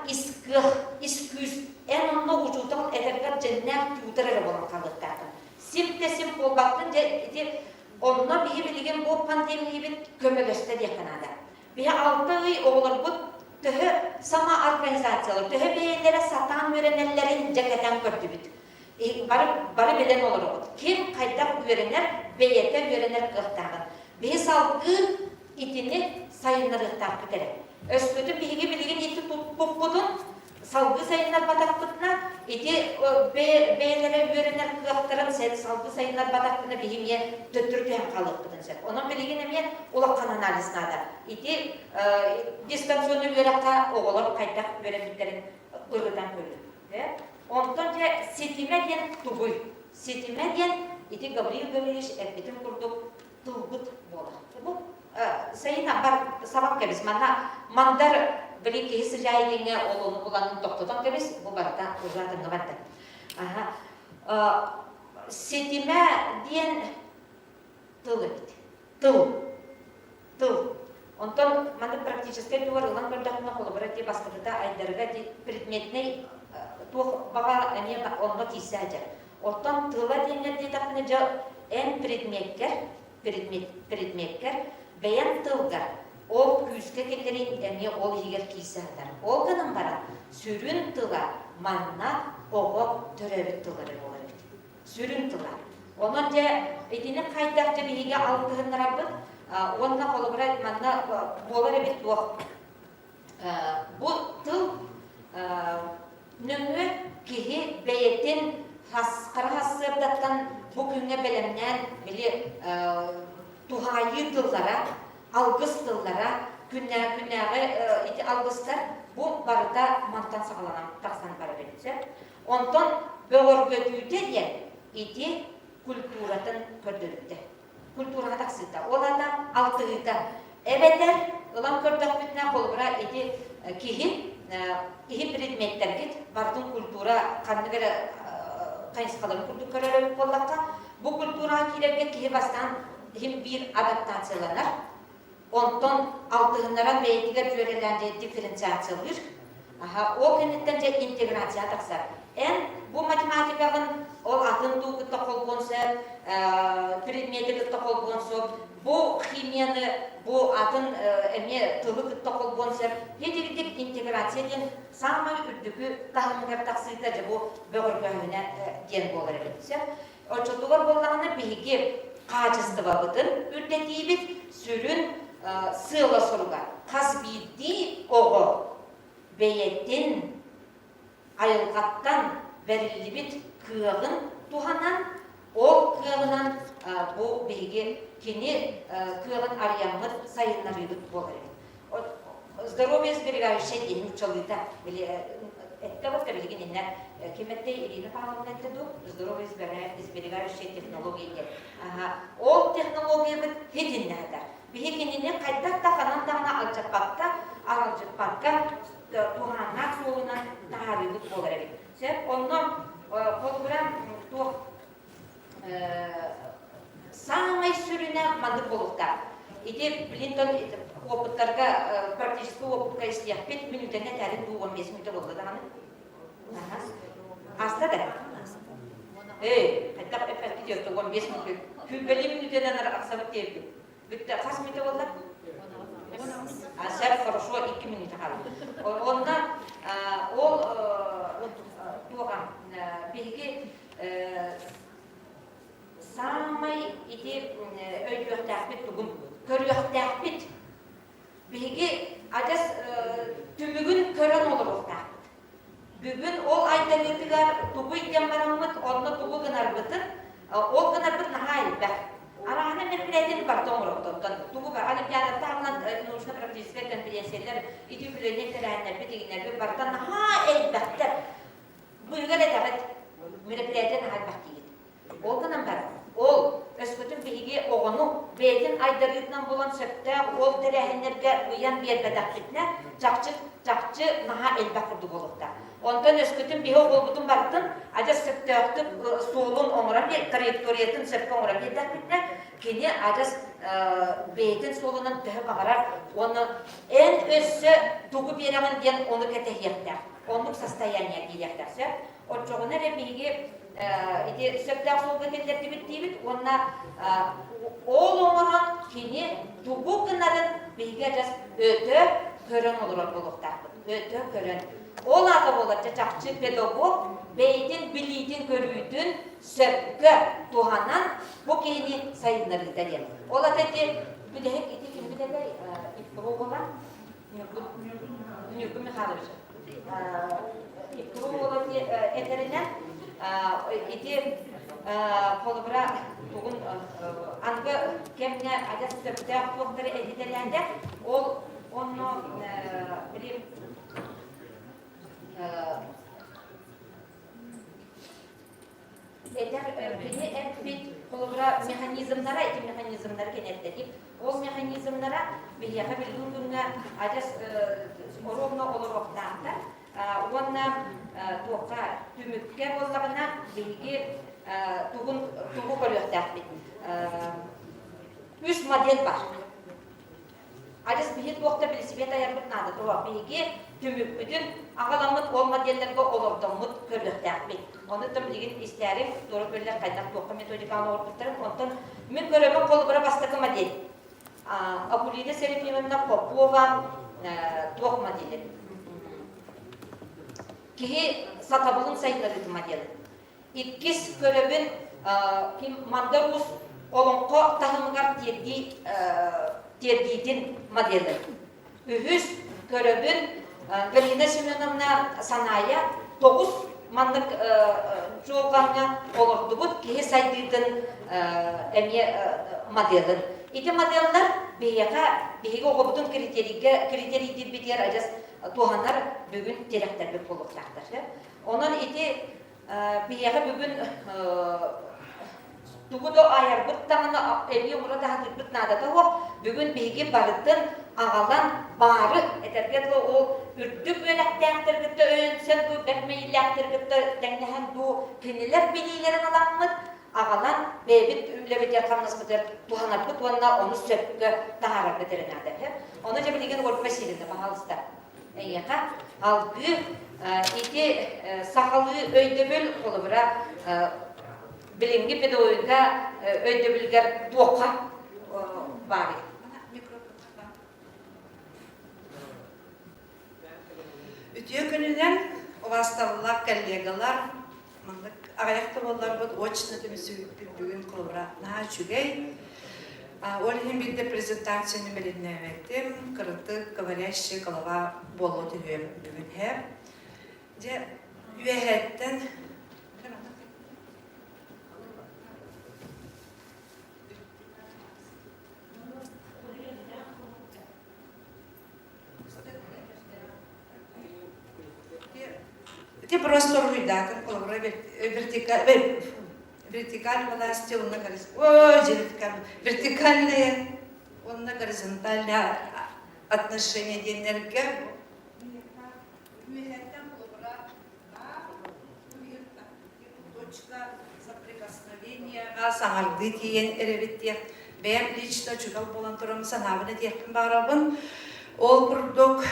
isküz, en onunla ucudan edergar cennet yudararı olan kalıqtaqdı. Sim olbaqtın, onunla bihi bilgin bu pandemiyi bir kömögöster yakınada. Bihi 6 ay oğulur bu tühü sama organizasyyalar, tühü beyenlere satan öğrenenlerin ceketen kördü bit. Barı bilen olur o. Kim kaydak öğrenir, beyete öğrenir kıhtağın. Bihi salgı itini sayınları ıhtağ biterek. Özgüdü bihi bilgin iti tutpudun, salgı sayınlar bataklıkına, iti beylere öğrenir kıhtağın sen salgı sayınlar bataklıkına bihimye töttürtüyen kalıqtıdın sen. Onun bilgin emye ulaqan analizine da. İti distansiyonu öğrekta oğulur kaydak öğrenliklerin ırgıdan koydu. Ondan da Sitimediyen tubuy. Sitimediyen iti Gabriel etmetin kurduk tuğgut bolar. Bu sayın var sabah kebis mandar beli ki sıcağıyla olduğunu bulanın doktordan kebis bu barda uzatın vardı. Sitimediyen tuğ. Ondan manda практически duvar olan berdakna kolaboratif baskıda aydarga предметный baga ene onda kisaja. Ondan tığla dinle takınca en предметкер beyan tığga o küske kellerin ene ol higer kisalar. O kadın bara sürün tığga manna oğu törevit tığları olur. Sürün tığga. Onun da edine kaydakta bihiga aldığın rabbit onunla kolaboratif manna bolar ebit bu tığ nömü kihi beyetin kara hasırdattan bugüne belemnen bili tuhayı tıllara, algıs tıllara, günleri iti algıslar bu barıda mantan sağlanan taksan barı belirse. Ondan böğür götüyde diye iti kulturatın kördürükte. Kultura taksıda. Ola da altığıda. Evetler, olan kördük bütüne kolbura iti kihi предметтер git, bardın kultura kandı göre kayıskaların kurdu körelöp bollakta. Bu kultura kilerge kihi bastan hem bir adaptasyalanır. Ondan altığınlara beytiler jörelence diferensiyasyalır. O kenettence integrasiya taksar. En bu matematika'nın o atın tuğutta kolbonsa, предметі gıtta kolbonsa, bu химияны, bu atın tığlı gıtta kolbonsa, hedirik integrasiyadan самый ürdükü tahımgar taksıytaca bu böğürgöğüne gen bolar edilse. O çotuğlar bollağına bilgi kaçıstıva bıdın, ürdetiği bir sürün sığla soruga. Kasbidi oğu beyetin ayılgattan verildi bit kığın tuhanan o kığınan bu bilgi kini kığın arayanmır sayınlarıydı bolar. Здоровье сберегающее день училита. Это вот кабелгинина. Кемете Ирина Павловна это здоровье сберегающие технологии. Ол технология бит хединнада. Бихекинine кайдак та ханандана алжапакка, аралжапакка туханак соуна таарыбыт болар эбит. Сеп онно колбуран тух самай сүрүнө мандык болукта. Ити Блинтон опыттарға, практически опытқа істияқ 5 минутына тәрін 15 минуты болды дағаны. Аста да? Қайттақ әпәтті дерді 15 минуты. Күбелі минутынан ақсабыт дерді. Бүтті қас минуты болды? Сәр хорошо 2 минуты қалды. Онда ол туған білгі самай ити өйдіқтәқпет тұғын көрüyöktäkpit. Bilgi ajas tümügün körön olur oktaq. Bugün ol aydalıdıgar tuğu idem baramıt, onunla tuğu gınarbıtın. Ol gınarbıt naha elbək. Arağına merküleyden var doğru oktan. Tuğu var. Olimpiyadatda alınan naучно-практическая конференциялар, идеюлерine teränler, bitiginer bir bardan naha elbəkdir. Buygar edəğət merküleyden naha elbək deyil. Ol gınan var. Ol Özgütün bilgi oğunu beytin aydarıyla bulan söpte ol derehenlerge uyan bir bedakitine cakçı naha elbek kurdu bolukta. Ondan öskütün bihe olbutun barıtın, aca sıktığıktı solun oңra bir trajektoriyetin sırtı oңra bir dakikte, kini aca beytin solunun tühü bağırar, onu en össü tuğu bireğin diyen onu ketehiyekler. Onluk состояние diyeceklerse, o çoğuna repigi söktüğü solga kellerdi bittiyibit, ona oğul oңra kini tuğu kınarın beyge aca ötü körün olur oluktar. Ötü körün. Ol adı olacak çakçı pedagog, beytin, bilidin, görüydün, söpkü tuhanan bu keyini sayınları derler. Ola dedi, bir de hep iti kim bir de İpturu olan, Nürgü Mihailovich. İpturu olan eterine, iti kolubra, bugün angı kemine adet söpkü doktoru editerlerinde, onu bileyim, beni en bir kolubra mekanizmlara, eti mekanizmlara kenetledik. O mekanizmlara bir yapabildiğimde adet orovna olarak dağıtır. Ona toka tümükke bollarına bilgi tuğu koruyor dağıtır. 3 model var. Adet bir doktor bilisibet ayarlık nadı doğru bilgi tümükmüdün ağalamıt olma diyenlerge olurdumut körlük dağıtır. Onu da bilgin isterim, doğru böyle kaynak toka metodikalı orkutlarım. Ondan min köreme kolubra bastakı model. Akulide serifimimden Popova toğ modeli. Kihi satabılın sayıları modeli. İkis köröbün mandarus olonko tahımgar terdiğin modeli. Ühüs köröbün Galina Semyonovna sanayi 9 mandık çoğularına olurdu bu ki saydığın modeli. İti modeller bihiga okubutun kriteriydi biter acas tuhanlar bugün direktör bir buluklardır. Onun iti bihiga bugün tuğudu ayar bıttağını evi umura daha bıtnada da o bugün bihiga barıttın ağalan barı eterget o ürdük öylekten gitti öğünsen bu bekmeyilektir gitti denlehen bu kiniler bililerin alanmıd ağalan bebit ümlebet yakanız kadar tuhanardık onunla onu söpkü dağarar veterinader. Onu cebilgin korkma şiirinde bahalıstar. Eyyaka algı iti sakalı öydebül olubura bilimgi pedagogika öydebülger doka bari. Ütüye gününden vastavlar, kollegalar, ayakta bollar bu очно bugün kolubra naha çügey. Олхин бирде презентацияны белинне вердим, кырыты говорящий голова болот бүгүн хеп. Же үехеттен Те просто руйдатын колобра вертикаль власти, вертикальное, горизонтальное отношение денерге. Точка соприкосновения, саңарды тиен эребиттер. Бәм лично чугал болан турам санабыны текін барабын. Ол күрдік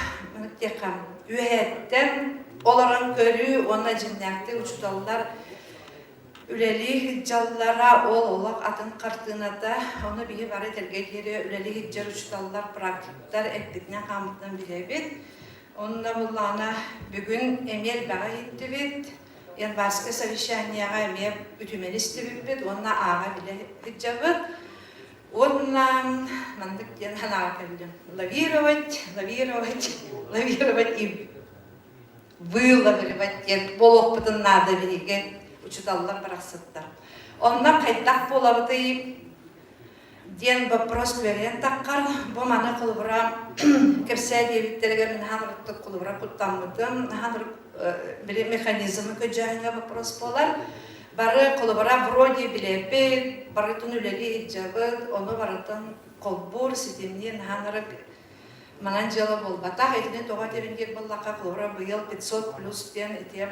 текім үйеттен оларын көрі, ona cinnakti uçutallar üleli hicjallara olak atın kartığına da onu bir var etergekleri üleli hicjar uçutallar praktikler ettikten kamıttan bilebit. Onunla bullana bugün emel bağa gitti bit. Yani başka savişaniyaga emel ütümeli istibit. Onunla ağa bile hicjabıt. Onunla mandık diyen hanağa kaldım. Лавировать и вылавливать болок бытын нады береге учиталлар барақсыттар. Онна қайдақ болабыды ден вопрос берен таққар, бұл маны құлыбыра кірсе дебіттерге мен ханырықты құлыбыра құттамыдым, ханыр бір механизмы көджайынға вопрос болар. Бары құлыбыра вроде білепі, бары түн үлелі еджабыд, оны барытын қолбур, сетемнен ханыры манан жала болбата, этине тога терин дек баллака клора быйыл 500 плюс тен этем